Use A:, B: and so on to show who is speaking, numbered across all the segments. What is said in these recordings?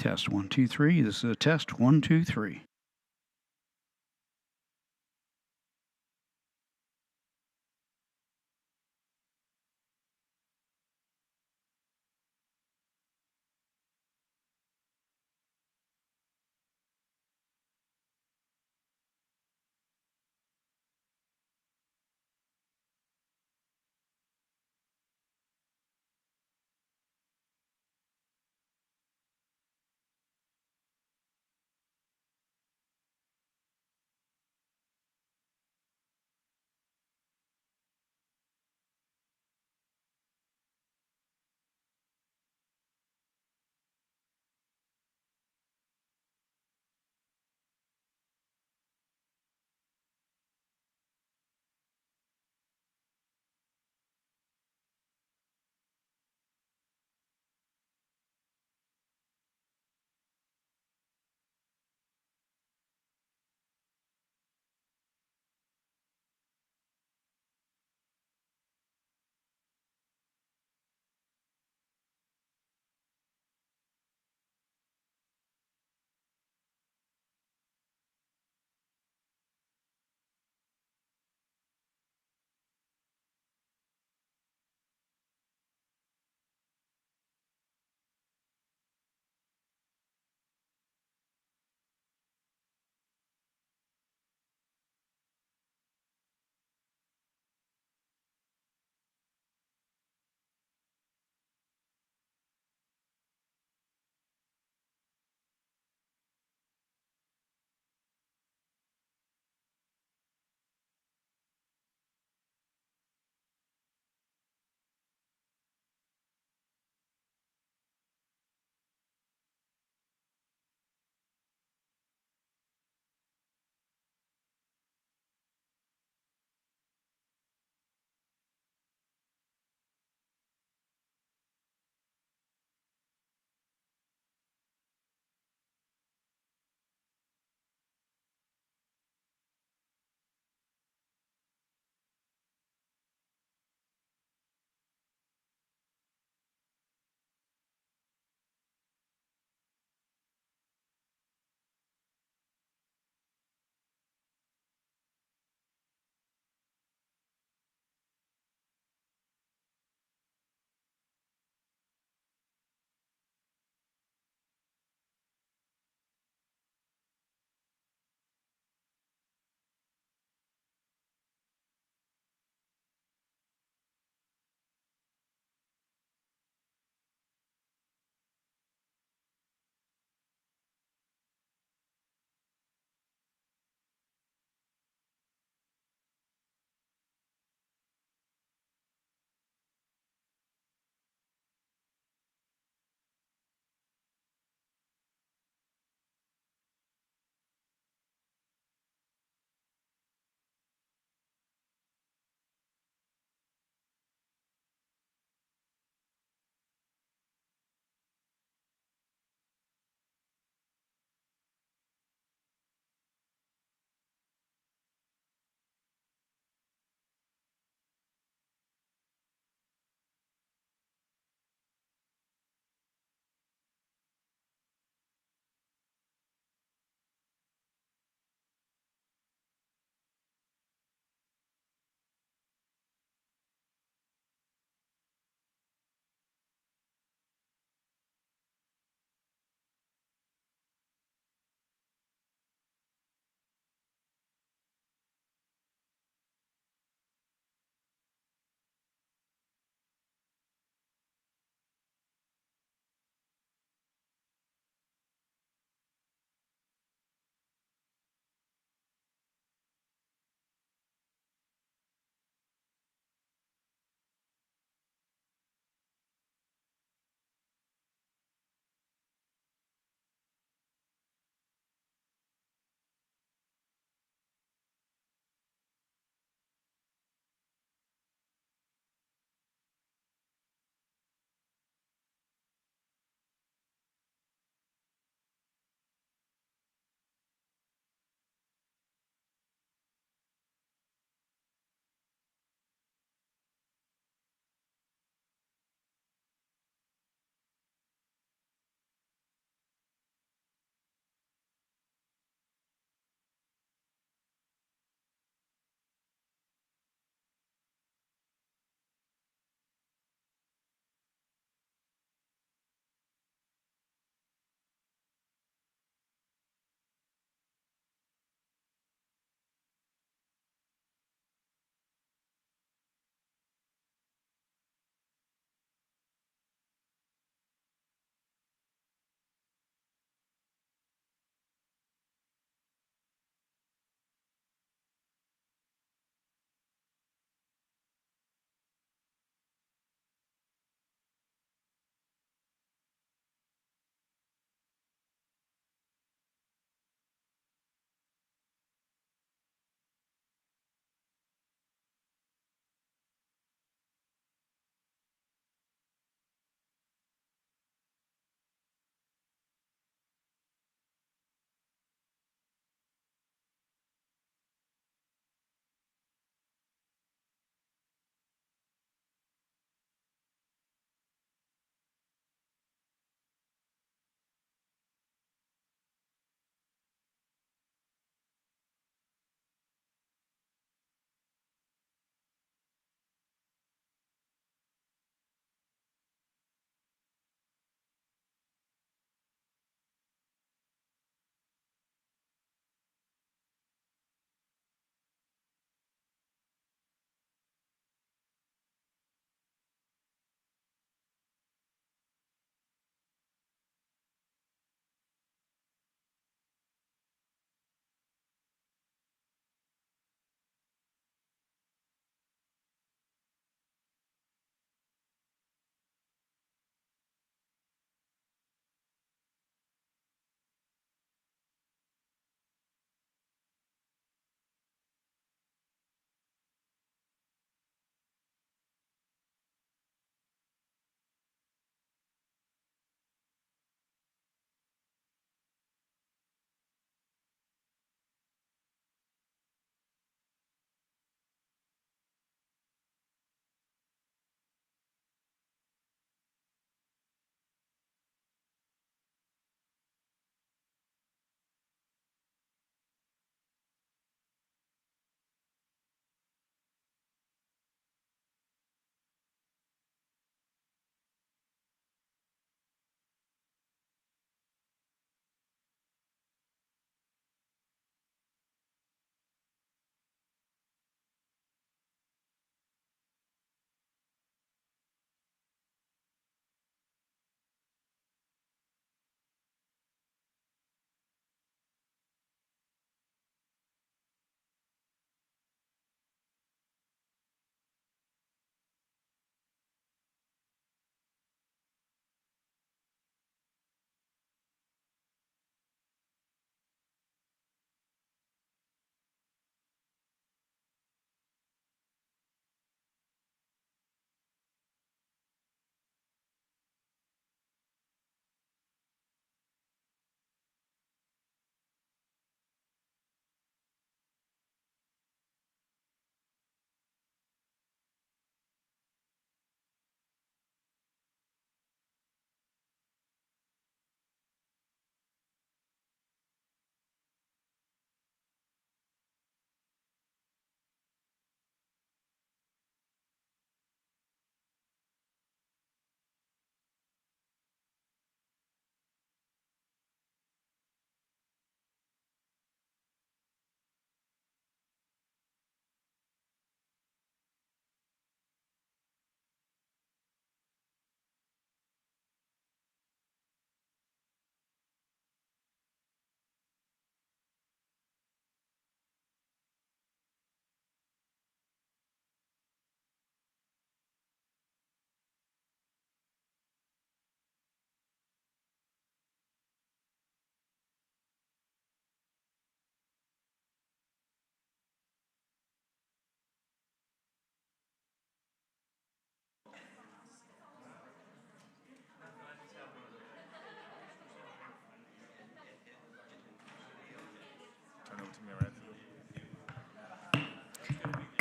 A: Test 1, 2, 3. This is a test 1, 2, 3.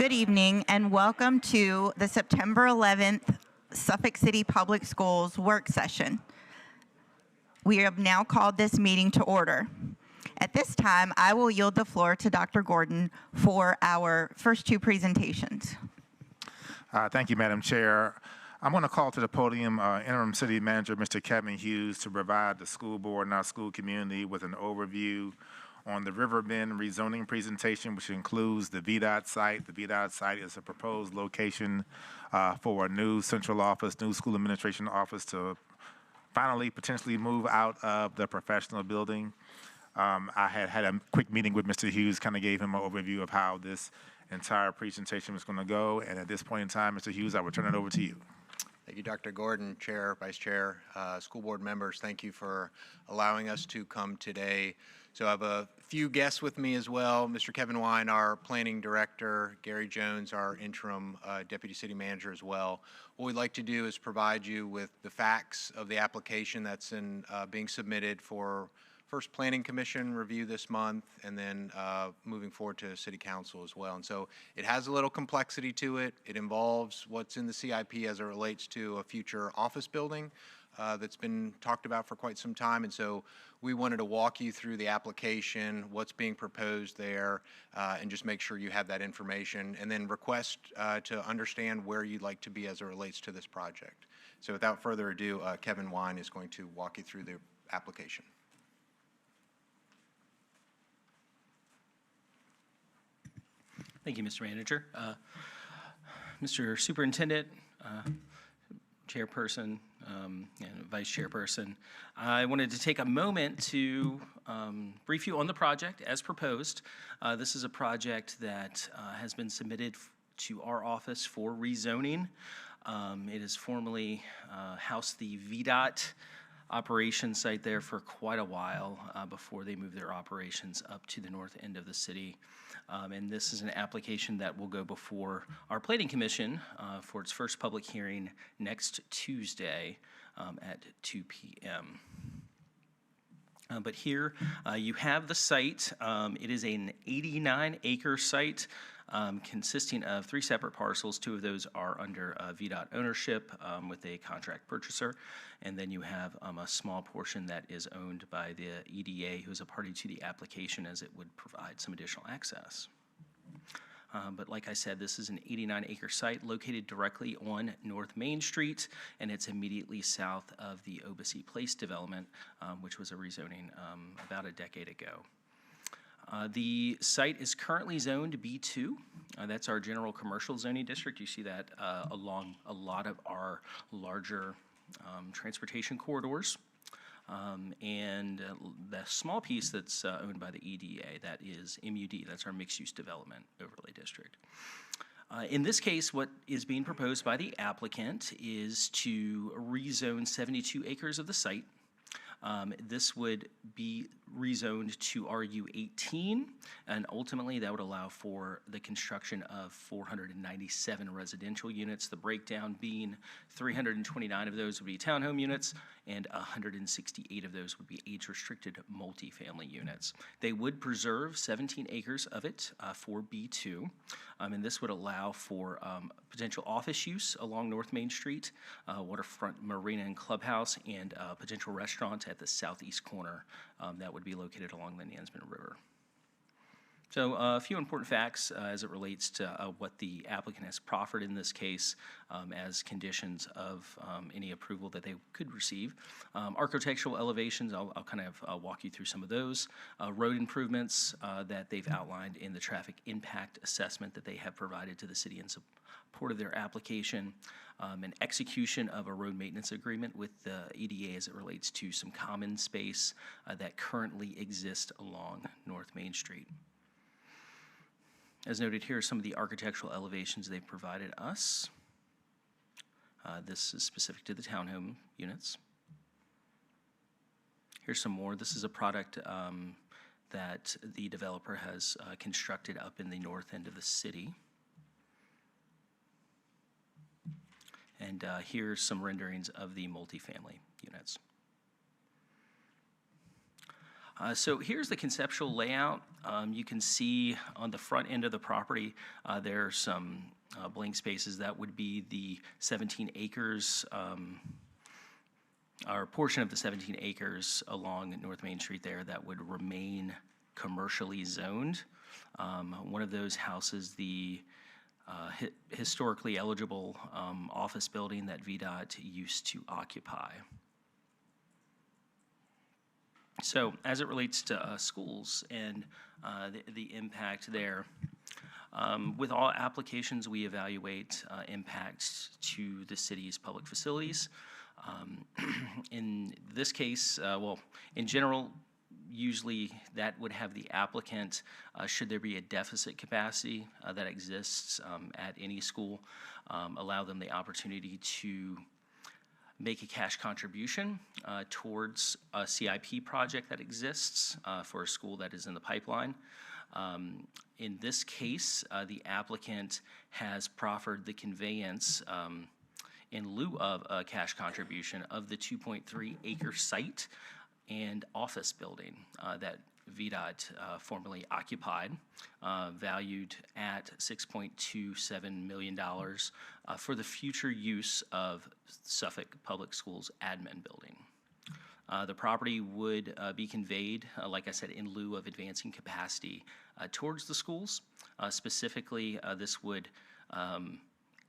B: Good evening and welcome to the September 11th Suffolk City Public Schools work session. We have now called this meeting to order. At this time, I will yield the floor to Dr. Gordon for our first two presentations.
C: Thank you, Madam Chair. I'm going to call to the podium Interim City Manager, Mr. Kevin Hughes, to provide the school board and our school community with an overview on the Riverbend rezoning presentation, which includes the VDOT site. The VDOT site is a proposed location for a new central office, new school administration office to finally potentially move out of the professional building. I had a quick meeting with Mr. Hughes, kind of gave him an overview of how this entire presentation was going to go. And at this point in time, Mr. Hughes, I will turn it over to you.
D: Thank you, Dr. Gordon, Chair, Vice Chair, school board members. Thank you for allowing us to come today. So I have a few guests with me as well. Mr. Kevin Wine, our planning director, Gary Jones, our interim deputy city manager as well. What we'd like to do is provide you with the facts of the application that's being submitted for first Planning Commission review this month, and then moving forward to City Council as well. And so it has a little complexity to it. It involves what's in the CIP as it relates to a future office building that's been talked about for quite some time. And so we wanted to walk you through the application, what's being proposed there, and just make sure you have that information, and then request to understand where you'd like to be as it relates to this project. So without further ado, Kevin Wine is going to walk you through the application.
E: Thank you, Mr. Manager. Mr. Superintendent, Chairperson, and Vice Chairperson, I wanted to take a moment to brief you on the project as proposed. This is a project that has been submitted to our office for rezoning. It has formerly housed the VDOT operation site there for quite a while before they moved their operations up to the north end of the city. And this is an application that will go before our Planning Commission for its first public hearing next Tuesday at 2 p.m. But here you have the site. It is an 89-acre site consisting of 3 separate parcels. 2 of those are under VDOT ownership with a contract purchaser. And then you have a small portion that is owned by the EDA, who is a party to the application, as it would provide some additional access. But like I said, this is an 89-acre site located directly on North Main Street, and it's immediately south of the Obacy Place development, which was a rezoning about a decade ago. The site is currently zoned B2. That's our general commercial zoning district. You see that along a lot of our larger transportation corridors. And the small piece that's owned by the EDA, that is MUD, that's our mixed-use development overlay district. In this case, what is being proposed by the applicant is to rezone 72 acres of the site. This would be rezoned to RU18, and ultimately that would allow for the construction of 497 residential units, the breakdown being 329 of those would be townhome units, and 168 of those would be age-restricted multifamily units. They would preserve 17 acres of it for B2, and this would allow for potential office use along North Main Street, waterfront marina and clubhouse, and a potential restaurant at the southeast corner that would be located along the Nansemond River. So a few important facts as it relates to what the applicant has proffered in this case as conditions of any approval that they could receive. Architectural elevations, I'll kind of walk you through some of those. Road improvements that they've outlined in the traffic impact assessment that they have provided to the city in support of their application. An execution of a road maintenance agreement with the EDA as it relates to some common space that currently exists along North Main Street. As noted, here are some of the architectural elevations they've provided us. This is specific to the townhome units. Here's some more. This is a product that the developer has constructed up in the north end of the city. And here's some renderings of the multifamily units. So here's the conceptual layout. You can see on the front end of the property, there are some blank spaces. That would be the 17 acres, or a portion of the 17 acres along North Main Street there that would remain commercially zoned. One of those houses, the historically eligible office building that VDOT used to occupy. So as it relates to schools and the impact there, with all applications, we evaluate impacts to the city's public facilities. In this case, well, in general, usually that would have the applicant, should there be a deficit capacity that exists at any school, allow them the opportunity to make a cash contribution towards a CIP project that exists for a school that is in the pipeline. In this case, the applicant has proffered the conveyance in lieu of a cash contribution of the 2.3 acre site and office building that VDOT formerly occupied, valued at $6.27 million for the future use of Suffolk Public Schools admin building. The property would be conveyed, like I said, in lieu of advancing capacity towards the schools. Specifically, this would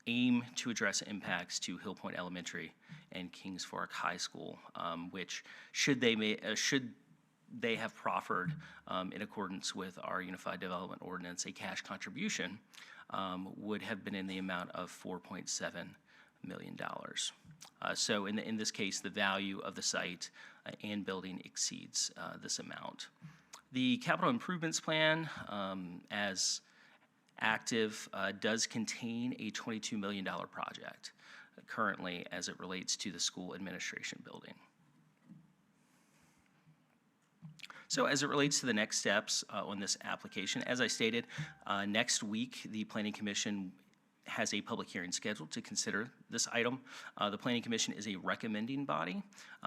E: aim to address impacts to Hill Point Elementary and Kings Fork High School, which should they have proffered in accordance with our Unified Development Ordinance, a cash contribution would have been in the amount of $4.7 million. So in this case, the value of the site and building exceeds this amount. The capital improvements plan, as active, does contain a $22 million project currently as it relates to the school administration building. So as it relates to the next steps on this application, as I stated, next week the Planning Commission has a public hearing scheduled to consider this item. The Planning Commission is a recommending body,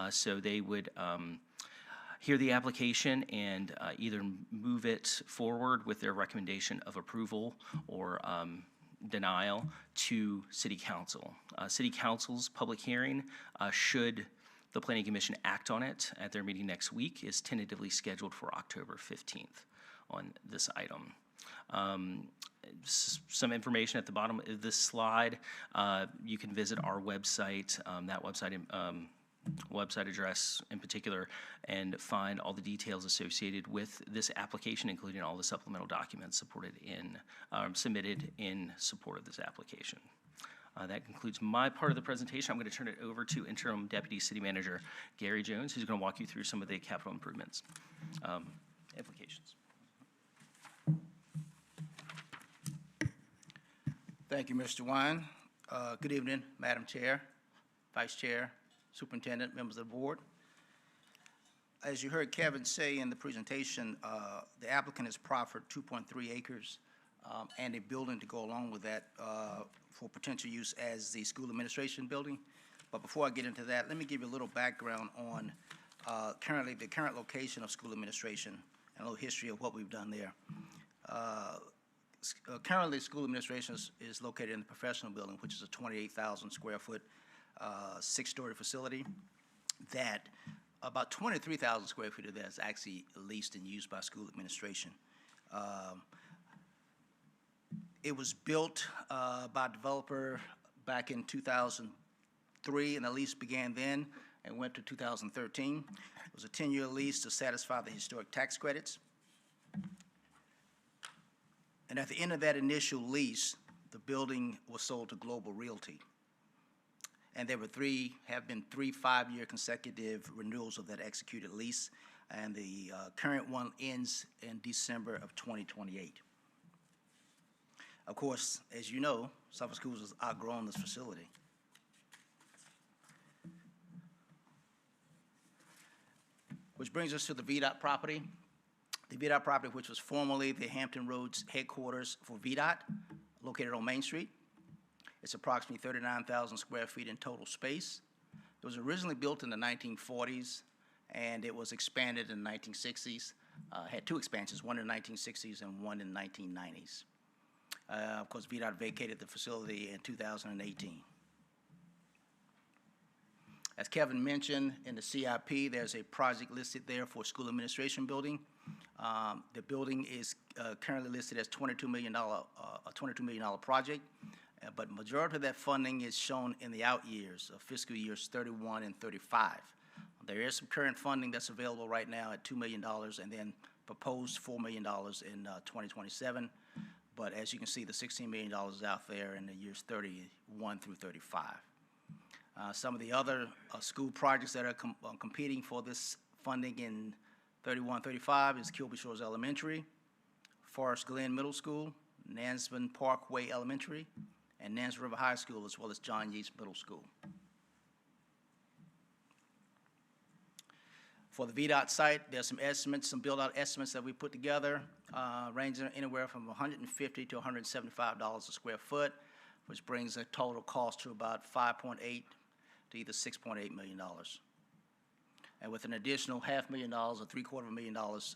E: so they would hear the application and either move it forward with their recommendation of approval or denial to City Council. City Council's public hearing, should the Planning Commission act on it at their meeting next week, is tentatively scheduled for October 15th on this item. Some information at the bottom of this slide. You can visit our website, that website address in particular, and find all the details associated with this application, including all the supplemental documents submitted in support of this application. That concludes my part of the presentation. I'm going to turn it over to Interim Deputy City Manager Gary Jones, who's going to walk you through some of the capital improvements implications.
F: Thank you, Mr. Wine. Good evening, Madam Chair, Vice Chair, Superintendent, members of the board. As you heard Kevin say in the presentation, the applicant has proffered 2.3 acres and a building to go along with that for potential use as the school administration building. But before I get into that, let me give you a little background on the current location of school administration and a little history of what we've done there. Currently, school administration is located in the professional building, which is a 28,000 square foot, 6-story facility that about 23,000 square feet of that is actually leased and used by school administration. It was built by a developer back in 2003, and the lease began then and went to 2013. It was a 10-year lease to satisfy the historic tax credits. And at the end of that initial lease, the building was sold to Global Realty. And there have been three 5-year consecutive renewals of that executed lease, and the current one ends in December of 2028. Of course, as you know, Suffolk Schools has outgrown this facility. Which brings us to the VDOT property. The VDOT property, which was formerly the Hampton Roads headquarters for VDOT, located on Main Street. It's approximately 39,000 square feet in total space. It was originally built in the 1940s and it was expanded in the 1960s. Had two expansions, one in the 1960s and one in the 1990s. Of course, VDOT vacated the facility in 2018. As Kevin mentioned, in the CIP, there's a project listed there for school administration building. The building is currently listed as $22 million, a $22 million project, but majority of that funding is shown in the out years of fiscal years 31 and 35. There is some current funding that's available right now at $2 million and then proposed $4 million in 2027. But as you can see, the $16 million is out there in the years 31 through 35. Some of the other school projects that are competing for this funding in 31-35 is Kilby Shores Elementary, Forest Glen Middle School, Nansman Parkway Elementary, and Nance River High School, as well as John Yates Middle School. For the VDOT site, there's some estimates, some build-out estimates that we put together, ranging anywhere from $150 to $175 a square foot, which brings the total cost to about 5.8 to either $6.8 million. And with an additional $500,000 or $750,000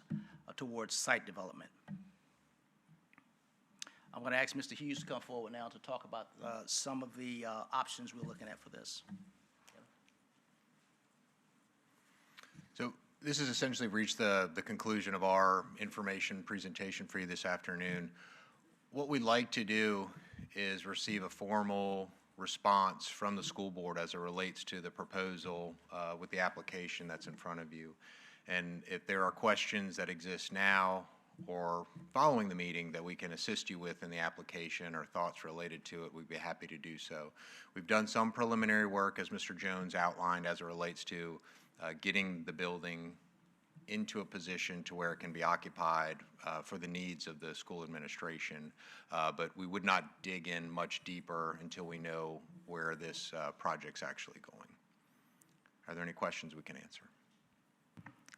F: towards site development. I'm going to ask Mr. Hughes to come forward now to talk about some of the options we're looking at for this.
D: So this has essentially reached the conclusion of our information presentation for you this afternoon. What we'd like to do is receive a formal response from the school board as it relates to the proposal with the application that's in front of you. And if there are questions that exist now or following the meeting that we can assist you with in the application or thoughts related to it, we'd be happy to do so. We've done some preliminary work, as Mr. Jones outlined, as it relates to getting the building into a position to where it can be occupied for the needs of the school administration. But we would not dig in much deeper until we know where this project's actually going. Are there any questions we can answer?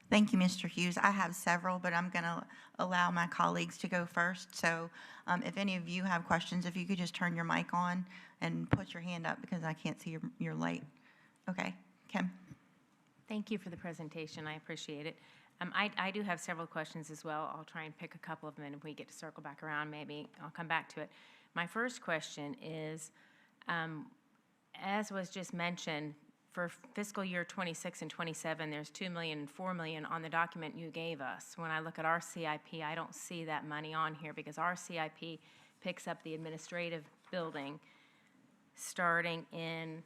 B: Thank you, Mr. Hughes. I have several, but I'm going to allow my colleagues to go first. So if any of you have questions, if you could just turn your mic on and put your hand up because I can't see your light. Okay, Kim.
G: Thank you for the presentation. I appreciate it. I do have several questions as well. I'll try and pick a couple of them, and if we get to circle back around, maybe I'll come back to it. My first question is, as was just mentioned, for fiscal year 26 and 27, there's $2 million and $4 million on the document you gave us. When I look at our CIP, I don't see that money on here because our CIP picks up the administrative building starting in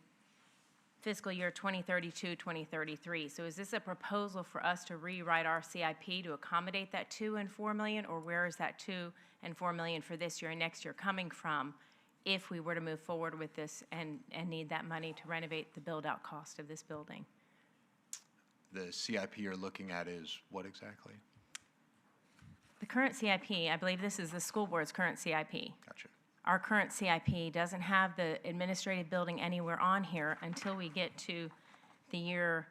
G: fiscal year 2032, 2033. So is this a proposal for us to rewrite our CIP to accommodate that $2 and $4 million, or where is that $2 and $4 million for this year and next year coming from if we were to move forward with this and need that money to renovate the build-out cost of this building?
D: The CIP you're looking at is what exactly?
G: The current CIP, I believe this is the school board's current CIP.
D: Gotcha.
G: Our current CIP doesn't have the administrative building anywhere on here until we get to the year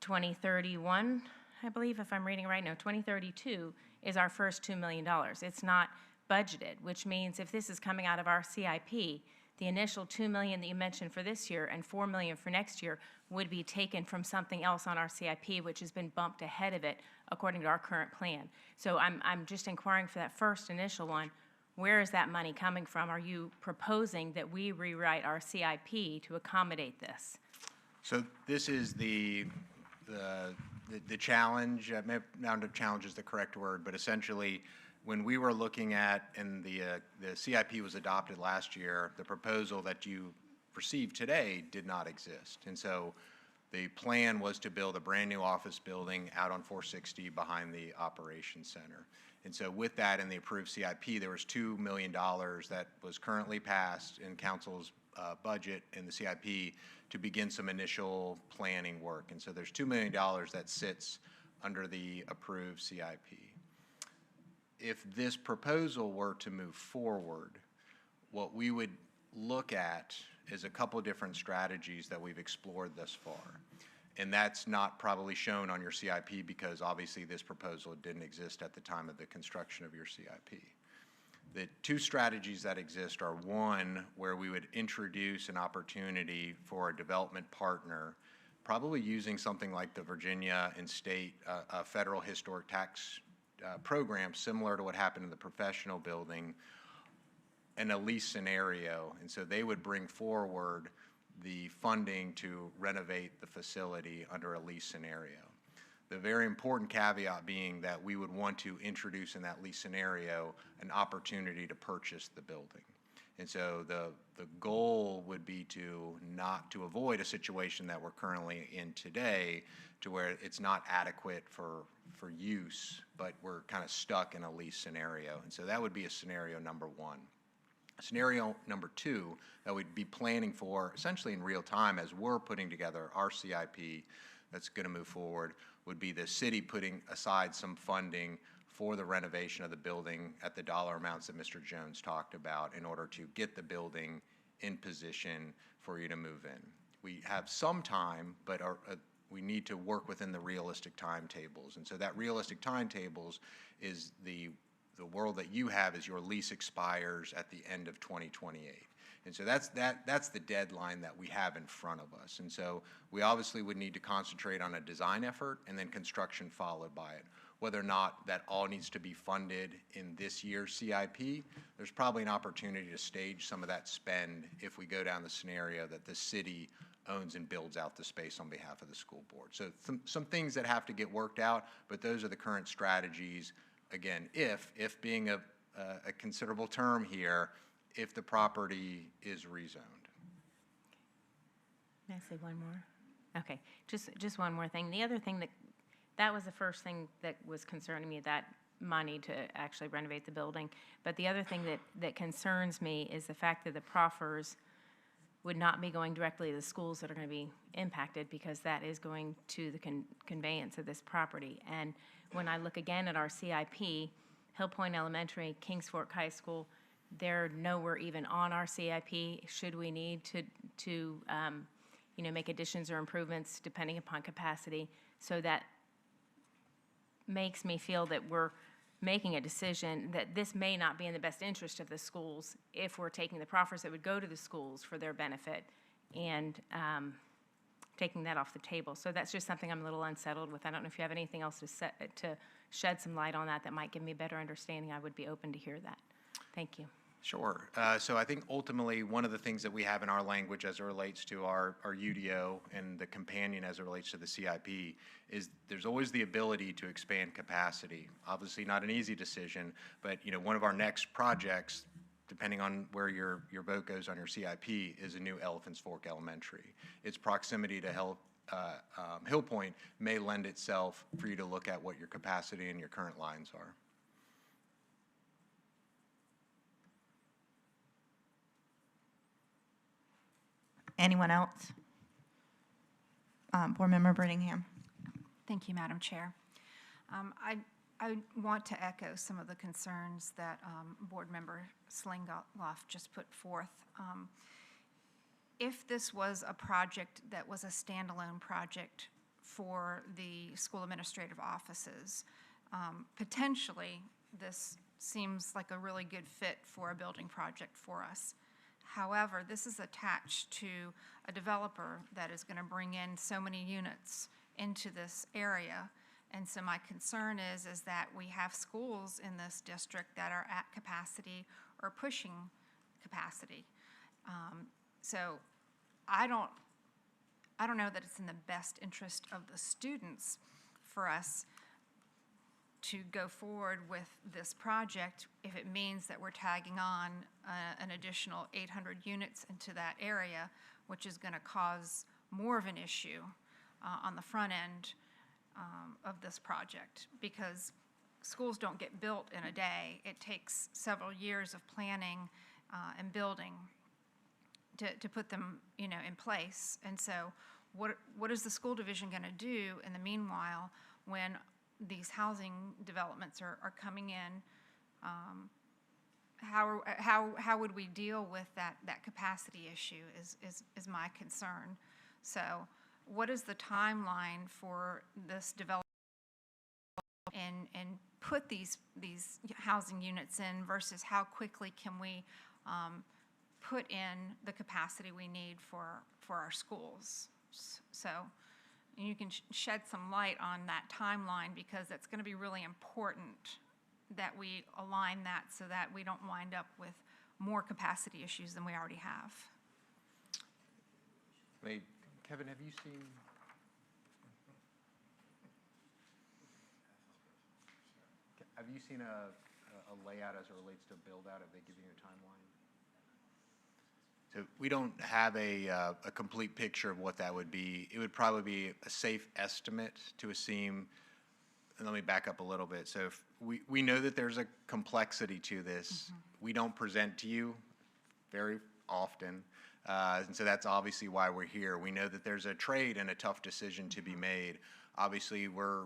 G: 2031, I believe, if I'm reading right now. 2032 is our first $2 million. It's not budgeted, which means if this is coming out of our CIP, the initial $2 million that you mentioned for this year and $4 million for next year would be taken from something else on our CIP, which has been bumped ahead of it according to our current plan. So I'm just inquiring for that first initial one. Where is that money coming from? Are you proposing that we rewrite our CIP to accommodate this?
D: So this is the challenge. Not challenge is the correct word, but essentially, when we were looking at, and the CIP was adopted last year, the proposal that you received today did not exist. And so the plan was to build a brand new office building out on 460 behind the operations center. And so with that in the approved CIP, there was $2 million that was currently passed in council's budget in the CIP to begin some initial planning work. And so there's $2 million that sits under the approved CIP. If this proposal were to move forward, what we would look at is a couple of different strategies that we've explored thus far. And that's not probably shown on your CIP because obviously this proposal didn't exist at the time of the construction of your CIP. The two strategies that exist are one, where we would introduce an opportunity for a development partner probably using something like the Virginia and state federal historic tax program, similar to what happened in the professional building, in a lease scenario. And so they would bring forward the funding to renovate the facility under a lease scenario. The very important caveat being that we would want to introduce in that lease scenario an opportunity to purchase the building. And so the goal would be to avoid a situation that we're currently in today, to where it's not adequate for use, but we're kind of stuck in a lease scenario. And so that would be a scenario number one. Scenario number two that we'd be planning for essentially in real time as we're putting together our CIP that's going to move forward would be the city putting aside some funding for the renovation of the building at the dollar amounts that Mr. Jones talked about in order to get the building in position for you to move in. We have some time, but we need to work within the realistic timetables. And so that realistic timetables is the world that you have is your lease expires at the end of 2028. And so that's the deadline that we have in front of us. And so we obviously would need to concentrate on a design effort and then construction followed by it. Whether or not that all needs to be funded in this year's CIP, there's probably an opportunity to stage some of that spend if we go down the scenario that the city owns and builds out the space on behalf of the school board. So some things that have to get worked out, but those are the current strategies. Again, if being a considerable term here, if the property is rezoned.
G: May I say one more? Okay, just one more thing. The other thing that was the first thing that was concerning me, that money to actually renovate the building. But the other thing that concerns me is the fact that the proffers would not be going directly to the schools that are going to be impacted, because that is going to the conveyance of this property. And when I look again at our CIP, Hill Point Elementary, Kings Fork High School, they're nowhere even on our CIP. Should we need to make additions or improvements depending upon capacity? So that makes me feel that we're making a decision that this may not be in the best interest of the schools if we're taking the proffers that would go to the schools for their benefit and taking that off the table. So that's just something I'm a little unsettled with. I don't know if you have anything else to shed some light on that might give me a better understanding. I would be open to hear that. Thank you.
D: Sure. So I think ultimately one of the things that we have in our language as it relates to our UDO and the companion as it relates to the CIP is there's always the ability to expand capacity. Obviously not an easy decision, but one of our next projects, depending on where your vote goes on your CIP, is a new Elephants Fork Elementary. Its proximity to Hill Point may lend itself for you to look at what your capacity and your current lines are.
B: Anyone else? Board Member Brittingham.
H: Thank you, Madam Chair. I want to echo some of the concerns that Board Member Slingoff just put forth. If this was a project that was a standalone project for the school administrative offices, potentially this seems like a really good fit for a building project for us. However, this is attached to a developer that is going to bring in so many units into this area. And so my concern is that we have schools in this district that are at capacity or pushing capacity. So I don't know that it's in the best interest of the students for us to go forward with this project if it means that we're tagging on an additional 800 units into that area, which is going to cause more of an issue on the front end of this project, because schools don't get built in a day. It takes several years of planning and building to put them, in place. And so what is the school division going to do in the meanwhile when these housing developments are coming in? How would we deal with that capacity issue is my concern. So what is the timeline for this development and put these housing units in versus how quickly can we put in the capacity we need for our schools? So and you can shed some light on that timeline, because it's going to be really important that we align that so that we don't wind up with more capacity issues than we already have.
D: Wait, Kevin, have you seen? Have you seen a layout as it relates to build out? Have they given you a timeline? So we don't have a complete picture of what that would be. It would probably be a safe estimate to assume, and let me back up a little bit. So if we know that there's a complexity to this. We don't present to you very often. And so that's obviously why we're here. We know that there's a trade and a tough decision to be made. Obviously, we're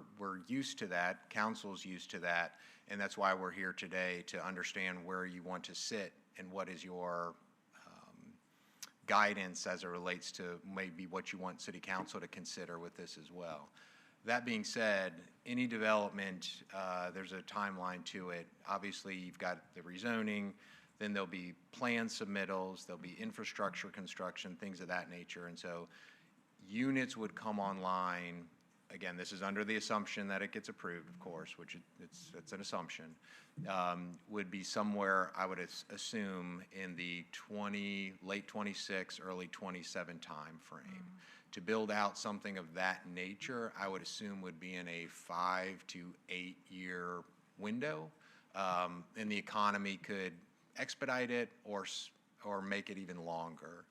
D: used to that, council's used to that, and that's why we're here today, to understand where you want to sit and what is your guidance as it relates to maybe what you want city council to consider with this as well. That being said, any development, there's a timeline to it. Obviously, you've got the rezoning, then there'll be plan submittals, there'll be infrastructure construction, things of that nature. And so units would come online. Again, this is under the assumption that it gets approved, of course, which it's an assumption, would be somewhere, I would assume, in the late 26, early 27 time frame. To build out something of that nature, I would assume would be in a 5 to 8 year window. And the economy could expedite it or make it even longer.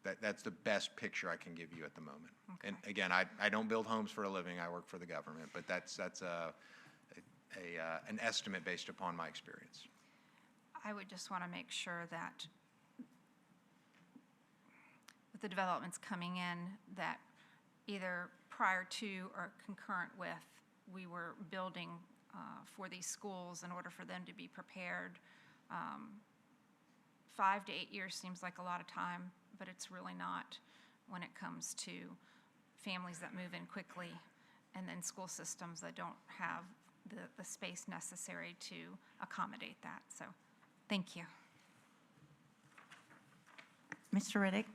D: That's the best picture I can give you at the moment. Okay. And again, I don't build homes for a living. I work for the government, but that's an estimate based upon my experience.
H: I would just want to make sure that with the developments coming in, that either prior to or concurrent with, we were building for these schools in order for them to be prepared. 5 to 8 years seems like a lot of time, but it's really not when it comes to families that move in quickly and then school systems that don't have the space necessary to accommodate that. So, thank you.
B: Mr. Riddick?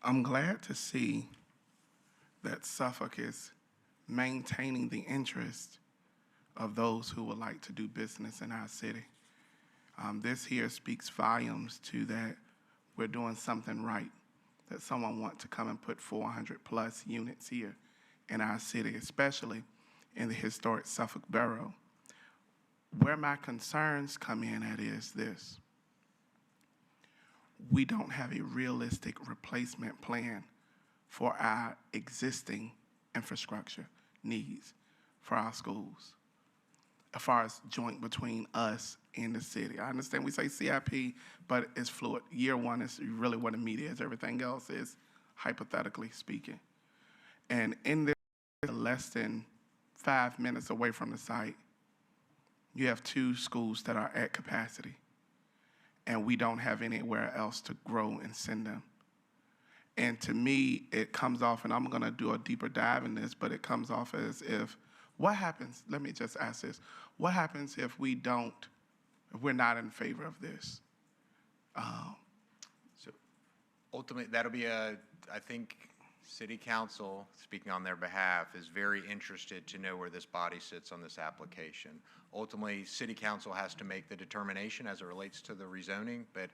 I: I'm glad to see that Suffolk is maintaining the interest of those who would like to do business in our city. This here speaks volumes to that we're doing something right, that someone wants to come and put 400 plus units here in our city, especially in the historic Suffolk Borough. Where my concerns come in at is this: we don't have a realistic replacement plan for our existing infrastructure needs for our schools, as far as joint between us and the city. I understand we say CIP, but it's fluid. Year one is really what the media is. Everything else is hypothetically speaking. And in this, less than 5 minutes away from the site, you have 2 schools that are at capacity, and we don't have anywhere else to grow and send them. And to me, it comes off, and I'm gonna do a deeper dive in this, but it comes off as if, what happens, let me just ask this, what happens if we're not in favor of this?
D: So ultimately, that'll be I think City Council, speaking on their behalf, is very interested to know where this body sits on this application. Ultimately, City Council has to make the determination as it relates to the rezoning, but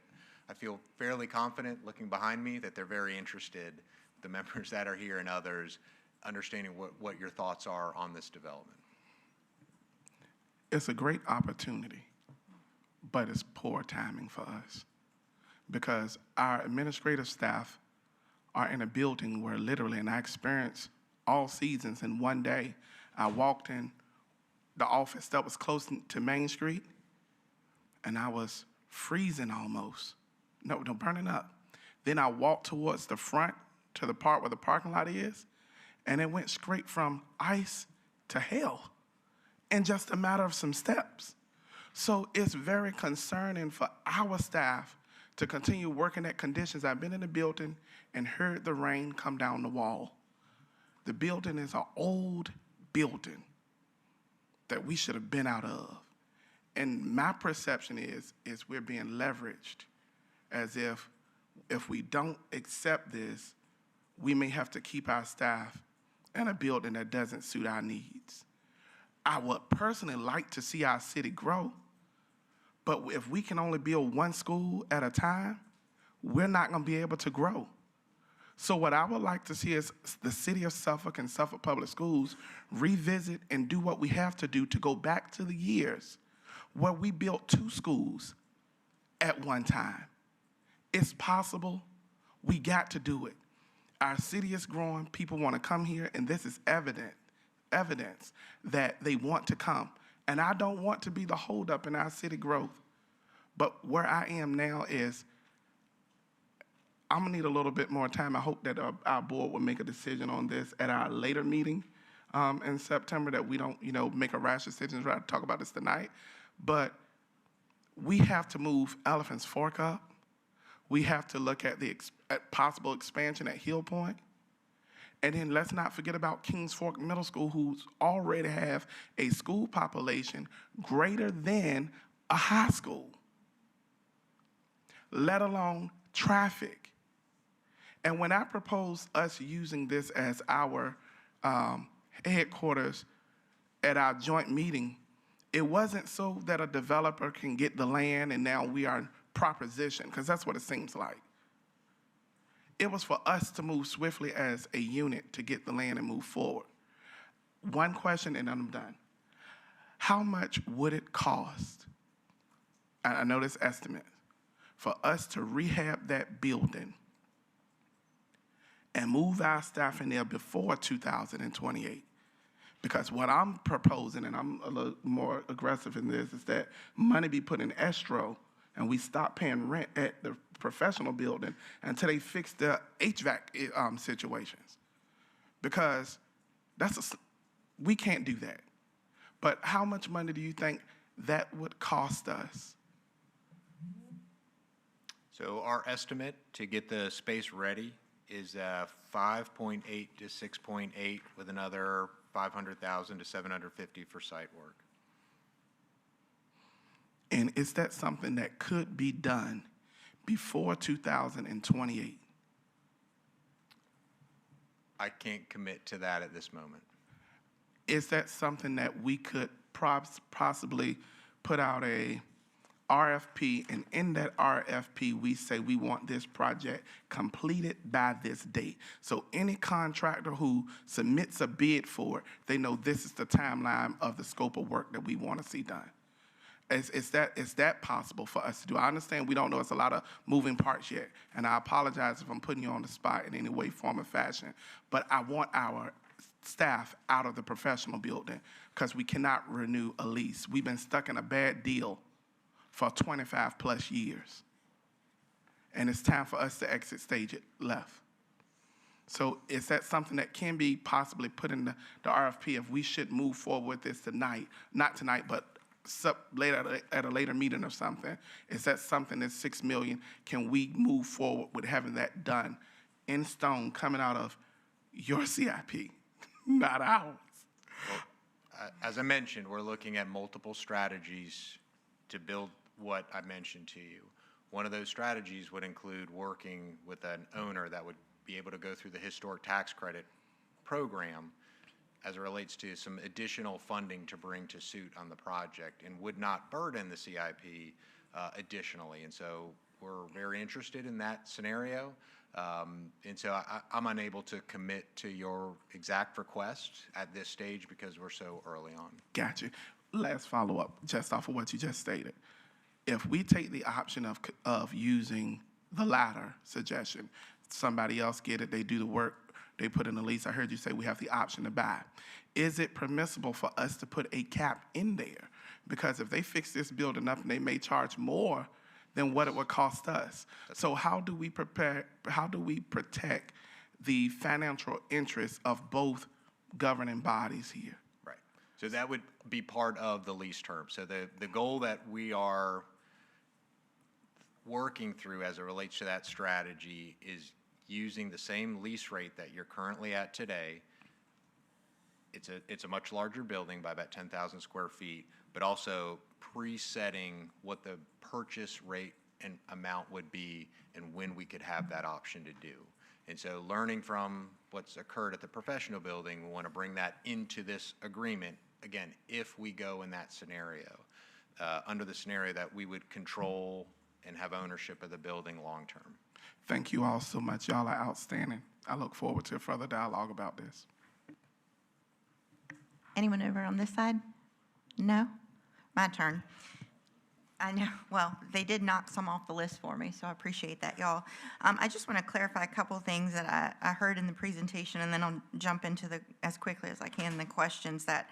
D: I feel fairly confident, looking behind me, that they're very interested, the members that are here and others, understanding what your thoughts are on this development.
I: It's a great opportunity, but it's poor timing for us, because our administrative staff are in a building where literally, and I experienced all seasons in one day, I walked in the office that was close to Main Street, and I was freezing almost. No, burning up. Then I walked towards the front to the part where the parking lot is, and it went straight from ice to hell in just a matter of some steps. So it's very concerning for our staff to continue working at conditions. I've been in the building and heard the rain come down the wall. The building is an old building that we should have been out of. And my perception is we're being leveraged as if If we don't accept this, we may have to keep our staff in a building that doesn't suit our needs. I would personally like to see our city grow, but if we can only build one school at a time, we're not going to be able to grow. So what I would like to see is the city of Suffolk and Suffolk Public Schools revisit and do what we have to do to go back to the years where we built 2 schools at one time. It's possible. We got to do it. Our city is growing. People want to come here, and this is evidence that they want to come. And I don't want to be the holdup in our city growth. But where I am now is I'm going to need a little bit more time. I hope that our board will make a decision on this at our later meeting in September, that we don't, make a rash decision. We'll talk about this tonight. But we have to move Elephant's Fork up. We have to look at the possible expansion at Hill Point. And then let's not forget about Kings Fork Middle School, who's already have a school population greater than a high school, let alone traffic. And when I propose us using this as our headquarters at our joint meeting, it wasn't so that a developer can get the land and now we are in proposition, because that's what it seems like. It was for us to move swiftly as a unit to get the land and move forward. One question and then I'm done. How much would it cost, I know this estimate, for us to rehab that building and move our staff in there before 2028? Because what I'm proposing, and I'm a little more aggressive in this, is that money be put in escrow and we stop paying rent at the professional building until they fix the HVAC situations. Because we can't do that. But how much money do you think that would cost us?
D: So our estimate to get the space ready is 5.8 to 6.8 with another 500,000 to 750 for site work.
I: And is that something that could be done before 2028?
D: I can't commit to that at this moment.
I: Is that something that we could possibly put out a RFP, and in that RFP, we say we want this project completed by this date. So any contractor who submits a bid for it, they know this is the timeline of the scope of work that we want to see done. Is that possible for us to do? I understand we don't know. It's a lot of moving parts yet, and I apologize if I'm putting you on the spot in any way, form, or fashion, but I want our staff out of the professional building because we cannot renew a lease. We've been stuck in a bad deal for 25 plus years. And it's time for us to exit stage left. So is that something that can be possibly put in the RFP if we should move forward with this tonight? Not tonight, but later at a later meeting or something. Is that something that's $6 million? Can we move forward with having that done in stone coming out of your CIP, not ours?
D: Well, as I mentioned, we're looking at multiple strategies to build what I mentioned to you. One of those strategies would include working with an owner that would be able to go through the historic tax credit program as it relates to some additional funding to bring to suit on the project and would not burden the CIP additionally. And so we're very interested in that scenario. And so I'm unable to commit to your exact request at this stage because we're so early on.
I: Gotcha. Last follow-up, just off of what you just stated. If we take the option of using the latter suggestion, somebody else get it, they do the work, they put in the lease. I heard you say we have the option to buy. Is it permissible for us to put a cap in there? Because if they fix this building up, and they may charge more than what it would cost us. So how do we protect the financial interests of both governing bodies here?
D: Right. So that would be part of the lease term. So the goal that we are working through as it relates to that strategy is using the same lease rate that you're currently at today. It's a much larger building by about 10,000 square feet, but also presetting what the purchase rate amount would be and when we could have that option to do. And so learning from what's occurred at the professional building, we want to bring that into this agreement, again, if we go in that scenario, under the scenario that we would control and have ownership of the building long-term.
I: Thank you all so much. Y'all are outstanding. I look forward to further dialogue about this.
B: Anyone over on this side? No? My turn. I know, well, they did knock some off the list for me, so I appreciate that, y'all. I just want to clarify a couple of things that I heard in the presentation, and then I'll jump into as quickly as I can, the questions that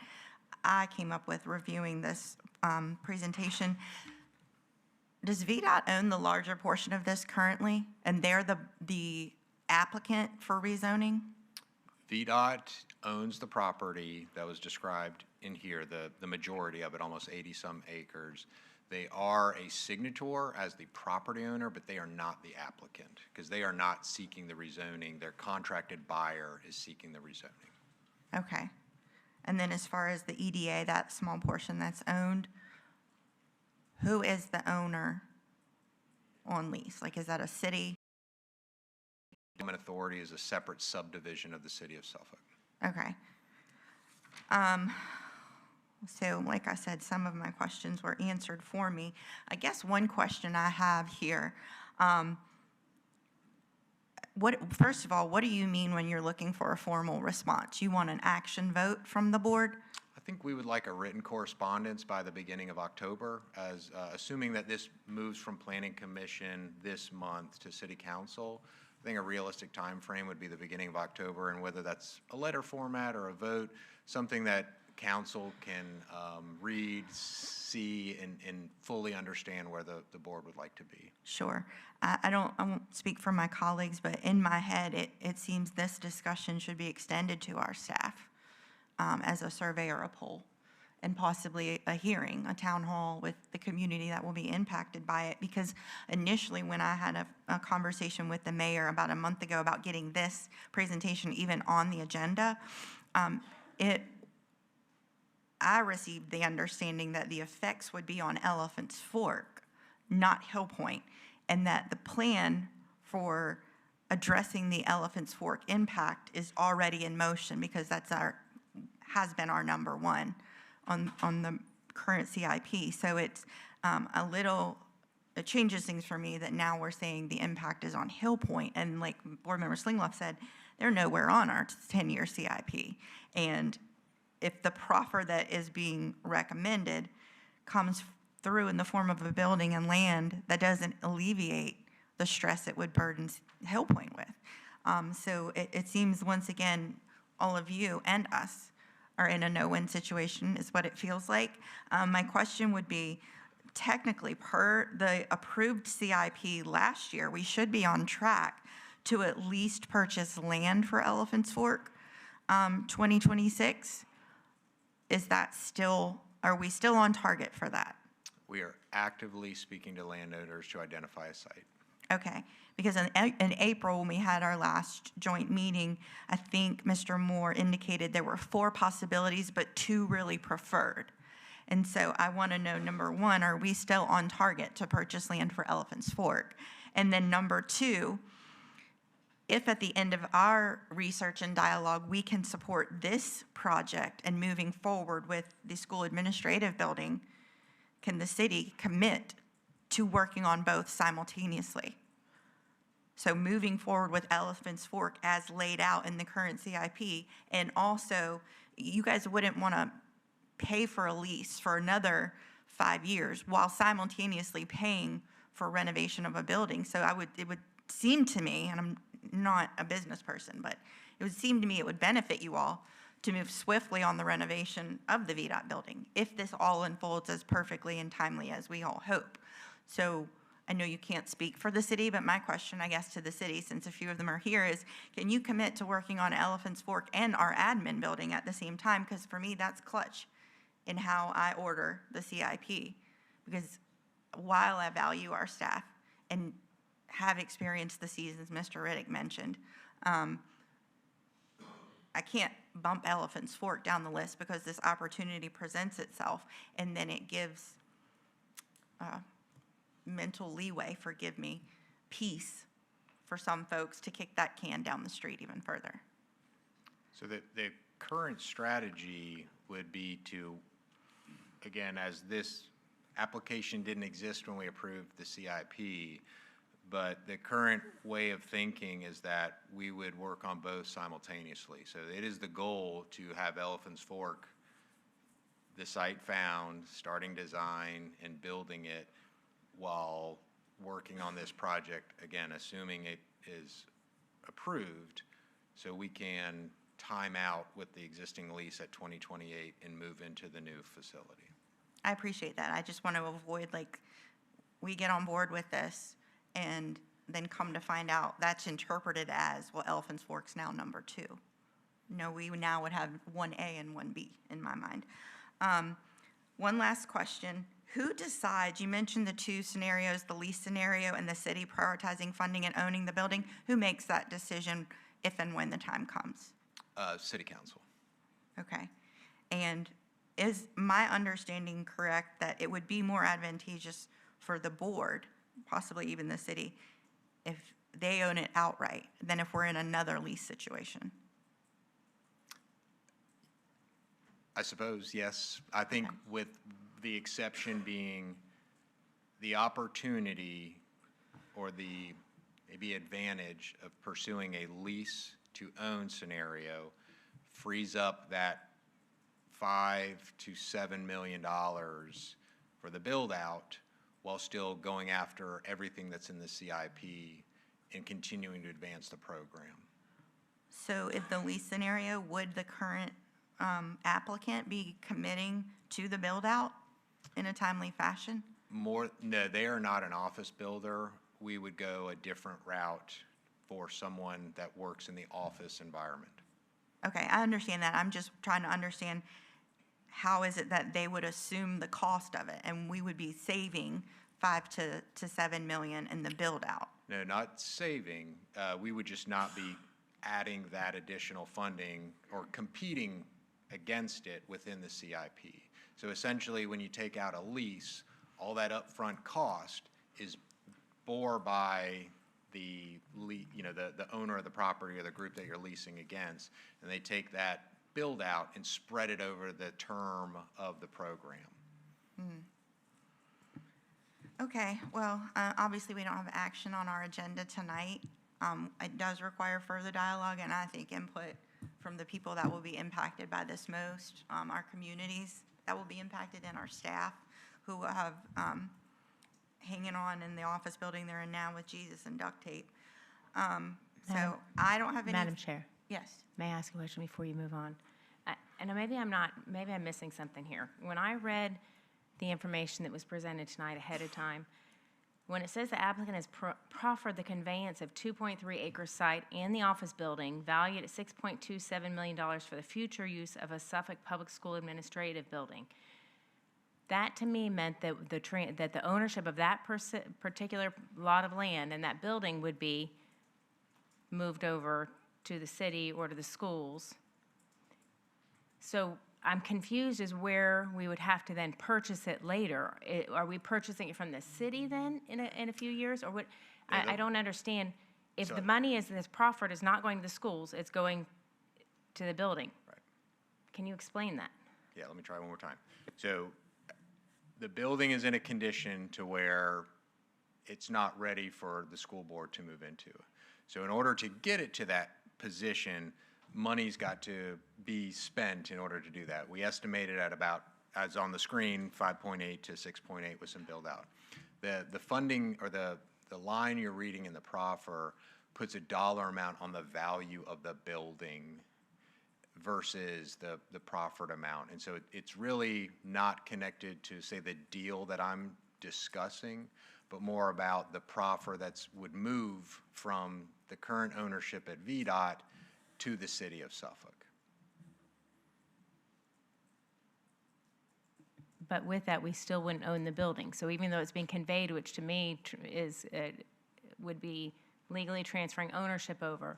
B: I came up with reviewing this presentation. Does VDOT own the larger portion of this currently, and they're the applicant for rezoning?
D: VDOT owns the property that was described in here, the majority of it, almost 80-some acres. They are a signator as the property owner, but they are not the applicant because they are not seeking the rezoning. Their contracted buyer is seeking the rezoning.
B: Okay. And then as far as the EDA, that small portion that's owned, who is the owner on lease? Like, is that a city?
D: Development Authority is a separate subdivision of the city of Suffolk.
B: Okay. So like I said, some of my questions were answered for me. I guess one question I have here, first of all, what do you mean when you're looking for a formal response? You want an action vote from the board?
D: I think we would like a written correspondence by the beginning of October, as assuming that this moves from Planning Commission this month to City Council. I think a realistic time frame would be the beginning of October, and whether that's a letter format or a vote, something that council can read, see, and fully understand where the board would like to be.
B: Sure. I won't speak for my colleagues, but in my head, it seems this discussion should be extended to our staff as a survey or a poll, and possibly a hearing, a town hall with the community that will be impacted by it. Because initially, when I had a conversation with the mayor about a month ago about getting this presentation even on the agenda, I received the understanding that the effects would be on Elephant's Fork, not Hill Point, and that the plan for addressing the Elephant's Fork impact is already in motion because has been our number one on the current CIP. So it's it changes things for me that now we're saying the impact is on Hill Point, and like Board Member Slingloff said, they're nowhere on our 10-year CIP. And if the proffer that is being recommended comes through in the form of a building and land, that doesn't alleviate the stress it would burden Hill Point with. So it seems, once again, all of you and us are in a no-win situation, is what it feels like. My question would be, technically, per the approved CIP last year, we should be on track to at least purchase land for Elephant's Fork 2026. Is that still, are we still on target for that?
D: We are actively speaking to landowners to identify a site.
B: Okay, because in April, when we had our last joint meeting, I think Mr. Moore indicated there were 4 possibilities, but 2 really preferred. And so I want to know, number 1, are we still on target to purchase land for Elephant's Fork? And then number 2, if at the end of our research and dialogue, we can support this project and moving forward with the school administrative building, can the city commit to working on both simultaneously? So moving forward with Elephant's Fork as laid out in the current CIP, and also you guys wouldn't want to pay for a lease for another 5 years while simultaneously paying for renovation of a building. So it would seem to me, and I'm not a business person, but it would seem to me it would benefit you all to move swiftly on the renovation of the VDOT building if this all unfolds as perfectly and timely as we all hope. So I know you can't speak for the city, but my question, I guess, to the city, since a few of them are here, is can you commit to working on Elephant's Fork and our admin building at the same time? Because for me, that's clutch in how I order the CIP. Because while I value our staff and have experienced the seasons Mr. Riddick mentioned, I can't bump Elephant's Fork down the list because this opportunity presents itself, and then it gives mental leeway, forgive me, peace for some folks to kick that can down the street even further.
D: So the current strategy would be to, again, as this application didn't exist when we approved the CIP, but the current way of thinking is that we would work on both simultaneously. So it is the goal to have Elephant's Fork, the site found, starting design and building it while working on this project, again, assuming it is approved, so we can time out with the existing lease at 2028 and move into the new facility.
B: I appreciate that. I just want to avoid, like, we get on board with this and then come to find out that's interpreted as, well, Elephant's Fork's now number 2. No, we now would have 1A and 1B in my mind. One last question. Who decides, you mentioned the 2 scenarios, the lease scenario and the city prioritizing funding and owning the building. Who makes that decision if and when the time comes?
D: City Council.
B: Okay. And is my understanding correct that it would be more advantageous for the board, possibly even the city, if they own it outright than if we're in another lease situation?
D: I suppose, yes. I think with the exception being the opportunity or the maybe advantage of pursuing a lease to own scenario frees up that $5 to $7 million for the build out while still going after everything that's in the CIP and continuing to advance the program.
B: So if the lease scenario, would the current applicant be committing to the build out in a timely fashion?
D: No, they are not an office builder. We would go a different route for someone that works in the office environment.
B: Okay, I understand that. I'm just trying to understand how is it that they would assume the cost of it and we would be saving 5 to 7 million in the build out?
D: No, not saving. We would just not be adding that additional funding or competing against it within the CIP. So essentially, when you take out a lease, all that upfront cost is bore by the owner of the property or the group that you're leasing against, and they take that build out and spread it over the term of the program.
B: Okay, well, obviously we don't have action on our agenda tonight. It does require further dialogue and I think input from the people that will be impacted by this most, our communities that will be impacted and our staff who have hanging on in the office building they're in now with Jesus and duct tape. So I don't have any.
G: Madam Chair,
B: Yes.
G: may I ask a question before you move on? And maybe I'm missing something here. When I read the information that was presented tonight ahead of time, when it says the applicant has proffered the conveyance of 2.3 acre site and the office building valued at $6.27 million for the future use of a Suffolk Public School administrative building, that to me meant that the ownership of that particular lot of land and that building would be moved over to the city or to the schools. So I'm confused as where we would have to then purchase it later. Are we purchasing it from the city then in a few years, or what? I don't understand. If the money that's proffered is not going to the schools, it's going to the building.
D: Right.
G: Can you explain that?
D: Yeah, let me try one more time. So the building is in a condition to where it's not ready for the school board to move into. So in order to get it to that position, money's got to be spent in order to do that. We estimated at about, as on the screen, 5.8 to 6.8 with some build out. The funding or the line you're reading in the proffer puts a dollar amount on the value of the building versus the proffered amount. And so it's really not connected to, say, the deal that I'm discussing, but more about the proffer would move from the current ownership at VDOT to the city of Suffolk.
G: But with that, we still wouldn't own the building. So even though it's being conveyed, which to me would be legally transferring ownership over,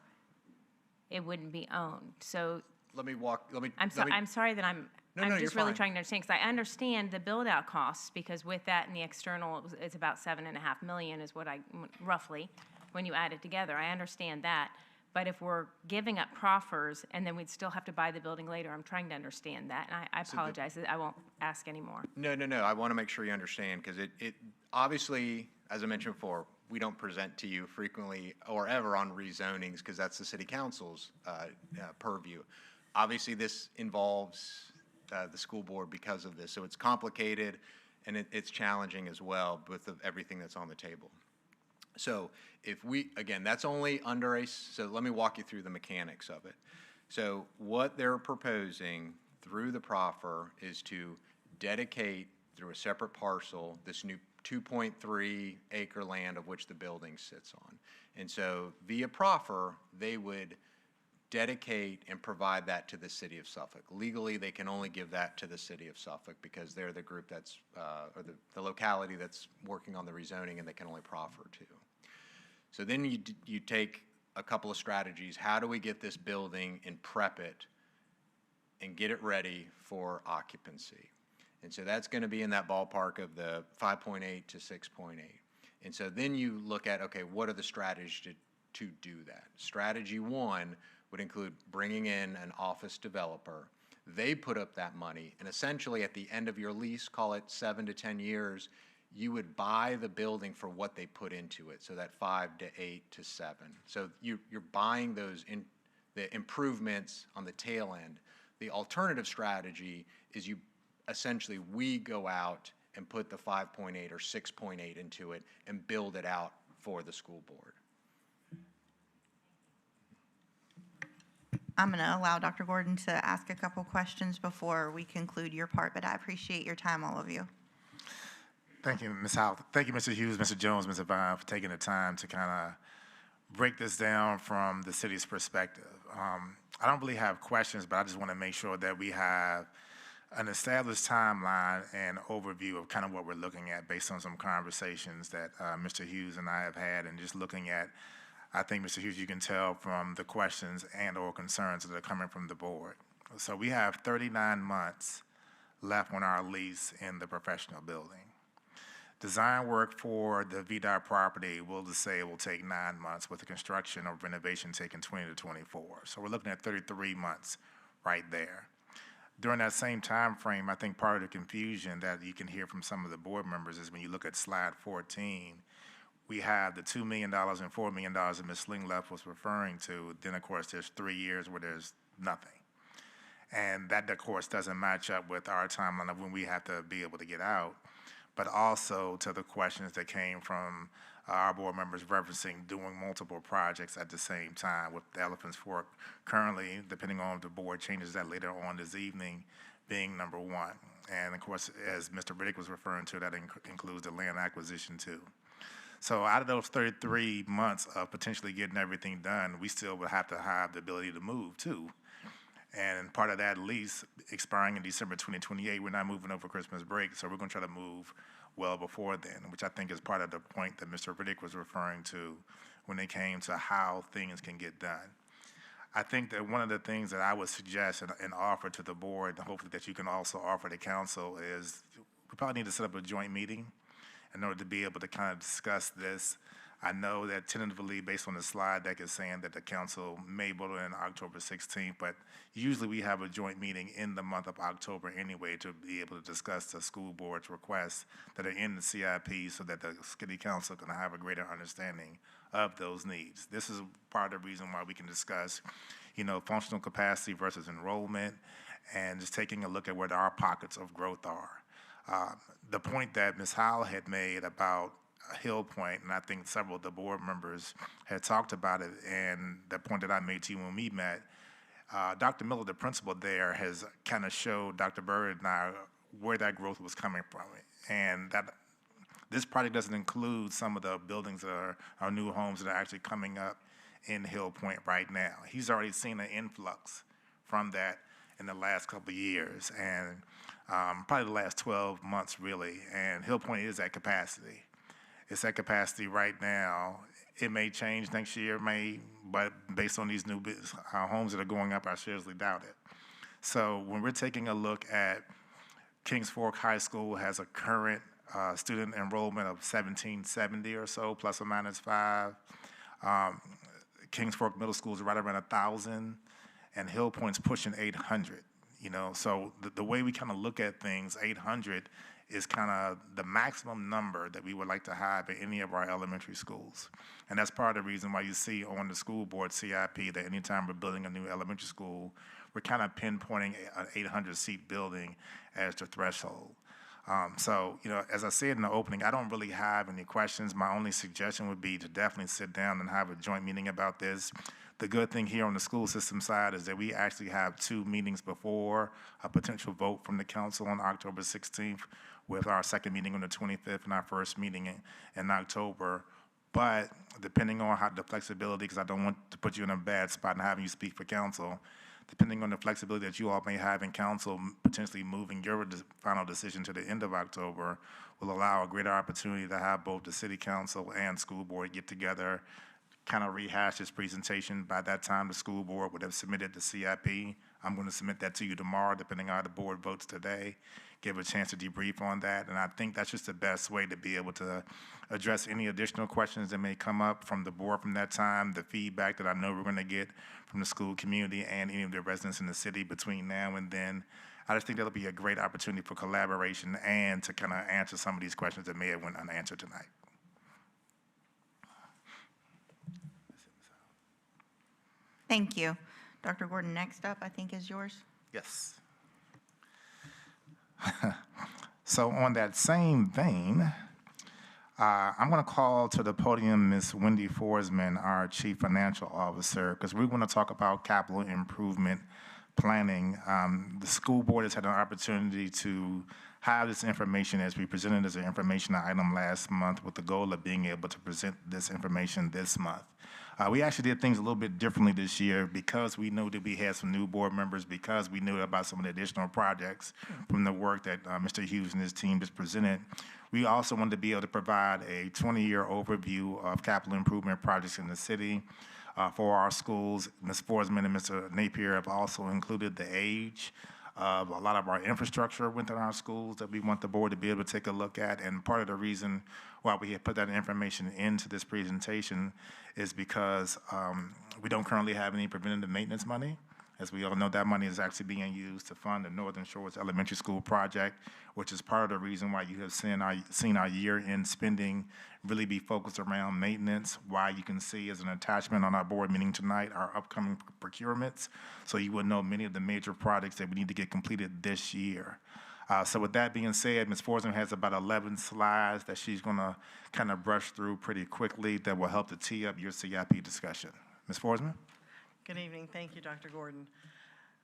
G: it wouldn't be owned. So
D: let me walk, let me.
G: I'm
D: let me-
G: sorry that I'm
D: No, no,
G: just
D: you're
G: really
D: fine.
G: trying to understand, because I understand the build-out costs, because with that and the external, it's about 7.5 million is what roughly, when you add it together. I understand that. But if we're giving up proffers and then we'd still have to buy the building later, I'm trying to understand that. And I apologize, I won't ask anymore.
D: No, no, no, I want to make sure you understand, because it, obviously, as I mentioned before, we don't present to you frequently or ever on rezonings, because that's the city council's purview. Obviously, this involves the school board because of this, so it's complicated and it's challenging as well with everything that's on the table. So if we, again, that's only under so let me walk you through the mechanics of it. So what they're proposing through the proffer is to dedicate through a separate parcel this new 2.3 acre land of which the building sits on. And so via proffer, they would dedicate and provide that to the city of Suffolk. Legally, they can only give that to the city of Suffolk because they're the group that's, or the locality that's working on the rezoning, and they can only proffer to. So then you take a couple of strategies. How do we get this building and prep it and get it ready for occupancy? And so that's going to be in that ballpark of the 5.8 to 6.8. And so then you look at, okay, what are the strategies to do that? Strategy one would include bringing in an office developer. They put up that money, and essentially at the end of your lease, call it 7 to 10 years, you would buy the building for what they put into it, so that 5 to 8 to 7. So you're buying those the improvements on the tail end. The alternative strategy is essentially we go out and put the 5.8 or 6.8 into it and build it out for the school board.
B: I'm going to allow Dr. Gordon to ask a couple questions before we conclude your part, but I appreciate your time, all of you.
C: Thank you, Ms. Howe. Thank you, Mr. Hughes, Mr. Jones, Mr. Vine, for taking the time to kind of break this down from the city's perspective. I don't really have questions, but I just want to make sure that we have an established timeline and overview of kind of what we're looking at based on some conversations that Mr. Hughes and I have had, and just looking at, I think, Mr. Hughes, you can tell from the questions and or concerns that are coming from the board. So we have 39 months left on our lease in the professional building. Design work for the VDOT property, we'll just say it will take 9 months, with the construction or renovation taking 20 to 24. So we're looking at 33 months right there. During that same time frame, I think part of the confusion that you can hear from some of the board members is when you look at slide 14, we have the $2 million and $4 million that Ms. Slingleff was referring to. Then, of course, there's 3 years where there's nothing. And that, of course, doesn't match up with our timeline of when we have to be able to get out, but also to the questions that came from our board members referencing doing multiple projects at the same time, with the Elephant's Fork currently, depending on if the board changes that later on this evening, being number one. And of course, as Mr. Riddick was referring to, that includes the land acquisition too. So out of those 33 months of potentially getting everything done, we still would have to have the ability to move too. And part of that lease expiring in December 2028, we're not moving over Christmas break, so we're going to try to move well before then, which I think is part of the point that Mr. Riddick was referring to when it came to how things can get done. I think that one of the things that I would suggest and offer to the board, and hopefully that you can also offer to council, is we probably need to set up a joint meeting in order to be able to kind of discuss this. I know that tentatively, based on the slide deck, is saying that the council may vote on October 16th, but usually we have a joint meeting in the month of October anyway to be able to discuss the school board's requests that are in the CIP so that the city council can have a greater understanding of those needs. This is part of the reason why we can discuss, functional capacity versus enrollment, and just taking a look at where our pockets of growth are. The point that Ms. Howell had made about Hill Point, and I think several of the board members had talked about it, and the point that I made to you when we met, Dr. Miller, the principal there, has kind of showed Dr. Bird and I where that growth was coming from. And that this project doesn't include some of the buildings that are new homes that are actually coming up in Hill Point right now. He's already seen an influx from that in the last couple of years, and probably the last 12 months really, and Hill Point is at capacity. It's at capacity right now. It may change next year, but based on these new homes that are going up, I seriously doubt it. So when we're taking a look at Kings Fork High School has a current student enrollment of 1770 or so, plus or minus 5. Kings Fork Middle School is right around 1,000, and Hill Point's pushing 800. You know, so the way we kind of look at things, 800 is kind of the maximum number that we would like to have at any of our elementary schools. And that's part of the reason why you see on the school board CIP that anytime we're building a new elementary school, we're kind of pinpointing an 800-seat building as the threshold. So, you know, as I said in the opening, I don't really have any questions. My only suggestion would be to definitely sit down and have a joint meeting about this. The good thing here on the school system side is that we actually have 2 meetings before a potential vote from the council on October 16th, with our second meeting on the 25th and our first meeting in October. But depending on how the flexibility, because I don't want to put you in a bad spot and having you speak for council, depending on the flexibility that you all may have in council, potentially moving your final decision to the end of October will allow a greater opportunity to have both the city council and school board get together, kind of rehash this presentation. By that time, the school board would have submitted the CIP. I'm going to submit that to you tomorrow, depending on how the board votes today, give a chance to debrief on that. And I think that's just the best way to be able to address any additional questions that may come up from the board from that time, the feedback that I know we're going to get from the school community and any of the residents in the city between now and then. I just think that'll be a great opportunity for collaboration and to kind of answer some of these questions that may have went unanswered tonight.
B: Thank you. Dr. Gordon, next up, I think, is yours.
C: Yes. So on that same vein, I'm going to call to the podium Ms. Wendy Forsman, our Chief Financial Officer, because we're going to talk about capital improvement planning. The school board has had an opportunity to have this information as we presented as an information item last month with the goal of being able to present this information this month. We actually did things a little bit differently this year because we knew that we had some new board members, because we knew about some of the additional projects from the work that Mr. Hughes and his team just presented. We also wanted to be able to provide a 20-year overview of capital improvement projects in the city for our schools. Ms. Forsman and Mr. Napier have also included the age of a lot of our infrastructure within our schools that we want the board to be able to take a look at. And part of the reason why we have put that information into this presentation is because we don't currently have any preventative maintenance money. As we all know, that money is actually being used to fund the Northern Shores Elementary School project, which is part of the reason why you have seen our year-end spending really be focused around maintenance, why you can see as an attachment on our board meeting tonight our upcoming procurements, so you would know many of the major projects that we need to get completed this year. So with that being said, Ms. Forsman has about 11 slides that she's going to kind of brush through pretty quickly that will help to tee up your CIP discussion. Ms. Forsman?
J: Good evening. Thank you, Dr. Gordon.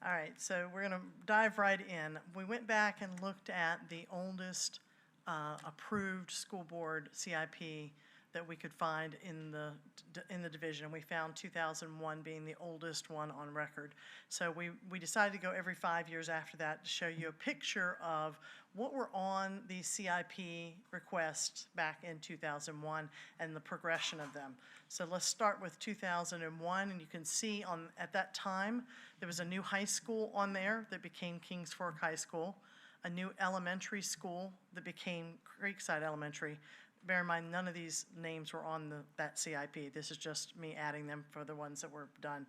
J: All right, so we're going to dive right in. We went back and looked at the oldest approved school board CIP that we could find in the division. We found 2001 being the oldest one on record. So we decided to go every 5 years after that to show you a picture of what were on the CIP requests back in 2001 and the progression of them. So let's start with 2001, and you can see at that time there was a new high school on there that became Kings Fork High School, a new elementary school that became Creekside Elementary. Bear in mind, none of these names were on that CIP. This is just me adding them for the ones that were done.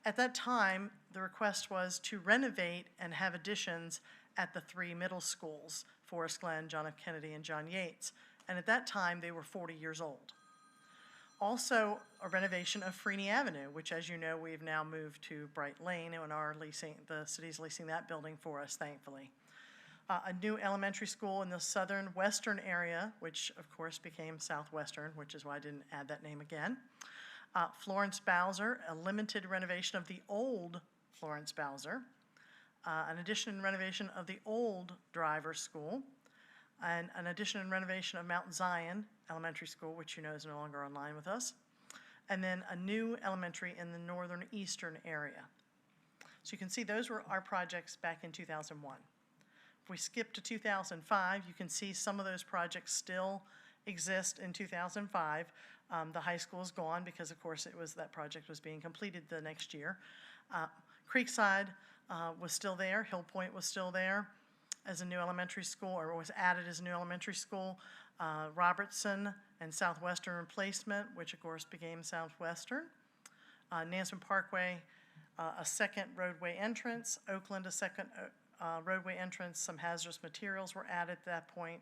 J: At that time, the request was to renovate and have additions at the 3 middle schools, Forest Glen, John F. Kennedy, and John Yates. And at that time, they were 40 years old. Also, a renovation of Freeney Avenue, which, as you know, we've now moved to Bright Lane, and the city's leasing that building for us, thankfully. A new elementary school in the southern-western area, which, of course, became southwestern, which is why I didn't add that name again. Florence Bowser, a limited renovation of the old Florence Bowser. An addition and renovation of the old Driver School, and an addition and renovation of Mount Zion Elementary School, which you know is no longer online with us, and then a new elementary in the northern eastern area. So you can see those were our projects back in 2001. If we skip to 2005, you can see some of those projects still exist in 2005. The high school is gone because, of course, that project was being completed the next year. Creekside was still there. Hill Point was still there as a new elementary school, or was added as a new elementary school. Robertson and Southwestern replacement, which of course became Southwestern. Nansemond Parkway, a second roadway entrance. Oakland, a second roadway entrance. Some hazardous materials were added at that point.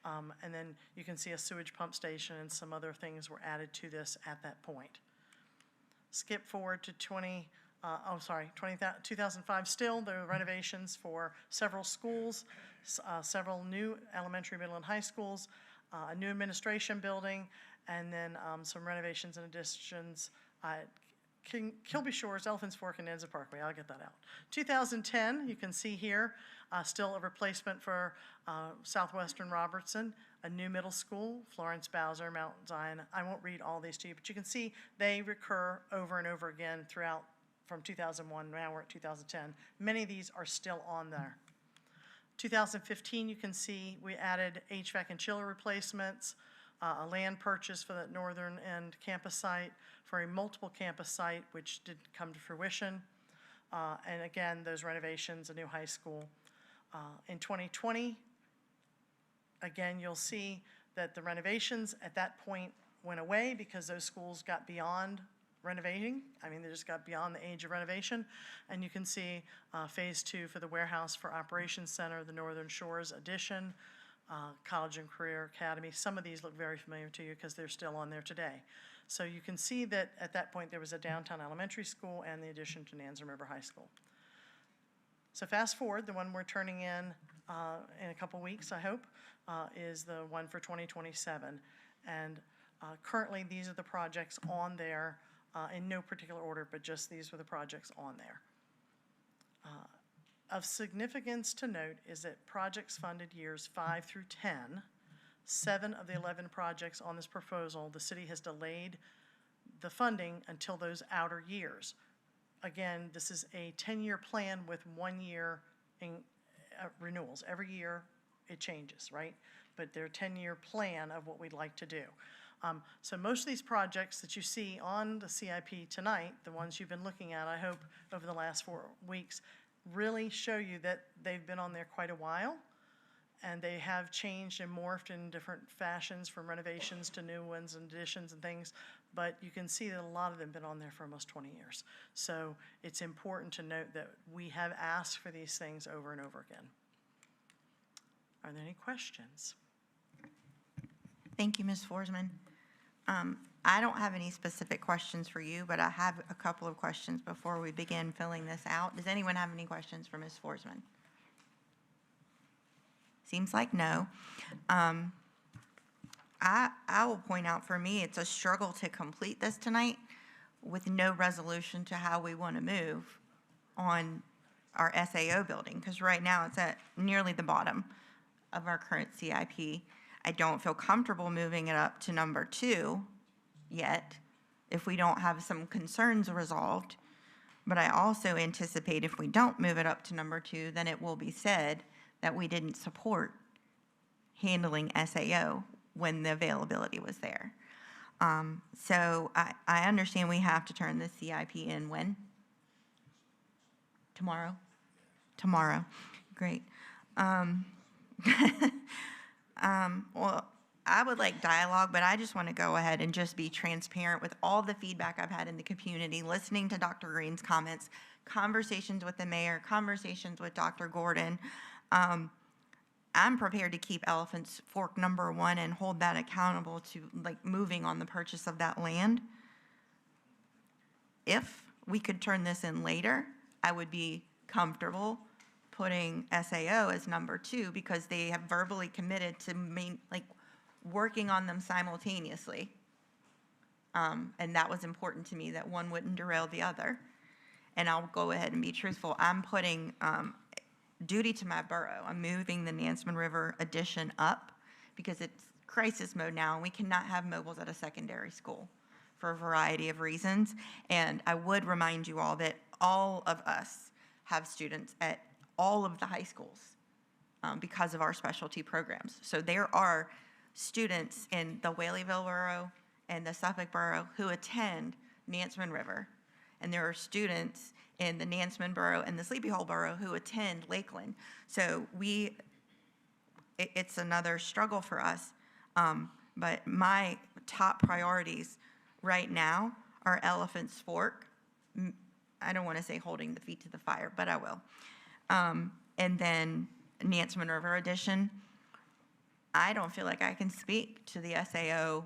J: And then you can see a sewage pump station and some other things were added to this at that point. Skip forward to 2005, still there were renovations for several schools, several new elementary, middle, and high schools, a new administration building, and then some renovations and additions at Kilby Shores, Elephants Fork, and Nansemond Parkway. I'll get that out. 2010, you can see here, still a replacement for Southwestern Robertson, a new middle school, Florence Bowser, Mount Zion. I won't read all these to you, but you can see they recur over and over again throughout from 2001, now we're at 2010. Many of these are still on there. 2015, you can see we added HVAC and chiller replacements, a land purchase for the northern end campus site, for a multiple campus site, which didn't come to fruition. And again, those renovations, a new high school. In 2020, again, you'll see that the renovations at that point went away because those schools got beyond renovating. I mean, they just got beyond the age of renovation. And you can see phase 2 for the warehouse for Operations Center, the Northern Shores addition, College and Career Academy. Some of these look very familiar to you because they're still on there today. So you can see that at that point there was a downtown elementary school and the addition to Nansemond River High School. So fast forward, the one we're turning in a couple weeks, I hope, is the one for 2027. And currently these are the projects on there in no particular order, but just these were the projects on there. Of significance to note is that projects funded years 5 through 10, 7 of the 11 projects on this proposal, the city has delayed the funding until those outer years. Again, this is a 10-year plan with 1 year in renewals. Every year it changes, right? But they're a 10-year plan of what we'd like to do. So most of these projects that you see on the CIP tonight, the ones you've been looking at, I hope, over the last 4 weeks, really show you that they've been on there quite a while, and they have changed and morphed in different fashions from renovations to new ones and additions and things, but you can see that a lot of them have been on there for almost 20 years. So it's important to note that we have asked for these things over and over again. Are there any questions?
B: Thank you, Ms. Forsman. I don't have any specific questions for you, but I have a couple of questions before we begin filling this out. Does anyone have any questions for Ms. Forsman? Seems like no. I will point out, for me, it's a struggle to complete this tonight with no resolution to how we want to move on our SAO building, because right now it's at nearly the bottom of our current CIP. I don't feel comfortable moving it up to number 2 yet if we don't have some concerns resolved. But I also anticipate if we don't move it up to number 2, then it will be said that we didn't support handling SAO when the availability was there. So I understand we have to turn the CIP in when? Tomorrow? Tomorrow. Great. Well, I would like dialogue, but I just want to go ahead and just be transparent with all the feedback I've had in the community, listening to Dr. Green's comments, conversations with the mayor, conversations with Dr. Gordon. I'm prepared to keep Elephants Fork number 1 and hold that accountable to like moving on the purchase of that land. If we could turn this in later, I would be comfortable putting SAO as number 2 because they have verbally committed to working on them simultaneously. And that was important to me, that one wouldn't derail the other. And I'll go ahead and be truthful. I'm putting duty to my borough. I'm moving the Nansemond River addition up because it's crisis mode now, and we cannot have mobiles at a secondary school for a variety of reasons. And I would remind you all that all of us have students at all of the high schools because of our specialty programs. So there are students in the Whaleyville Borough and the Suffolk Borough who attend Nansemond River. and there are students in the Nansemond Borough and the Sleepy Hole Borough who attend Lakeland. So it's another struggle for us. But my top priorities right now are Elephant's Fork. I don't want to say holding the feet to the fire, but I will. And then Nansemond River Edition. I don't feel like I can speak to the SAO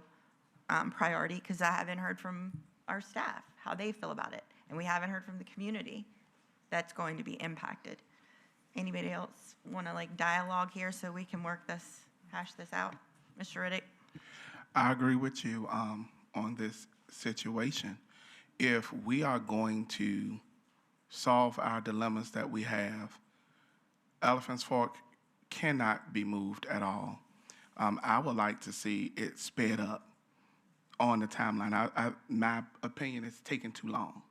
B: priority because I haven't heard from our staff how they feel about it. And we haven't heard from the community that's going to be impacted. Anybody else want to dialogue here so we can hash this out? Mr. Riddick?
I: I agree with you on this situation. If we are going to solve our dilemmas that we have, Elephant's Fork cannot be moved at all. I would like to see it sped up on the timeline. My opinion is taking too long.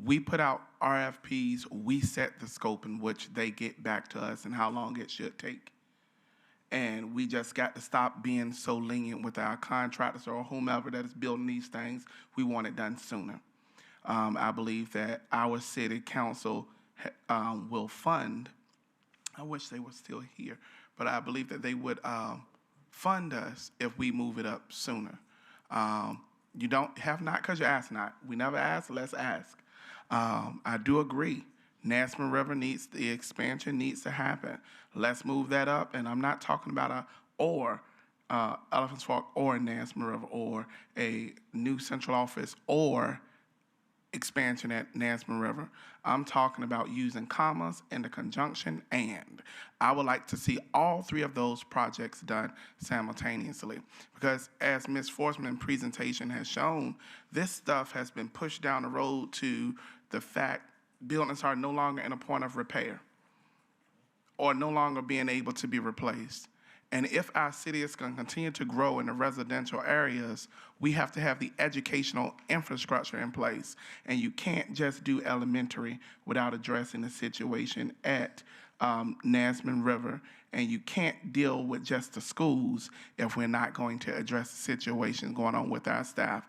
I: We put out RFPs, we set the scope in which they get back to us and how long it should take. And we just got to stop being so lenient with our contractors or whomever that is building these things. We want it done sooner. I believe that our city council will fund, I wish they were still here, but I believe that they would fund us if we move it up sooner. You don't have not because you ask not. We never ask, let's ask. I do agree. Nansemond River the expansion needs to happen. Let's move that up. And I'm not talking about Elephant's Fork or Nansemond River or a new central office or expansion at Nansemond River. I'm talking about using commas and the conjunction and. I would like to see all three of those projects done simultaneously because as Ms. Forsman's presentation has shown, this stuff has been pushed down the road to the fact buildings are no longer in a point of repair or no longer being able to be replaced. And if our city is going to continue to grow in the residential areas, we have to have the educational infrastructure in place. And you can't just do elementary without addressing the situation at Nansemond River. And you can't deal with just the schools if we're not going to address the situation going on with our staff.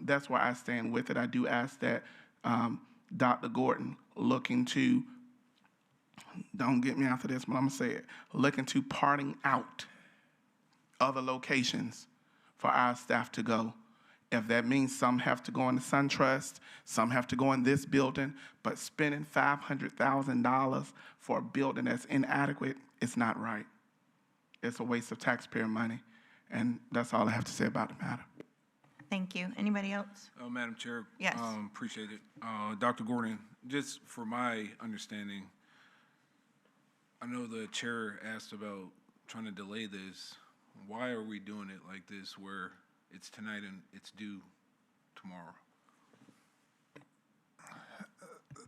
I: That's why I stand with it. I do ask that Dr. Gordon look into, don't get me after this, but I'm going to say it, look into parting out other locations for our staff to go. If that means some have to go in the SunTrust, some have to go in this building, but spending $500,000 for a building that's inadequate, it's not right. It's a waste of taxpayer money, and that's all I have to say about the matter.
B: Thank you. Anybody else?
K: Madam Chair.
B: Yes.
K: Appreciate it. Dr. Gordon, just for my understanding, I know the chair asked about trying to delay this. Why are we doing it like this where it's tonight and it's due tomorrow?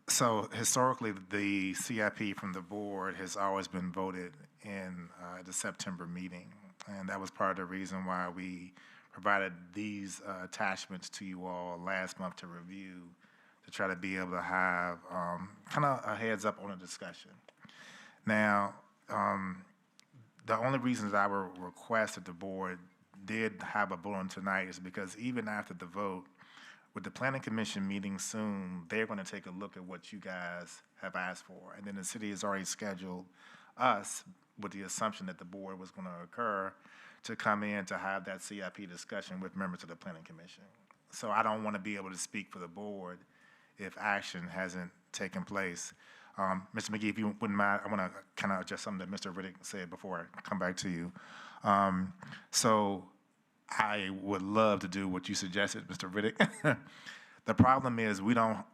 C: So historically, the CIP from the board has always been voted in the September meeting. And that was part of the reason why we provided these attachments to you all last month to review, to try to be able to have kind of a heads up on a discussion. Now, the only reasons I would request that the board did have a vote on tonight is because even after the vote, with the Planning Commission meeting soon, they're going to take a look at what you guys have asked for. And then the city has already scheduled us with the assumption that the board was going to occur to come in to have that CIP discussion with members of the Planning Commission. So I don't want to be able to speak for the board if action hasn't taken place. Mr. McGee, if you wouldn't mind, I want to kind of adjust something that Mr. Riddick said before I come back to you. So I would love to do what you suggested, Mr. Riddick. The problem is we don't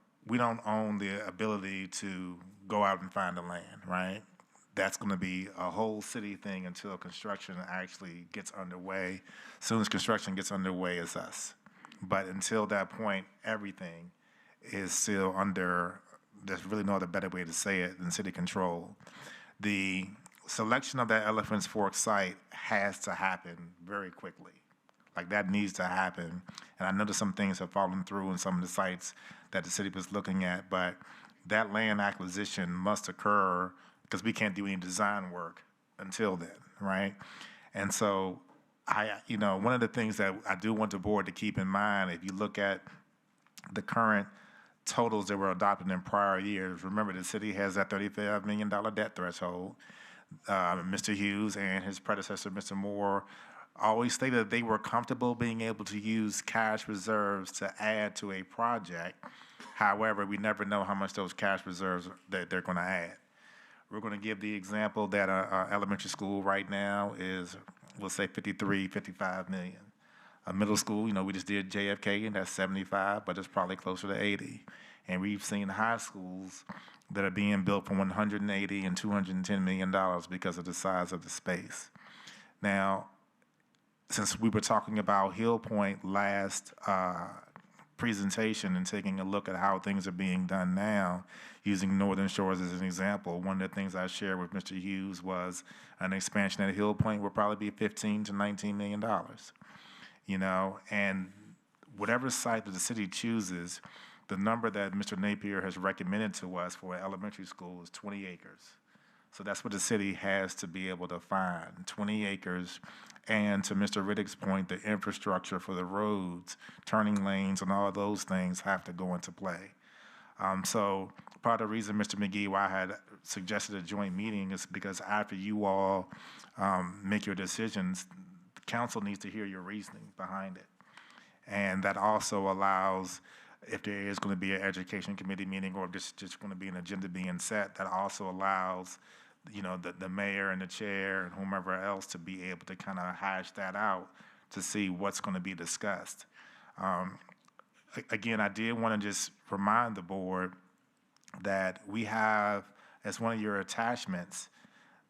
C: own the ability to go out and find the land, right? That's going to be a whole city thing until construction actually gets underway. As soon as construction gets underway, it's us. But until that point, everything is still under, there's really no other better way to say it than city control. The selection of that Elephant's Fork site has to happen very quickly. Like that needs to happen. And I know that some things have fallen through in some of the sites that the city was looking at, but that land acquisition must occur because we can't do any design work until then, right? And so one of the things that I do want the board to keep in mind, if you look at the current totals that were adopted in prior years. Remember, the city has that $35 million debt threshold. Mr. Hughes and his predecessor, Mr. Moore, always stated that they were comfortable being able to use cash reserves to add to a project. However, we never know how much those cash reserves that they're going to add. We're going to give the example that our elementary school right now is, we'll say 53, 55 million. A middle school, you know, we just did JFK, and that's 75, but it's probably closer to 80. And we've seen high schools that are being built for 180 and $210 million because of the size of the space. Now, since we were talking about Hill Point last presentation and taking a look at how things are being done now, using Northern Shores as an example, one of the things I shared with Mr. Hughes was an expansion at Hill Point would probably be $15 to $19 million. You know, and whatever site that the city chooses, the number that Mr. Napier has recommended to us for an elementary school is 20 acres. So that's what the city has to be able to find, 20 acres. And to Mr. Riddick's point, the infrastructure for the roads, turning lanes, and all of those things have to go into play. So part of the reason, Mr. McGee, why I had suggested a joint meeting is because after you all make your decisions, the council needs to hear your reasoning behind it. And that also allows, if there is going to be an education committee meeting or if there's just going to be an agenda being set, that also allows, you know, the mayor and the chair and whomever else to be able to kind of hash that out to see what's going to be discussed. Again, I did want to just remind the board that we have, as one of your attachments,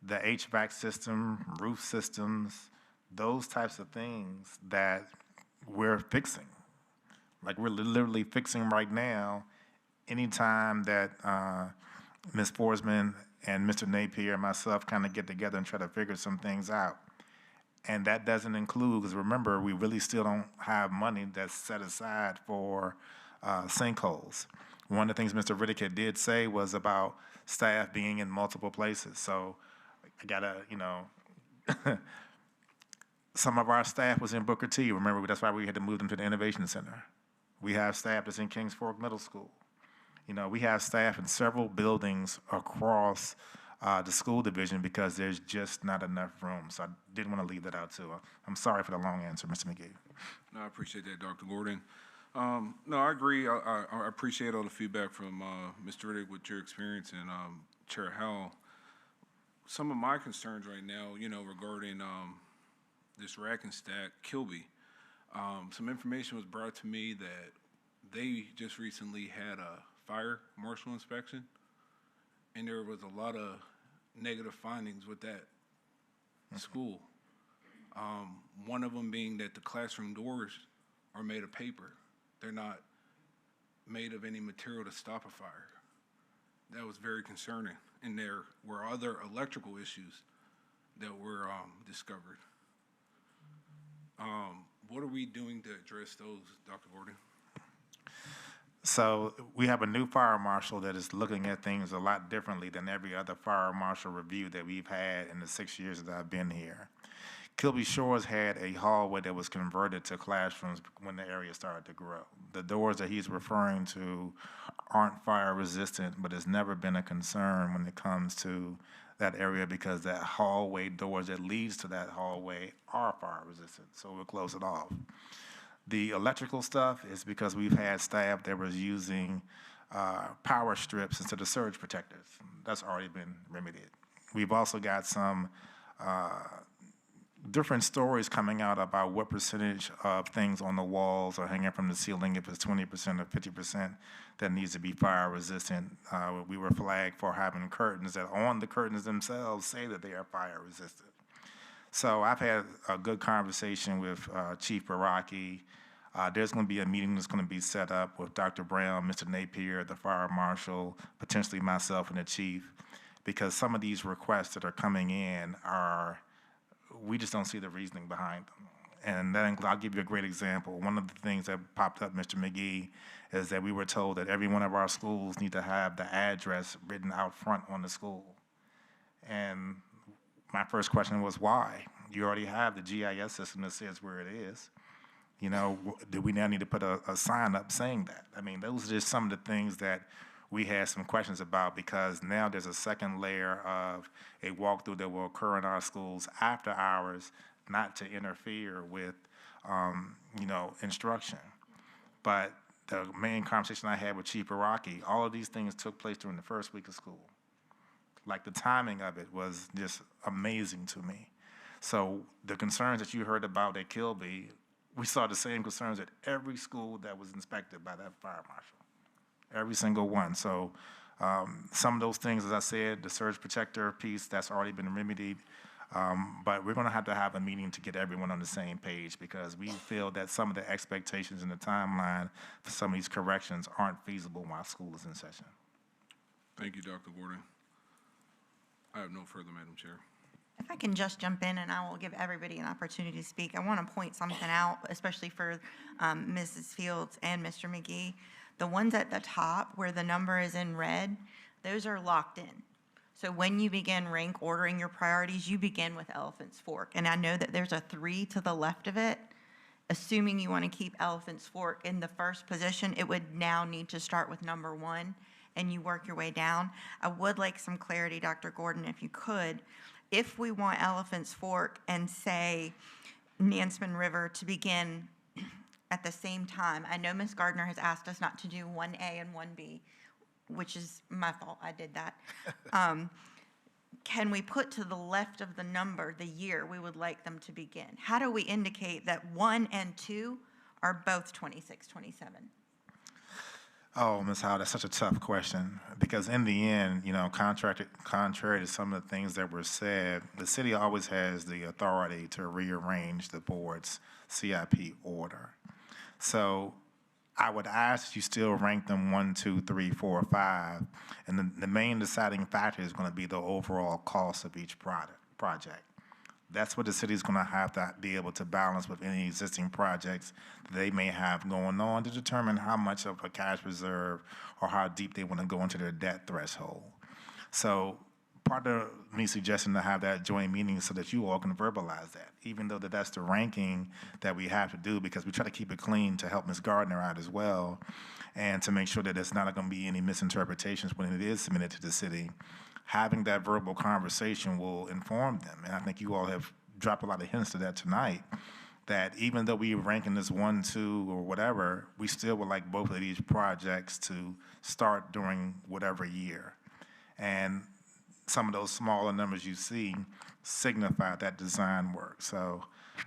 C: the HVAC system, roof systems, those types of things that we're fixing. Like we're literally fixing right now. Anytime that Ms. Forsman and Mr. Napier and myself kind of get together and try to figure some things out. And that doesn't include, because remember, we really still don't have money that's set aside for sinkholes. One of the things Mr. Riddick did say was about staff being in multiple places. So I gotta, you know, some of our staff was in Booker T. Remember, that's why we had to move them to the Innovation Center. We have staff that's in Kings Fork Middle School. You know, we have staff in several buildings across the school division because there's just not enough room. So I didn't want to leave that out too. I'm sorry for the long answer, Mr. McGee.
K: No, I appreciate that, Dr. Gordon. No, I agree. I appreciate all the feedback from Mr. Riddick with your experience and Chair Howell. Some of my concerns right now, you know, regarding this rack and stack Kilby. Some information was brought to me that they just recently had a fire marshal inspection, and there was a lot of negative findings with that school. One of them being that the classroom doors are made of paper. They're not made of any material to stop a fire. That was very concerning. And there were other electrical issues that were discovered. What are we doing to address those, Dr. Gordon?
C: So we have a new fire marshal that is looking at things a lot differently than every other fire marshal review that we've had in the 6 years that I've been here. Kilby Shores had a hallway that was converted to classrooms when the area started to grow. The doors that he's referring to aren't fire resistant, but it's never been a concern when it comes to that area because that hallway doors that leads to that hallway are fire resistant, so we'll close it off. The electrical stuff is because we've had staff that was using power strips instead of surge protectors. That's already been remedied. We've also got some different stories coming out about what percentage of things on the walls or hanging from the ceiling, if it's 20% or 50%, that needs to be fire resistant. We were flagged for having curtains that on the curtains themselves say that they are fire resistant. So I've had a good conversation with Chief Baraki. There's going to be a meeting that's going to be set up with Dr. Brown, Mr. Napier, the fire marshal, potentially myself and the chief, because some of these requests that are coming in are, we just don't see the reasoning behind them. And then I'll give you a great example. One of the things that popped up, Mr. McGee, is that we were told that every one of our schools need to have the address written out front on the school. And my first question was, why? You already have the GIS system that says where it is. You know, do we now need to put a sign up saying that? I mean, those are just some of the things that we had some questions about, because now there's a second layer of a walkthrough that will occur in our schools after hours, not to interfere with, you know, instruction. But the main conversation I had with Chief Iraqi, all of these things took place during the first week of school. Like, the timing of it was just amazing to me. So the concerns that you heard about at Kilby, we saw the same concerns at every school that was inspected by that fire marshal, every single one. So some of those things, as I said, the surge protector piece, that's already been remedied. But we're going to have a meeting to get everyone on the same page, because we feel that some of the expectations in the timeline for some of these corrections aren't feasible while school is in session.
K: Thank you, Dr. Gordon. I have no further, Madam Chair.
B: If I can just jump in, and I will give everybody an opportunity to speak. I want to point something out, especially for Mrs. Fields and Mr. McGee. The ones at the top where the number is in red, those are locked in. So when you begin rank ordering your priorities, you begin with Elephant's Fork. And I know that there's a 3 to the left of it. Assuming you want to keep Elephant's Fork in the first position, it would now need to start with number 1, and you work your way down. I would like some clarity, Dr. Gordon, if you could. If we want Elephant's Fork and, say, Nansemond River to begin at the same time, I know Ms. Gardner has asked us not to do 1A and 1B, which is my fault, I did that. Can we put to the left of the number the year we would like them to begin? How do we indicate that 1 and 2 are both 26, 27?
C: Oh, Ms. Howard, that's such a tough question, because in the end, you know, contrary to some of the things that were said, the city always has the authority to rearrange the board's CIP order. So I would ask you still rank them 1, 2, 3, 4, 5, and the main deciding factor is going to be the overall cost of each project. That's what the city is going to have to be able to balance with any existing projects that they may have going on, to determine how much of a cash reserve or how deep they want to go into their debt threshold. So part of me suggesting to have that joint meeting so that you all can verbalize that, even though that's the ranking that we have to do, because we try to keep it clean to help Ms. Gardner out as well, and to make sure that there's not going to be any misinterpretations when it is submitted to the city. Having that verbal conversation will inform them. And I think you all have dropped a lot of hints to that tonight, that even though we're ranking this 1, 2, or whatever, we still would like both of these projects to start during whatever year. And some of those smaller numbers you see signify that design work. So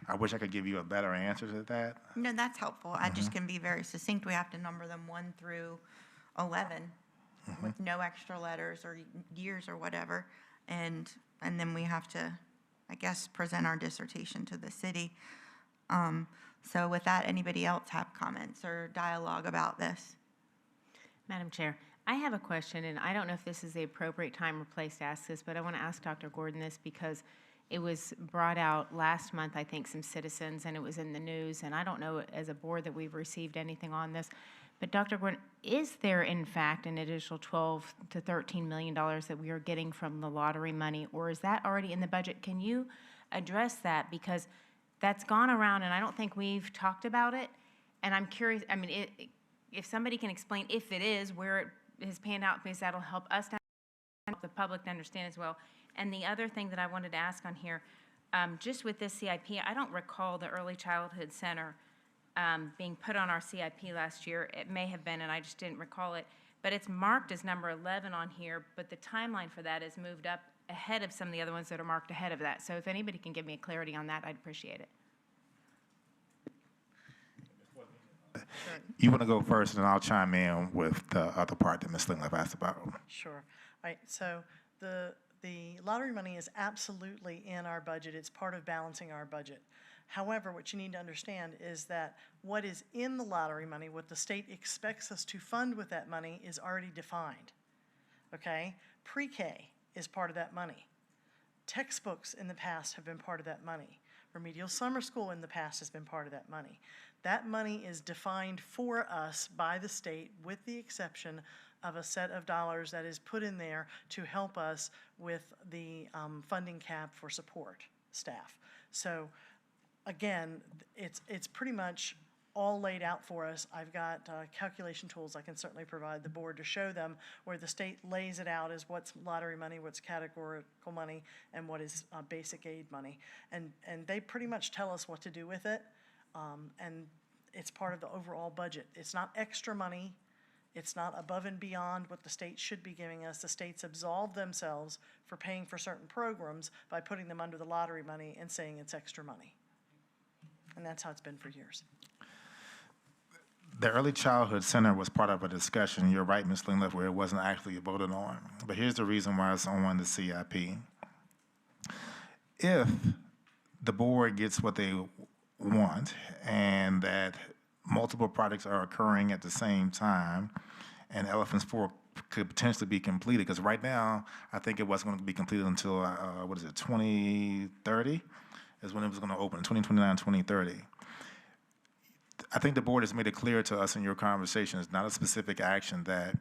C: I wish I could give you a better answer to that.
B: No, that's helpful. I just can be very succinct. We have to number them 1 through 11 with no extra letters or years or whatever. And then we have to, I guess, present our dissertation to the city. So with that, anybody else have comments or dialogue about this?
G: Madam Chair, I have a question, and I don't know if this is the appropriate time or place to ask this, but I want to ask Dr. Gordon this because it was brought out last month, I think, some citizens, and it was in the news, and I don't know as a board that we've received anything on this. But Dr. Gordon, is there in fact an additional $12 to $13 million that we are getting from the lottery money, or is that already in the budget? Can you address that? Because that's gone around, and I don't think we've talked about it. And I'm curious, I mean, if somebody can explain if it is, where it has panned out, because that'll help us to help the public to understand as well. And the other thing that I wanted to ask on here, just with this CIP, I don't recall the Early Childhood Center being put on our CIP last year. It may have been, and I just didn't recall it. But it's marked as number 11 on here, but the timeline for that is moved up ahead of some of the other ones that are marked ahead of that. So if anybody can give me a clarity on that, I'd appreciate it.
C: You want to go first, and I'll chime in with the other part that Ms. Lingley asked about.
J: Sure. All right, so the lottery money is absolutely in our budget. It's part of balancing our budget. However, what you need to understand is that what is in the lottery money, what the state expects us to fund with that money, is already defined, okay? Pre-K is part of that money. Textbooks in the past have been part of that money. Remedial summer school in the past has been part of that money. That money is defined for us by the state, with the exception of a set of dollars that is put in there to help us with the funding cap for support staff. So again, it's pretty much all laid out for us. I've got calculation tools I can certainly provide the board to show them where the state lays it out as what's lottery money, what's categorical money, and what is basic aid money. And they pretty much tell us what to do with it. And it's part of the overall budget. It's not extra money. It's not above and beyond what the state should be giving us. The states absolve themselves for paying for certain programs by putting them under the lottery money and saying it's extra money. And that's how it's been for years.
C: The Early Childhood Center was part of a discussion, you're right, Ms. Lingleff, where it wasn't actually voted on. But here's the reason why it's on the CIP. If the board gets what they want and that multiple projects are occurring at the same time and Elephants Fork could potentially be completed, because right now, I think it wasn't going to be completed until, 2030 is when it was going to open, 2029, 2030. I think the board has made it clear to us in your conversations, not a specific action, that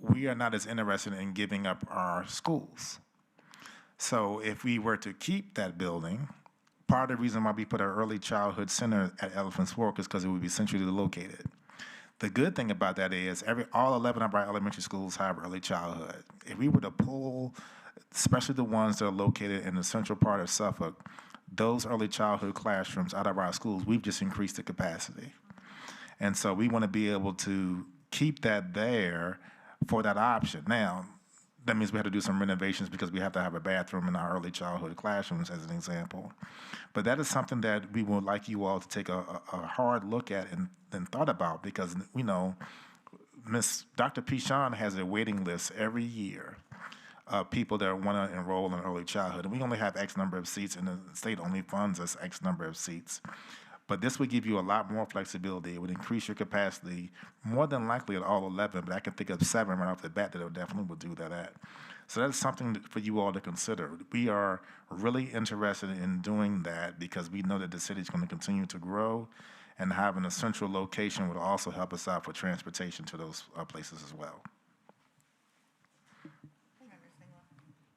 C: we are not as interested in giving up our schools. So if we were to keep that building, part of the reason why we put our early childhood center at Elephants Fork is because it would be centrally located. The good thing about that is all 11 of our elementary schools have early childhood. If we were to pull, especially the ones that are located in the central part of Suffolk, those early childhood classrooms out of our schools, we've just increased the capacity. And so we want to be able to keep that there for that option. Now, that means we have to do some renovations because we have to have a bathroom in our early childhood classrooms, as an example. But that is something that we would like you all to take a hard look at and thought about, because we know Dr. Pichon has a waiting list every year of people that want to enroll in early childhood. And we only have X number of seats, and the state only funds us X number of seats. But this would give you a lot more flexibility. It would increase your capacity, more than likely at all 11, but I can think of 7 right off the bat that it definitely would do that at. So that's something for you all to consider. We are really interested in doing that because we know that the city is going to continue to grow, and having a central location would also help us out for transportation to those places as well.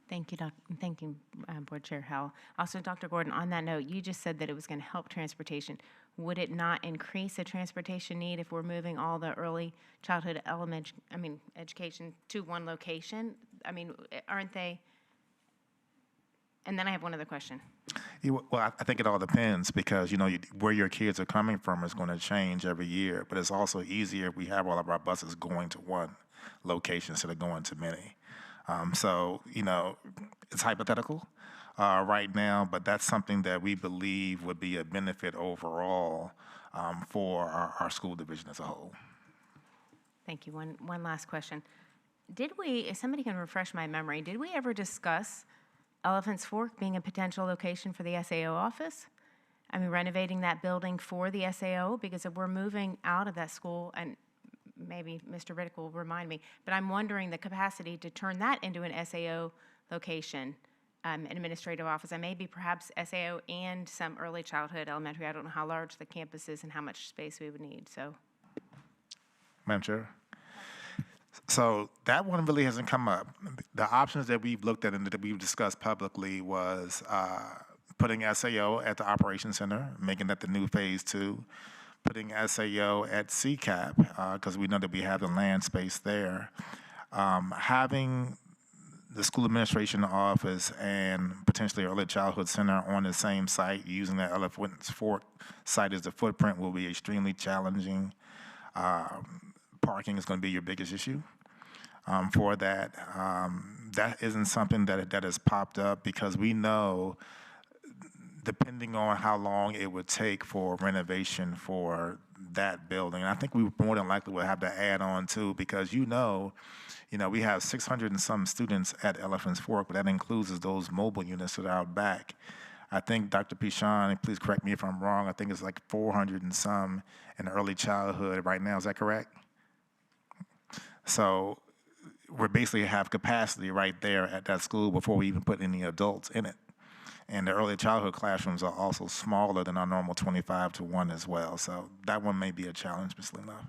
G: Thank you, Thank you, Board Chair Howell. Also, Dr. Gordon, on that note, you just said that it was going to help transportation. Would it not increase the transportation need if we're moving all the early childhood education to one location? I mean, aren't they? And then I have one other question.
C: Well, I think it all depends because, where your kids are coming from is going to change every year, but it's also easier if we have all of our buses going to one location instead of going to many. So, it's hypothetical right now, but that's something that we believe would be a benefit overall for our school division as a whole.
G: Thank you. One last question. Did we, if somebody can refresh my memory, did we ever discuss Elephants Fork being a potential location for the SAO office? I mean, renovating that building for the SAO? Because if we're moving out of that school, and maybe Mr. Riddick will remind me, but I'm wondering the capacity to turn that into an SAO location, an administrative office, and maybe perhaps SAO and some early childhood elementary. I don't know how large the campus is and how much space we would need, so.
C: Madam Chair? So that one really hasn't come up. The options that we've looked at and that we've discussed publicly was putting SAO at the Operations Center, making that the new Phase 2, putting SAO at CCAP, because we know that we have the land space there. Having the school administration office and potentially early childhood center on the same site, using that Elephants Fork site as the footprint will be extremely challenging. Parking is going to be your biggest issue for that. That isn't something that has popped up because we know, depending on how long it would take for renovation for that building. And I think we more than likely will have to add on too, because we have 600 and some students at Elephants Fork, but that includes those mobile units that are out back. I think Dr. Pichon, please correct me if I'm wrong, I think it's like 400 and some in early childhood right now. Is that correct? So we basically have capacity right there at that school before we even put any adults in it. And the early childhood classrooms are also smaller than our normal 25-to-1 as well. So that one may be a challenge, Ms. Lingleff.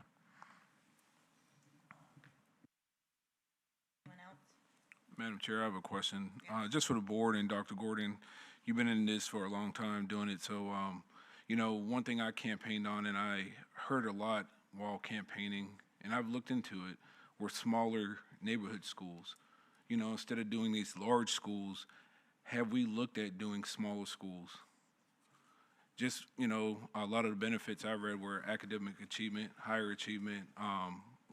K: Madam Chair, I have a question. Just for the board and Dr. Gordon, you've been in this for a long time doing it. So, you know, one thing I campaigned on and I heard a lot while campaigning, and I've looked into it, were smaller neighborhood schools. You know, instead of doing these large schools, have we looked at doing smaller schools? Just, you know, a lot of the benefits I read were academic achievement, higher achievement,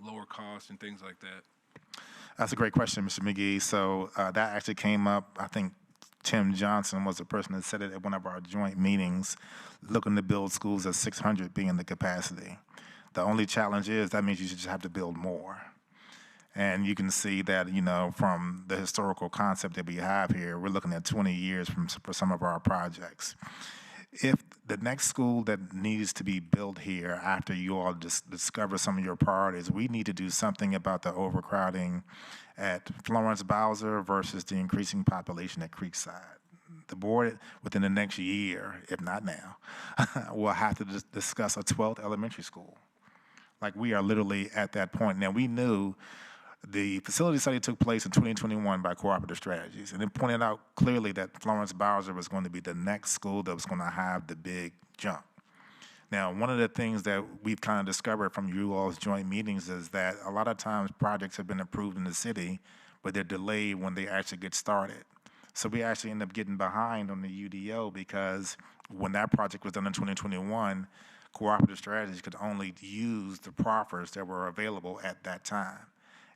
K: lower cost, and things like that.
C: That's a great question, Mr. McGee. So that actually came up, I think Tim Johnson was the person that said it at one of our joint meetings, looking to build schools at 600 being the capacity. The only challenge is that means you just have to build more. And you can see that, you know, from the historical concept that we have here, we're looking at 20 years for some of our projects. If the next school that needs to be built here after you all discover some of your priorities, we need to do something about the overcrowding at Florence Bowser versus the increasing population at Creekside. The board, within the next year, if not now, will have to discuss a 12th elementary school. Like, we are literally at that point. Now, we knew the facility study took place in 2021 by Cooperative Strategies, and it pointed out clearly that Florence Bowser was going to be the next school that was going to have the big jump. Now, one of the things that we've kind of discovered from you all's joint meetings is that a lot of times projects have been approved in the city, but they're delayed when they actually get started. So we actually end up getting behind on the UDO because when that project was done in 2021, Cooperative Strategies could only use the proffers that were available at that time.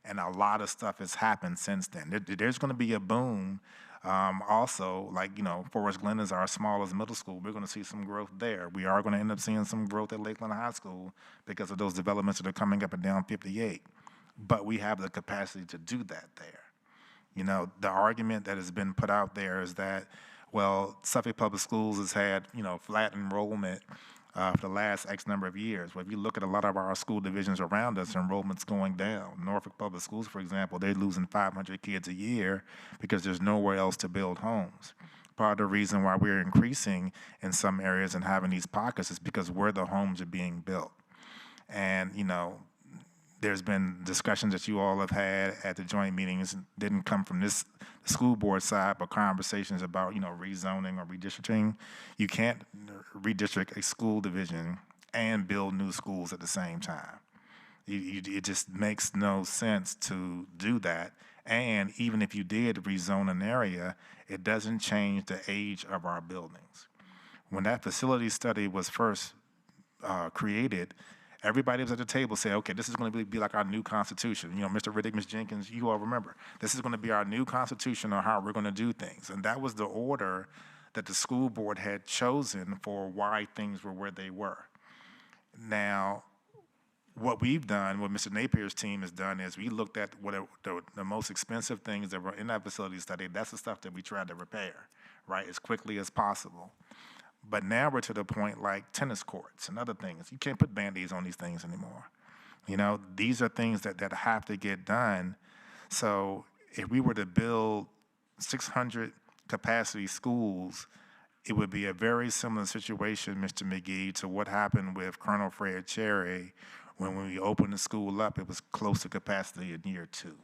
C: And a lot of stuff has happened since then. There's going to be a boom. Also, like, you know, Forest Glen is our smallest middle school. We're going to see some growth there. We are going to end up seeing some growth at Lakeland High School because of those developments that are coming up and down 58. But we have the capacity to do that there. You know, the argument that has been put out there is that, well, Suffolk Public Schools has had, you know, flat enrollment for the last X number of years. Well, if you look at a lot of our school divisions around us, enrollment's going down. Norfolk Public Schools, for example, they're losing 500 kids a year because there's nowhere else to build homes. Part of the reason why we're increasing in some areas and having these pockets is because where the homes are being built. And, you know, there's been discussions that you all have had at the joint meetings, didn't come from this school board side, but conversations about, you know, rezoning or redistricting. You can't redistrict a school division and build new schools at the same time. It just makes no sense to do that. And even if you did rezone an area, it doesn't change the age of our buildings. When that facility study was first created, everybody was at the table saying, okay, this is going to be like our new constitution. You know, Mr. Riddick, Ms. Jenkins, you all remember, this is going to be our new constitution on how we're going to do things. And that was the order that the school board had chosen for why things were where they were. Now, what we've done, what Mr. Napier's team has done is we looked at what the most expensive things that were in that facility study. That's the stuff that we tried to repair, right, as quickly as possible. But now we're to the point like tennis courts and other things. You can't put Band-Aids on these things anymore. You know, these are things that have to get done. So if we were to build 600 capacity schools, it would be a very similar situation, Mr. McGee, to what happened with Colonel Fred Cherry when we opened the school up, it was close to capacity in year 2.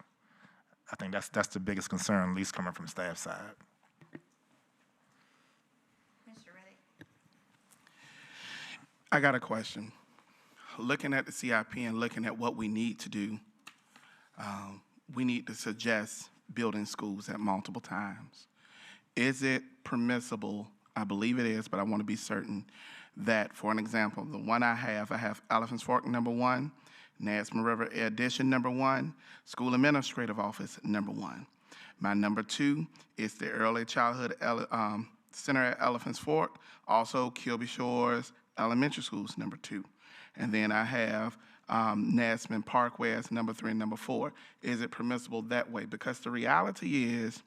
C: I think that's the biggest concern, at least coming from staff side.
I: I got a question. Looking at the CIP and looking at what we need to do, we need to suggest building schools at multiple times. Is it permissible, I believe it is, but I want to be certain, that, for an example, the one I have Elephants Fork #1, Nesman River Addition #1, School Administrative Office #1. My #2 is the Early Childhood Center at Elephants Fork, also Kilby Shores Elementary Schools #2. And then I have Nesman Parkway as #3 and #4. Is it permissible that way? Because the reality is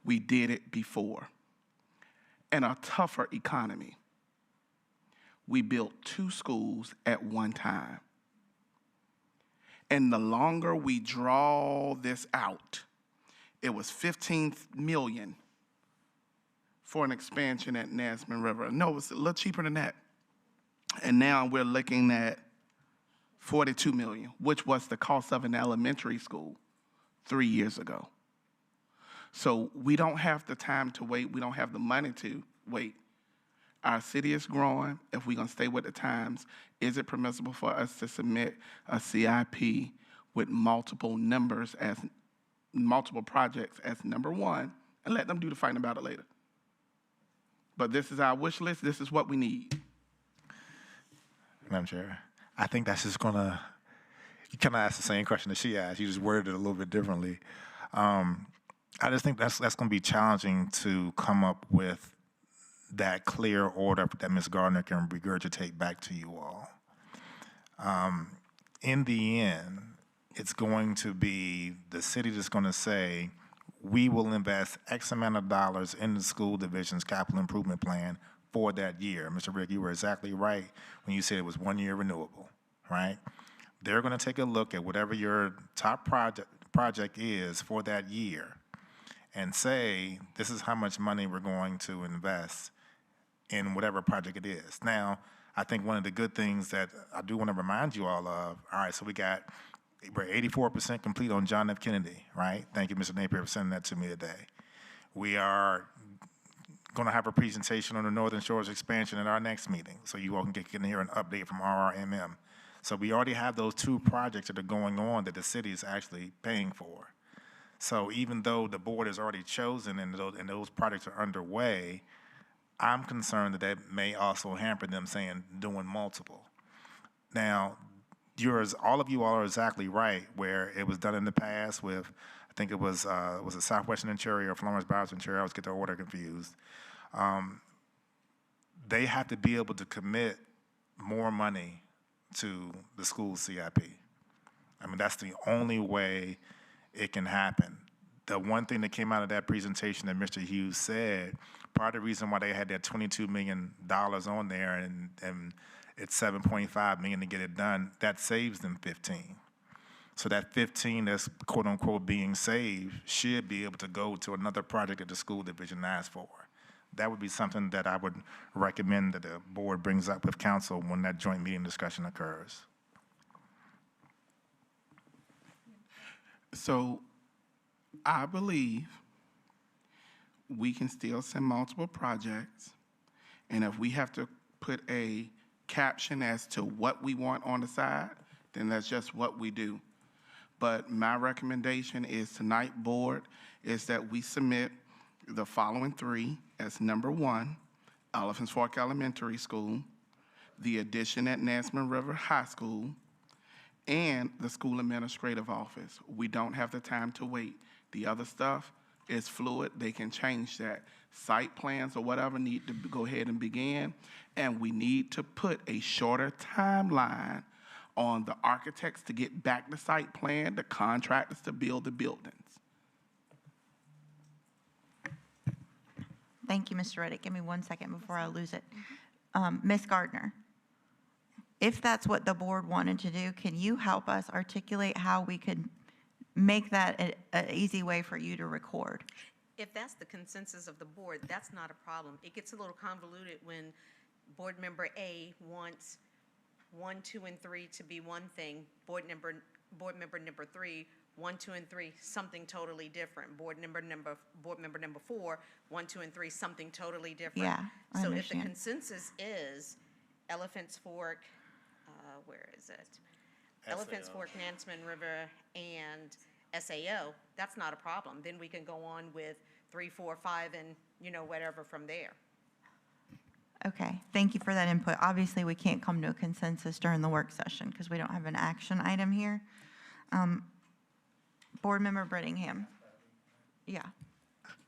I: we did it before. In a tougher economy, we built 2 schools at one time. And the longer we draw this out, it was $15 million for an expansion at Nesman River. No, it was a little cheaper than that. And now we're looking at $42 million, which was the cost of an elementary school 3 years ago. So we don't have the time to wait. We don't have the money to. wait. Our city is growing. If we're going to stay with the times, is it permissible for us to submit a CIP with multiple numbers as multiple projects as number one and let them do the fighting about it later? But this is our wish list. This is what we need.
C: Madam Chair, I think that's just gonna, you kind of asked the same question that she asked. You just worded it a little bit differently. I just think that's going to be challenging to come up with that clear order that Ms. Gardner can regurgitate back to you all. In the end, it's going to be the city that's going to say, we will invest X amount of dollars in the school division's capital improvement plan for that year. Mr. Rick, you were exactly right when you said it was 1 year renewable, right? They're going to take a look at whatever your top project is for that year and say, this is how much money we're going to invest in whatever project it is. Now, I think one of the good things that I do want to remind you all of, all right, so we're 84% complete on John F. Kennedy, right? Thank you, Mr. Napier, for sending that to me today. We are going to have a presentation on the Northern Shores expansion at our next meeting, so you all can hear an update from RRMM. So we already have those 2 projects that are going on that the city is actually paying for. So even though the board is already chosen and those projects are underway, I'm concerned that may also hamper them doing multiple. Now, all of you all are exactly right where it was done in the past with, I think it was a Southwestern Interior or Florence Bowers Interior, I always get the order confused. They have to be able to commit more money to the school CIP. I mean, that's the only way it can happen. The one thing that came out of that presentation that Mr. Hughes said, part of the reason why they had that $22 million on there and it's $7.5 million to get it done, that saves them 15. So that 15 that's quote unquote being saved should be able to go to another project that the school division asked for. That would be something that I would recommend that the board brings up with council when that joint meeting discussion occurs.
I: So I believe we can still send multiple projects, and if we have to put a caption as to what we want on the side, then that's just what we do. But my recommendation is tonight, board, is that we submit the following 3 as number 1, Elephants Fork Elementary School, the addition at Nansemond River High School, and the school administrative office. We don't have the time to wait. The other stuff is fluid. They can change that. Site plans or whatever need to go ahead and begin, and we need to put a shorter timeline on the architects to get back the site plan, the contractors to build the buildings.
B: Thank you, Mr. Reddick. Give me 1 second before I lose it. Ms. Gardner, if that's what the board wanted to do, can you help us articulate how we could make that an easy way for you to record?
L: If that's the consensus of the board, that's not a problem. It gets a little convoluted when board member A wants 1, 2, and 3 to be one thing. Board member number 3, 1, 2, and 3, something totally different. Board member number 4, 1, 2, and 3, something totally different.
B: Yeah, I
L: So
B: understand.
L: if the consensus is Elephants Fork, where is it? Elephants Fork, Nansemond River, and SAO, that's not a problem. Then we can go on with 3, 4, 5, and whatever from there.
B: Okay, thank you for that input. Obviously, we can't come to a consensus during the work session because we don't have an action item here. Board Member Brittingham. Yeah.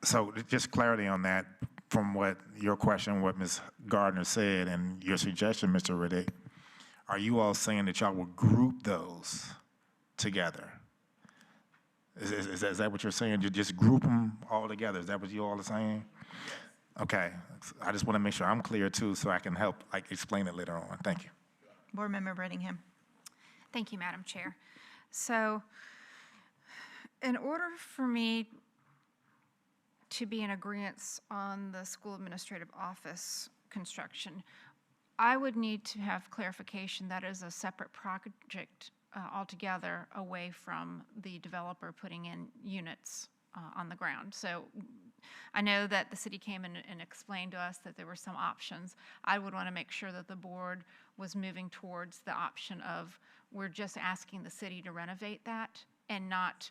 C: So just clarity on that from what your question, what Ms. Gardner said, and your suggestion, Mr. Riddick, are you all saying that y'all will group those together? Is that what you're saying? You just group them all together? Is that what you all are saying? Okay. I just want to make sure I'm clear too, so I can help explain it later on. Thank you.
B: Board Member Brittingham.
H: Thank you, Madam Chair. So in order for me to be in agreement on the school administrative office construction, I would need to have clarification that is a separate project altogether away from the developer putting in units on the ground. So I know that the city came in and explained to us that there were some options. I would want to make sure that the board was moving towards the option of, we're just asking the city to renovate that and not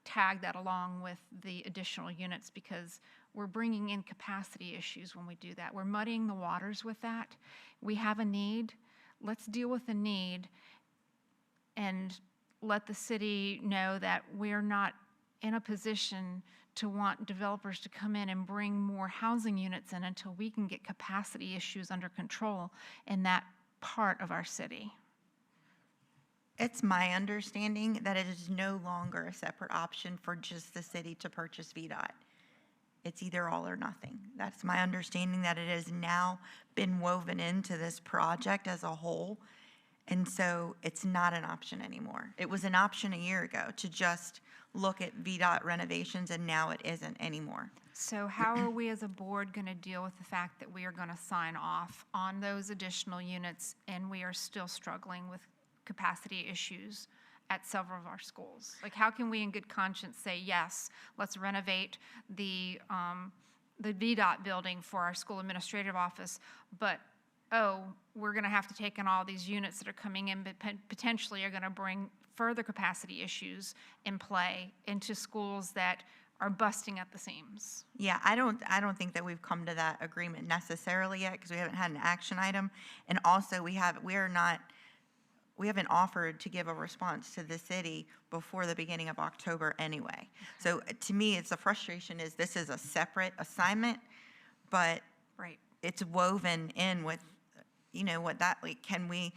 H: tag that along with the additional units, because we're bringing in capacity issues when we do that. We're muddying the waters with that. We have a need. Let's deal with the need and let the city know that we're not in a position to want developers to come in and bring more housing units in until we can get capacity issues under control in that part of our city.
B: It's my understanding that it is no longer a separate option for just the city to purchase VDOT. It's either all or nothing. That's my understanding, that it has now been woven into this project as a whole. And so it's not an option anymore. It was an option a year ago to just look at VDOT renovations, and now it isn't anymore.
H: So how are we as a board going to deal with the fact that we are going to sign off on those additional units and we are still struggling with capacity issues at several of our schools? Like, how can we in good conscience say, yes, let's renovate the VDOT building for our school administrative office, but oh, we're going to have to take in all these units that are coming in, but potentially are going to bring further capacity issues in play into schools that are busting at the seams?
B: Yeah, I don't think that we've come to that agreement necessarily yet, because we haven't had an action item. And also we haven't offered to give a response to the city before the beginning of October anyway. So to me, it's the frustration is this is a separate assignment, but
H: Right.
B: it's woven in with, what that, like, can we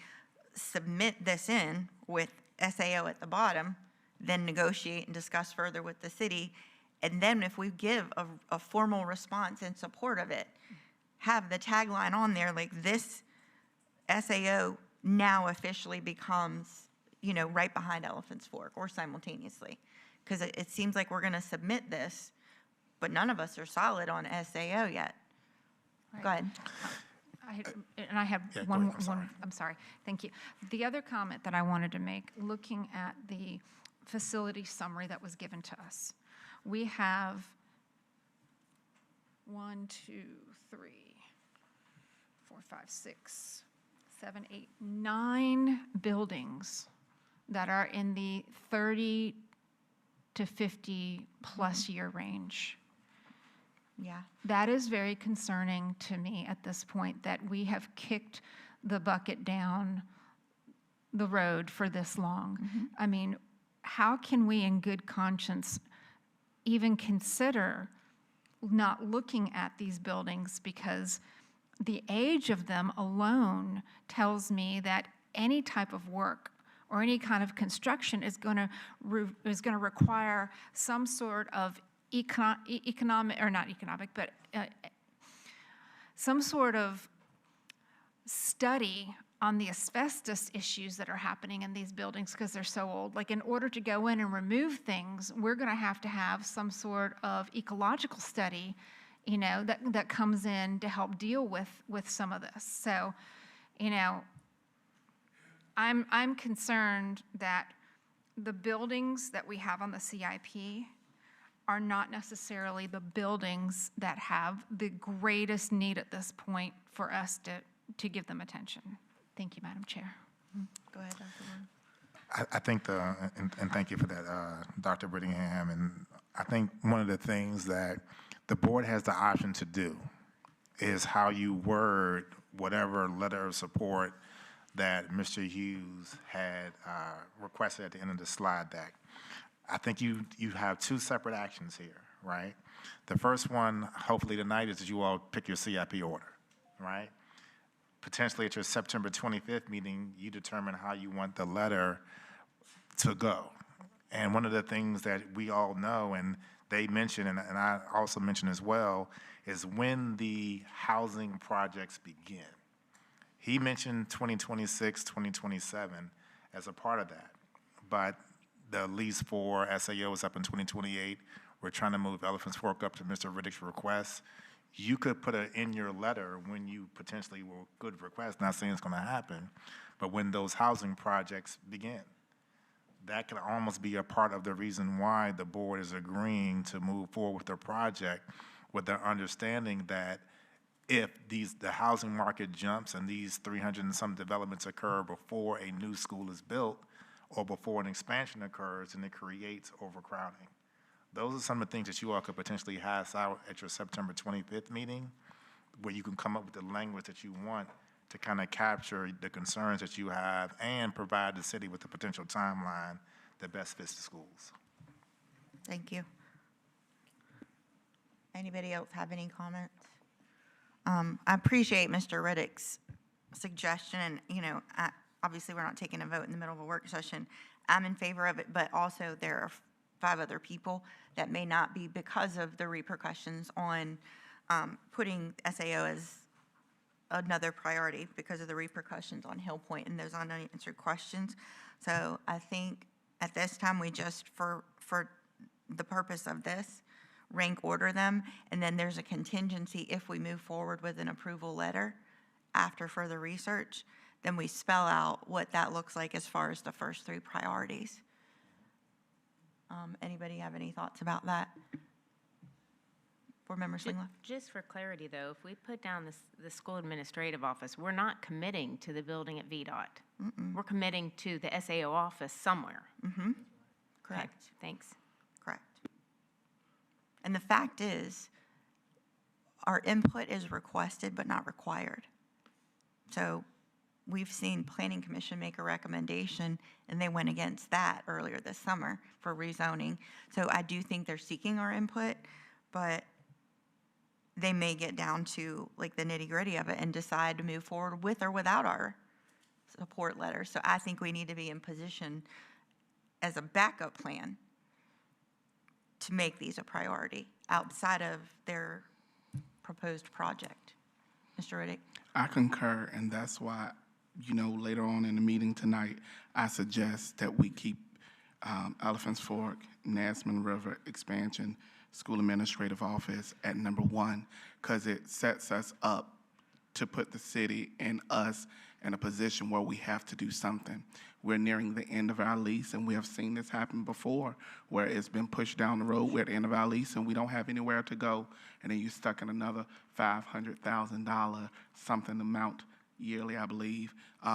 B: submit this in with SAO at the bottom, then negotiate and discuss further with the city, and then if we give a formal response in support of it, have the tagline on there, like, this SAO now officially becomes, right behind Elephant's Fork, or simultaneously. Because it seems like we're going to submit this, but none of us are solid on SAO yet.
H: Right.
B: Go ahead.
H: I have
C: Yeah, go
H: one
C: ahead.
H: more,
C: I'm sorry.
H: I'm sorry, thank you. The other comment that I wanted to make, looking at the facility summary that was given to us, we have 1, 2, 3, 4, 5, 6, 7, 8, 9 buildings that are in the 30 to 50 plus year range.
B: Yeah.
H: That is very concerning to me at this point, that we have kicked the bucket down the road for this long. I mean, how can we in good conscience even consider not looking at these buildings? Because the age of them alone tells me that any type of work or any kind of construction is going to require some sort of economic, or not economic, but some sort of study on the asbestos issues that are happening in these buildings because they're so old. Like, in order to go in and remove things, we're going to have some sort of ecological study, that comes in to help deal with some of this. So, I'm concerned that the buildings that we have on the CIP are not necessarily the buildings that have the greatest need at this point for us to give them attention. Thank you, Madam Chair.
B: Go ahead, Dr. Warren.
C: I think and thank you for that, Dr. Brittingham. And I think one of the things that the board has the option to do is how you word whatever letter of support that Mr. Hughes had requested at the end of the slide deck. I think you have two separate actions here, right? The first one, hopefully tonight, is that you all pick your CIP order, right? Potentially at your September 25th meeting, you determine how you want the letter to go. And one of the things that we all know, and they mentioned, and I also mentioned as well, is when the housing projects begin. He mentioned 2026, 2027 as a part of that. But the lease for SAO is up in 2028. We're trying to move Elephant's Fork up to Mr. Riddick's request. You could put it in your letter when you potentially could request, not saying it's going to happen, but when those housing projects begin. that can almost be a part of the reason why the board is agreeing to move forward with the project, with the understanding that if the housing market jumps and these 300 and some developments occur before a new school is built or before an expansion occurs, and it creates overcrowding. Those are some of the things that you all could potentially hash out at your September 25th meeting, where you can come up with the language that you want to kind of capture the concerns that you have and provide the city with a potential timeline that best fits the schools.
B: Thank you. Anybody else have any comments? I appreciate Mr. Riddick's suggestion, and, obviously, we're not taking a vote in the middle of a work session. I'm in favor of it, but also there are 5 other people that may not be, because of the repercussions on putting SAO as another priority, because of the repercussions on Hill Point and those unanswered questions. So I think at this time, we just, for the purpose of this, rank order them, and then there's a contingency if we move forward with an approval letter after further research, then we spell out what that looks like as far as the first 3 priorities. Anybody have any thoughts about that? Board Member Slingloff?
G: Just for clarity, though, if we put down the school administrative office, we're not committing to the building at VDOT. We're committing to the SAO office somewhere.
B: Correct.
G: Okay, thanks.
B: Correct. And the fact is, our input is requested but not required. So we've seen Planning Commission make a recommendation, and they went against that earlier this summer for rezoning. So I do think they're seeking our input, but they may get down to like the nitty-gritty of it and decide to move forward with or without our support letter. So I think we need to be in position as a backup plan to make these a priority outside of their proposed project. Mr. Riddick?
I: I concur, and that's why, later on in the meeting tonight, I suggest that we keep Elephants Fork, Nasman River Expansion School Administrative Office at number 1, because it sets us up to put the city and us in a position where we have to do something. We're nearing the end of our lease, and we have seen this happen before, where it's been pushed down the road. We're at the end of our lease, and we don't have anywhere to go, and then you're stuck in another $500,000 something amount yearly, I believe,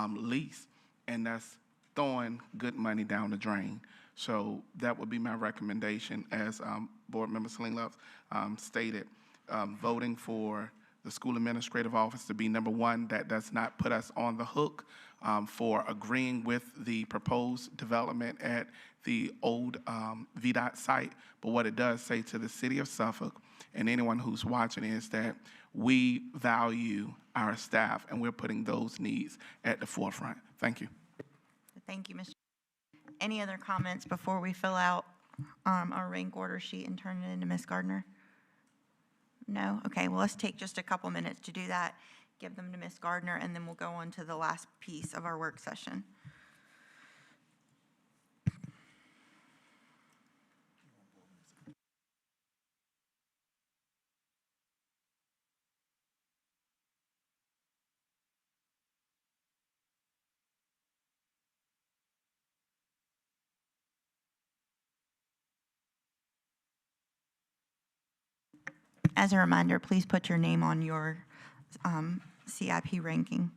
I: lease, and that's throwing good money down the drain. So that would be my recommendation, as Board Member Slingloff stated, voting for the school administrative office to be number 1. That does not put us on the hook for agreeing with the proposed development at the old VDOT site. But what it does say to the city of Suffolk and anyone who's watching is that we value our staff, and we're putting those needs at the forefront. Thank you.
B: Thank you, Mr. Any other comments before we fill out our rank order sheet and turn it into Ms. Gardner? No? Okay, well, let's take just a couple minutes to do that, give them to Ms. Gardner, and then we'll go on to the last piece of our work session. As a reminder, please put your name on your CIP ranking.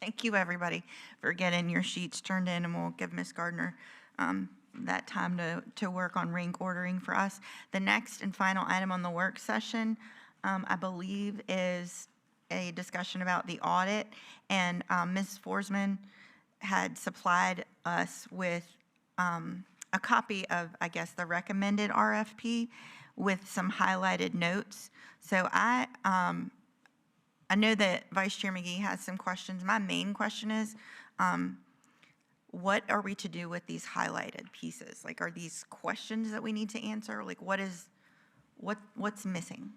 B: Thank you, everybody, for getting your sheets turned in, and we'll give Ms. Gardner that time to work on rank ordering for us. The next and final item on the work session, I believe, is a discussion about the audit, and Ms. Forsman had supplied us with a copy of, I guess, the recommended RFP with some highlighted notes. So I know that Vice Chair McGee has some questions. My main question is, what are we to do with these highlighted pieces? Like, are these questions that we need to answer? Like, what's missing